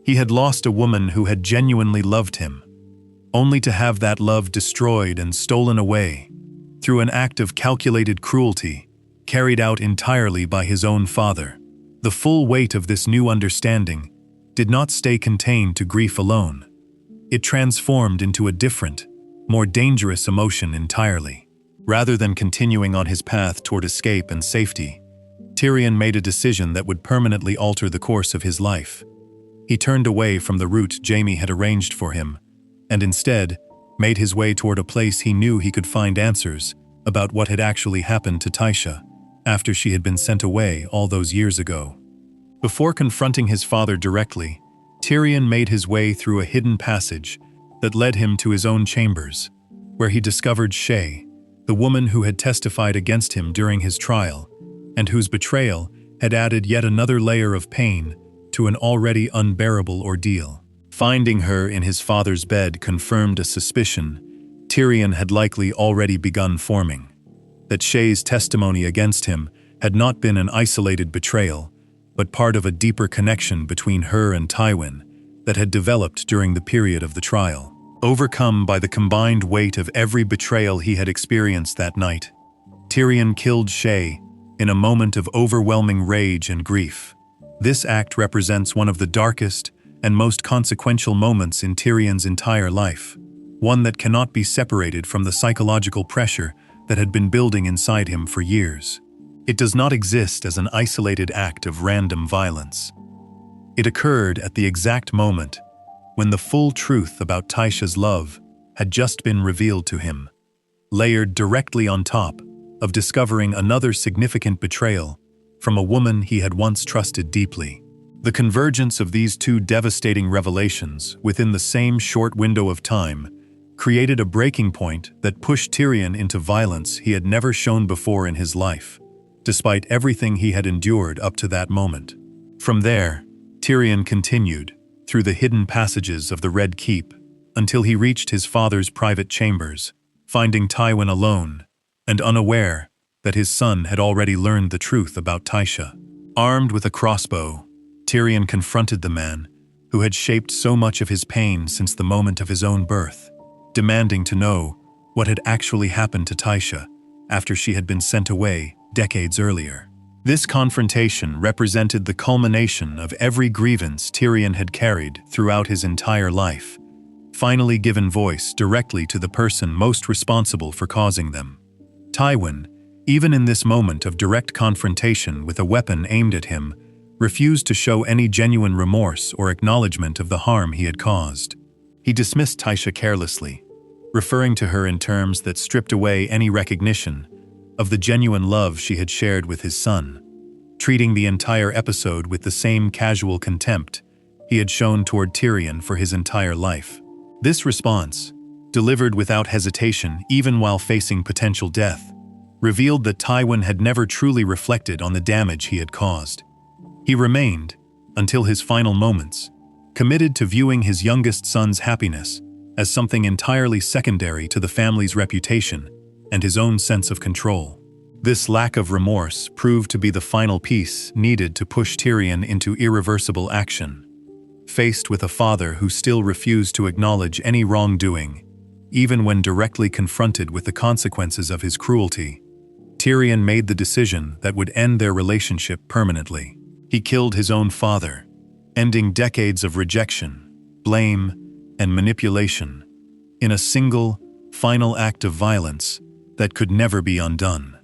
He had lost a woman who had genuinely loved him, only to have that love destroyed and stolen away through an act of calculated cruelty carried out entirely by his own father. The full weight of this new understanding did not stay contained to grief alone. It transformed into a different, more dangerous emotion entirely. Rather than continuing on his path toward escape and safety, Tyrion made a decision that would permanently alter the course of his life. He turned away from the route Jaime had arranged for him, and instead made his way toward a place he knew he could find answers about what had actually happened to Tysha after she had been sent away all those years ago. Before confronting his father directly, Tyrion made his way through a hidden passage that led him to his own chambers, where he discovered Shae, the woman who had testified against him during his trial, and whose betrayal had added yet another layer of pain to an already unbearable ordeal. Finding her in his father's bed confirmed a suspicion Tyrion had likely already begun forming, that Shae's testimony against him had not been an isolated betrayal, but part of a deeper connection between her and Tywin that had developed during the period of the trial. Overcome by the combined weight of every betrayal he had experienced that night, Tyrion killed Shae in a moment of overwhelming rage and grief. This act represents one of the darkest and most consequential moments in Tyrion's entire life, one that cannot be separated from the psychological pressure that had been building inside him for years. It does not exist as an isolated act of random violence. It occurred at the exact moment when the full truth about Tysha's love had just been revealed to him, layered directly on top of discovering another significant betrayal from a woman he had once trusted deeply. The convergence of these two devastating revelations within the same short window of time created a breaking point that pushed Tyrion into violence he had never shown before in his life, despite everything he had endured up to that moment. From there, Tyrion continued through the hidden passages of the Red Keep until he reached his father's private chambers, finding Tywin alone and unaware that his son had already learned the truth about Tysha. Armed with a crossbow, Tyrion confronted the man who had shaped so much of his pain since the moment of his own birth, demanding to know what had actually happened to Tysha after she had been sent away decades earlier. This confrontation represented the culmination of every grievance Tyrion had carried throughout his entire life, finally given voice directly to the person most responsible for causing them. Tywin, even in this moment of direct confrontation with a weapon aimed at him, refused to show any genuine remorse or acknowledgement of the harm he had caused. He dismissed Tysha carelessly, referring to her in terms that stripped away any recognition of the genuine love she had shared with his son, treating the entire episode with the same casual contempt he had shown toward Tyrion for his entire life. This response, delivered without hesitation even while facing potential death, revealed that Tywin had never truly reflected on the damage he had caused. He remained, until his final moments, committed to viewing his youngest son's happiness as something entirely secondary to the family's reputation and his own sense of control. This lack of remorse proved to be the final piece needed to push Tyrion into irreversible action. Faced with a father who still refused to acknowledge any wrongdoing, even when directly confronted with the consequences of his cruelty, Tyrion made the decision that would end their relationship permanently. He killed his own father, ending decades of rejection, blame, and manipulation in a single, final act of violence that could never be undone.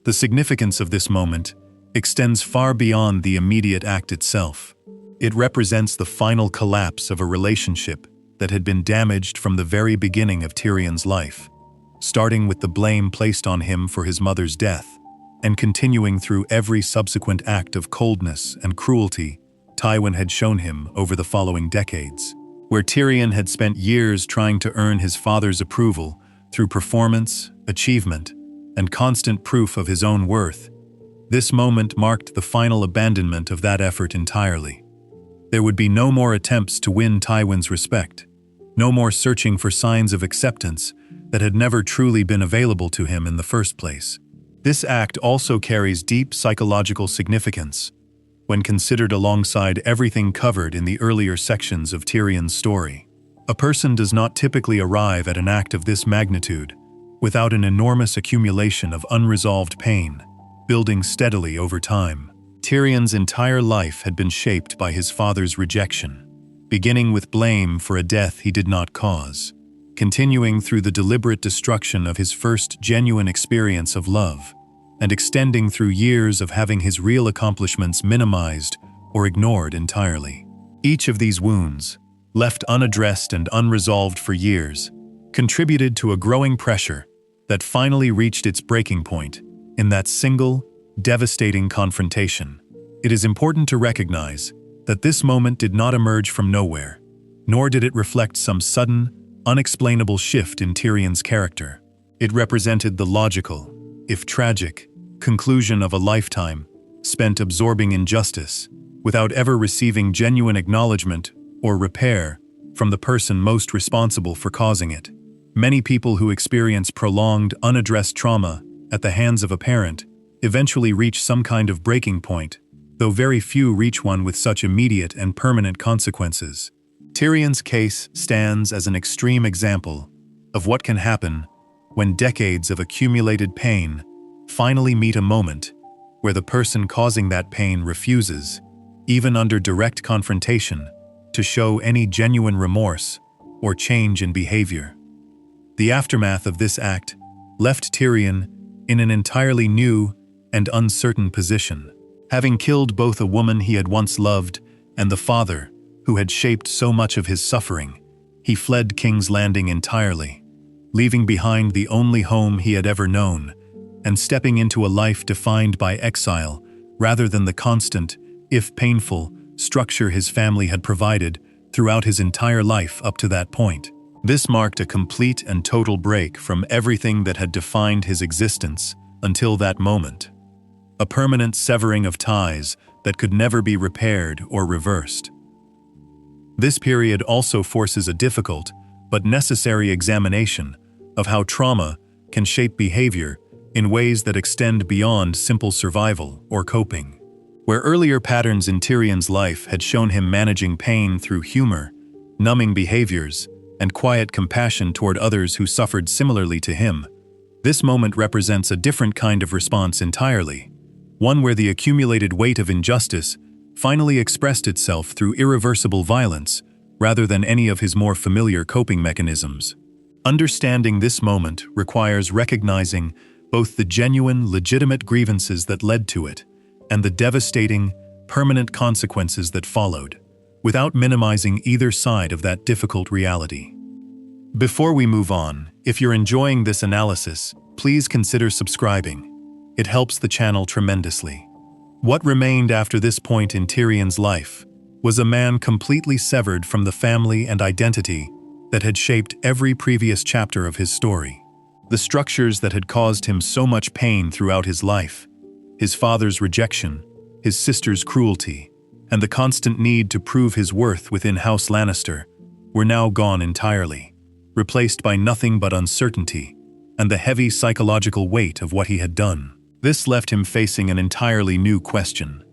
The significance of this moment extends far beyond the immediate act itself. It represents the final collapse of a relationship that had been damaged from the very beginning of Tyrion's life, starting with the blame placed on him for his mother's death, and continuing through every subsequent act of coldness and cruelty Tywin had shown him over the following decades. Where Tyrion had spent years trying to earn his father's approval through performance, achievement, and constant proof of his own worth, this moment marked the final abandonment of that effort entirely. There would be no more attempts to win Tywin's respect, no more searching for signs of acceptance that had never truly been available to him in the first place. This act also carries deep psychological significance when considered alongside everything covered in the earlier sections of Tyrion's story. A person does not typically arrive at an act of this magnitude without an enormous accumulation of unresolved pain, building steadily over time. Tyrion's entire life had been shaped by his father's rejection, beginning with blame for a death he did not cause, continuing through the deliberate destruction of his first genuine experience of love, and extending through years of having his real accomplishments minimized or ignored entirely. Each of these wounds, left unaddressed and unresolved for years, contributed to a growing pressure that finally reached its breaking point in that single, devastating confrontation. It is important to recognize that this moment did not emerge from nowhere, nor did it reflect some sudden, unexplainable shift in Tyrion's character. It represented the logical, if tragic, conclusion of a lifetime spent absorbing injustice without ever receiving genuine acknowledgement or repair from the person most responsible for causing it. Many people who experience prolonged, unaddressed trauma at the hands of a parent eventually reach some kind of breaking point, though very few reach one with such immediate and permanent consequences. Tyrion's case stands as an extreme example of what can happen when decades of accumulated pain finally meet a moment where the person causing that pain refuses, even under direct confrontation, to show any genuine remorse or change in behavior. The aftermath of this act left Tyrion in an entirely new and uncertain position. Having killed both a woman he had once loved and the father who had shaped so much of his suffering, he fled King's Landing entirely, leaving behind the only home he had ever known, and stepping into a life defined by exile rather than the constant, if painful, structure his family had provided throughout his entire life up to that point. This marked a complete and total break from everything that had defined his existence until that moment. A permanent severing of ties that could never be repaired or reversed. This period also forces a difficult but necessary examination of how trauma can shape behavior in ways that extend beyond simple survival or coping. Where earlier patterns in Tyrion's life had shown him managing pain through humor, numbing behaviors, and quiet compassion toward others who suffered similarly to him, this moment represents a different kind of response entirely, one where the accumulated weight of injustice finally expressed itself through irreversible violence rather than any of his more familiar coping mechanisms. Understanding this moment requires recognizing both the genuine, legitimate grievances that led to it and the devastating, permanent consequences that followed, without minimizing either side of that difficult reality. Before we move on, if you're enjoying this analysis, please consider subscribing. It helps the channel tremendously. What remained after this point in Tyrion's life was a man completely severed from the family and identity that had shaped every previous chapter of his story. The structures that had caused him so much pain throughout his life, his father's rejection, his sister's cruelty, and the constant need to prove his worth within House Lannister, were now gone entirely, replaced by nothing but uncertainty and the heavy psychological weight of what he had done. This left him facing an entirely new question,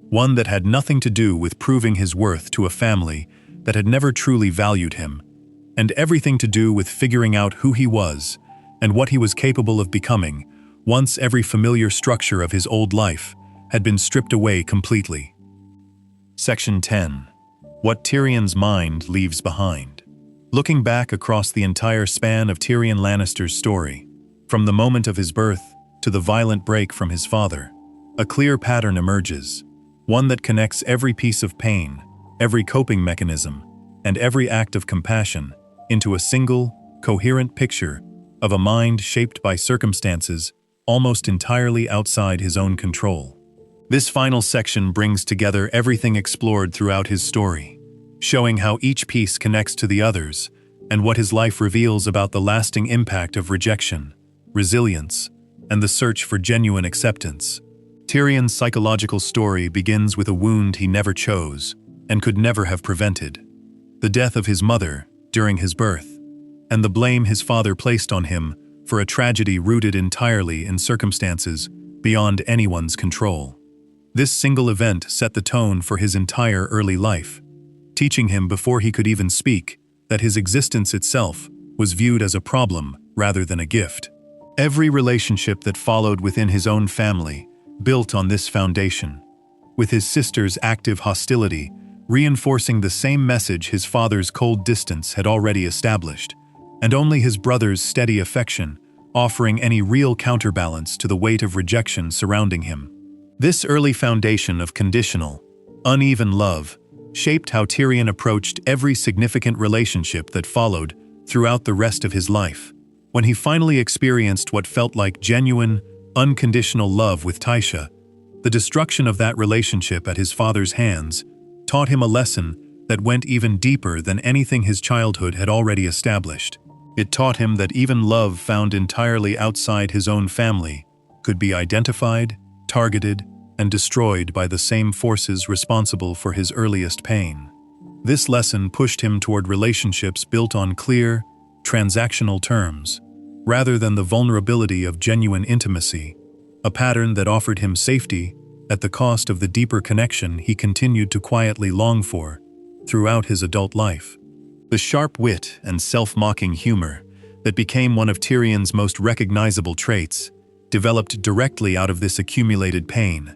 one that had nothing to do with proving his worth to a family that had never truly valued him, and everything to do with figuring out who he was and what he was capable of becoming once every familiar structure of his old life had been stripped away completely. Section 10. What Tyrion's mind leaves behind. Looking back across the entire span of Tyrion Lannister's story, from the moment of his birth to the violent break from his father, a clear pattern emerges, one that connects every piece of pain, every coping mechanism, and every act of compassion into a single, coherent picture of a mind shaped by circumstances almost entirely outside his own control. This final section brings together everything explored throughout his story, showing how each piece connects to the others and what his life reveals about the lasting impact of rejection, resilience, and the search for genuine acceptance. Tyrion's psychological story begins with a wound he never chose and could never have prevented: the death of his mother during his birth, and the blame his father placed on him for a tragedy rooted entirely in circumstances beyond anyone's control. This single event set the tone for his entire early life, teaching him before he could even speak that his existence itself was viewed as a problem rather than a gift. Every relationship that followed within his own family built on this foundation, with his sister's active hostility reinforcing the same message his father's cold distance had already established, and only his brother's steady affection offering any real counterbalance to the weight of rejection surrounding him. This early foundation of conditional, uneven love shaped how Tyrion approached every significant relationship that followed throughout the rest of his life. When he finally experienced what felt like genuine, unconditional love with Tysha, the destruction of that relationship at his father's hands taught him a lesson that went even deeper than anything his childhood had already established. It taught him that even love found entirely outside his own family could be identified, targeted, and destroyed by the same forces responsible for his earliest pain. This lesson pushed him toward relationships built on clear, transactional terms, rather than the vulnerability of genuine intimacy, a pattern that offered him safety at the cost of the deeper connection he continued to quietly long for throughout his adult life. The sharp wit and self-mocking humor that became one of Tyrion's most recognizable traits developed directly out of this accumulated pain,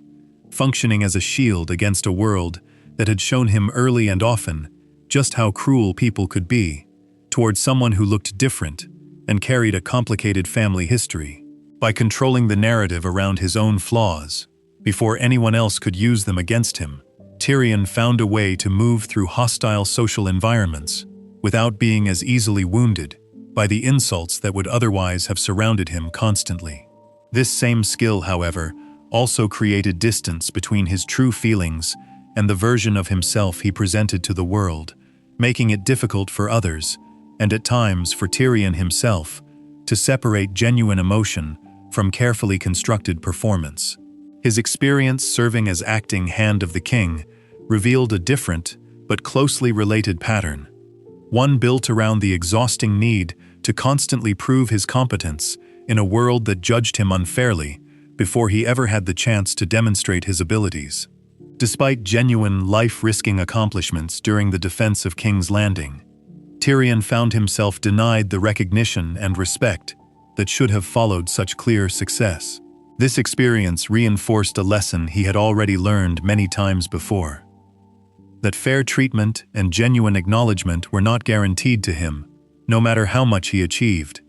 functioning as a shield against a world that had shown him early and often just how cruel people could be towards someone who looked different and carried a complicated family history. By controlling the narrative around his own flaws, before anyone else could use them against him, Tyrion found a way to move through hostile social environments without being as easily wounded by the insults that would otherwise have surrounded him constantly. This same skill, however, also created distance between his true feelings and the version of himself he presented to the world, making it difficult for others, and at times for Tyrion himself, to separate genuine emotion from carefully constructed performance. His experience serving as acting Hand of the King revealed a different but closely related pattern, one built around the exhausting need to constantly prove his competence in a world that judged him unfairly before he ever had the chance to demonstrate his abilities. Despite genuine life-risking accomplishments during the defense of King's Landing, Tyrion found himself denied the recognition and respect that should have followed such clear success. This experience reinforced a lesson he had already learned many times before: that fair treatment and genuine acknowledgement were not guaranteed to him, no matter how much he achieved,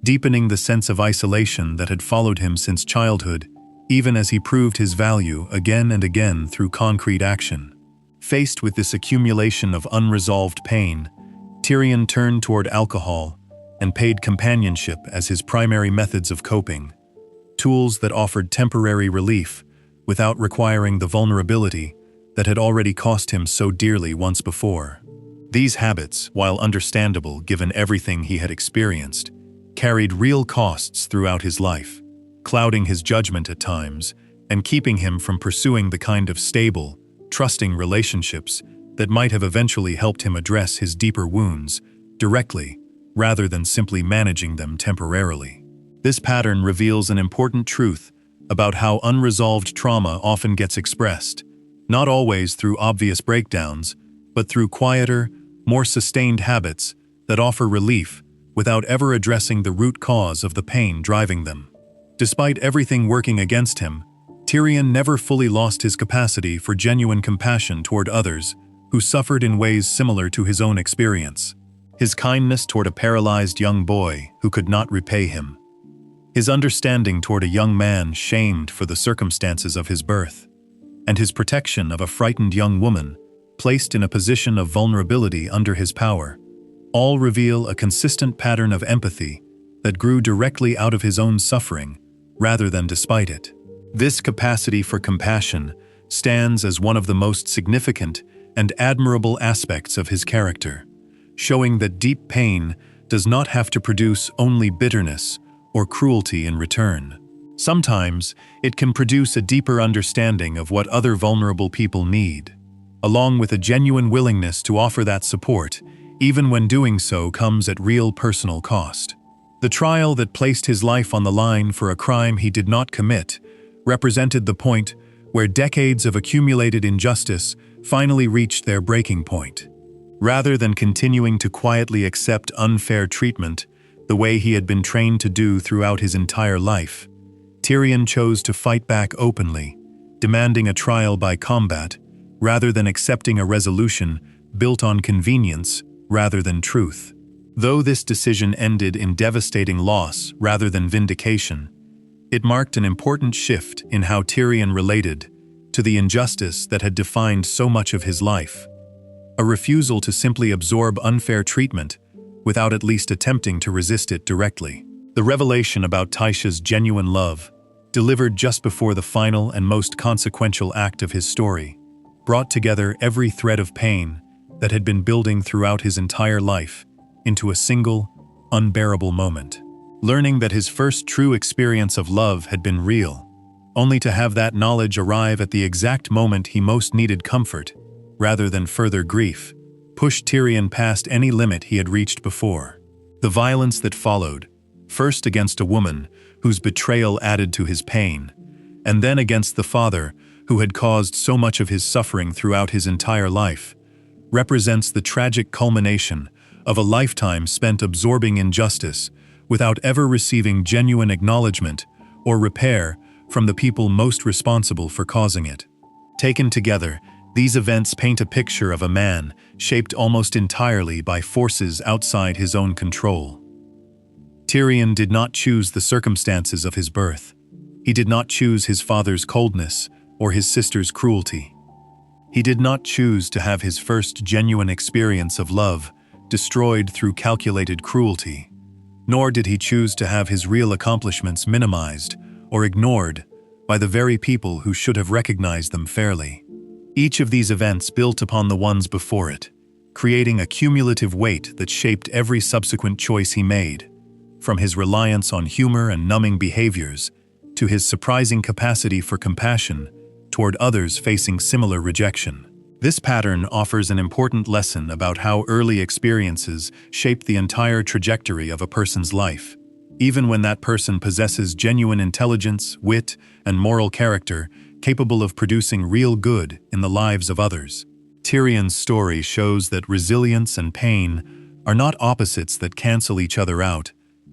deepening the sense of isolation that had followed him since childhood, even as he proved his value again and again through concrete action. Faced with this accumulation of unresolved pain, Tyrion turned toward alcohol and paid companionship as his primary methods of coping, tools that offered temporary relief without requiring the vulnerability that had already cost him so dearly once before. These habits, while understandable given everything he had experienced, carried real costs throughout his life, clouding his judgment at times and keeping him from pursuing the kind of stable, trusting relationships that might have eventually helped him address his deeper wounds directly, rather than simply managing them temporarily. This pattern reveals an important truth about how unresolved trauma often gets expressed, not always through obvious breakdowns, but through quieter, more sustained habits that offer relief without ever addressing the root cause of the pain driving them. Despite everything working against him, Tyrion never fully lost his capacity for genuine compassion toward others who suffered in ways similar to his own experience. His kindness toward a paralyzed young boy who could not repay him, his understanding toward a young man shamed for the circumstances of his birth, and his protection of a frightened young woman placed in a position of vulnerability under his power, all reveal a consistent pattern of empathy that grew directly out of his own suffering rather than despite it. This capacity for compassion stands as one of the most significant and admirable aspects of his character, showing that deep pain does not have to produce only bitterness or cruelty in return. Sometimes it can produce a deeper understanding of what other vulnerable people need, along with a genuine willingness to offer that support, even when doing so comes at real personal cost. The trial that placed his life on the line for a crime he did not commit represented the point where decades of accumulated injustice finally reached their breaking point. Rather than continuing to quietly accept unfair treatment the way he had been trained to do throughout his entire life, Tyrion chose to fight back openly, demanding a trial by combat rather than accepting a resolution built on convenience rather than truth. Though this decision ended in devastating loss rather than vindication, it marked an important shift in how Tyrion related to the injustice that had defined so much of his life, a refusal to simply absorb unfair treatment without at least attempting to resist it directly. The revelation about Tysha's genuine love, delivered just before the final and most consequential act of his story, brought together every thread of pain that had been building throughout his entire life into a single, unbearable moment. Learning that his first true experience of love had been real, only to have that knowledge arrive at the exact moment he most needed comfort, rather than further grief, pushed Tyrion past any limit he had reached before. The violence that followed, first against a woman whose betrayal added to his pain, and then against the father who had caused so much of his suffering throughout his entire life, represents the tragic culmination of a lifetime spent absorbing injustice without ever receiving genuine acknowledgement or repair from the people most responsible for causing it. Taken together, these events paint a picture of a man shaped almost entirely by forces outside his own control. Tyrion did not choose the circumstances of his birth. He did not choose his father's coldness or his sister's cruelty. He did not choose to have his first genuine experience of love destroyed through calculated cruelty, nor did he choose to have his real accomplishments minimized or ignored by the very people who should have recognized them fairly. Each of these events built upon the ones before it, creating a cumulative weight that shaped every subsequent choice he made, from his reliance on humor and numbing behaviors to his surprising capacity for compassion toward others facing similar rejection. This pattern offers an important lesson about how early experiences shape the entire trajectory of a person's life. Even when that person possesses genuine intelligence, wit, and moral character capable of producing real good in the lives of others. Tyrion's story shows that resilience and pain are not opposites that cancel each other out,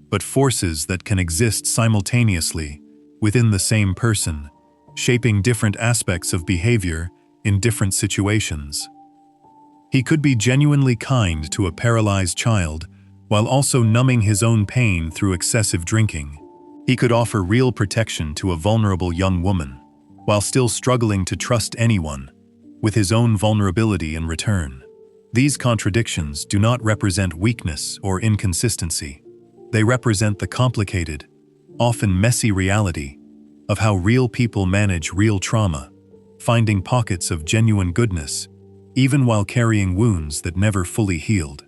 but forces that can exist simultaneously within the same person, shaping different aspects of behavior in different situations. He could be genuinely kind to a paralyzed child while also numbing his own pain through excessive drinking. He could offer real protection to a vulnerable young woman while still struggling to trust anyone, with his own vulnerability in return. These contradictions do not represent weakness or inconsistency. They represent the complicated, often messy reality of how real people manage real trauma, finding pockets of genuine goodness, even while carrying wounds that never fully healed.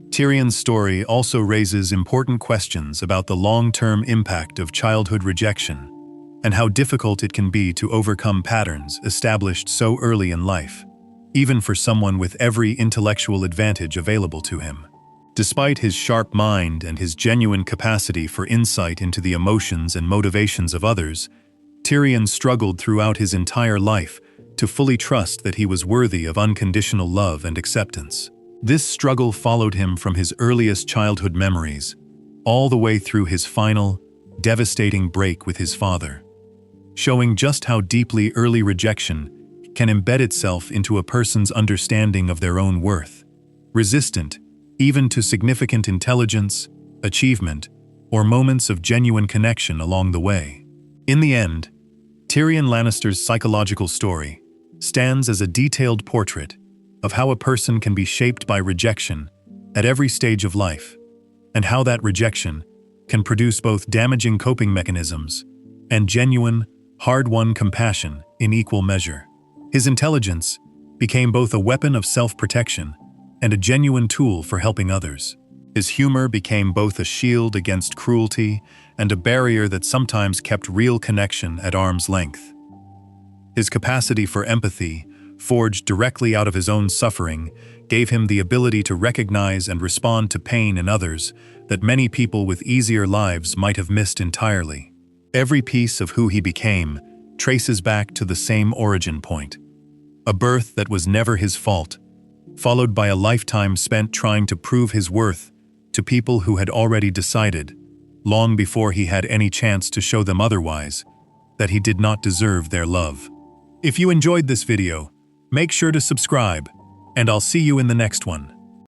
Tyrion's story also raises important questions about the long-term impact of childhood rejection and how difficult it can be to overcome patterns established so early in life, even for someone with every intellectual advantage available to him. Despite his sharp mind and his genuine capacity for insight into the emotions and motivations of others, Tyrion struggled throughout his entire life to fully trust that he was worthy of unconditional love and acceptance. This struggle followed him from his earliest childhood memories, all the way through his final, devastating break with his father, showing just how deeply early rejection can embed itself into a person's understanding of their own worth, resistant even to significant intelligence, achievement, or moments of genuine connection along the way. In the end, Tyrion Lannister's psychological story stands as a detailed portrait of how a person can be shaped by rejection at every stage of life, and how that rejection can produce both damaging coping mechanisms and genuine, hard-won compassion in equal measure. His intelligence became both a weapon of self-protection and a genuine tool for helping others. His humor became both a shield against cruelty and a barrier that sometimes kept real connection at arm's length. His capacity for empathy, forged directly out of his own suffering, gave him the ability to recognize and respond to pain in others that many people with easier lives might have missed entirely. Every piece of who he became traces back to the same origin point: a birth that was never his fault, followed by a lifetime spent trying to prove his worth to people who had already decided, long before he had any chance to show them otherwise, that he did not deserve their love. If you enjoyed this video, make sure to subscribe, and I'll see you in the next one.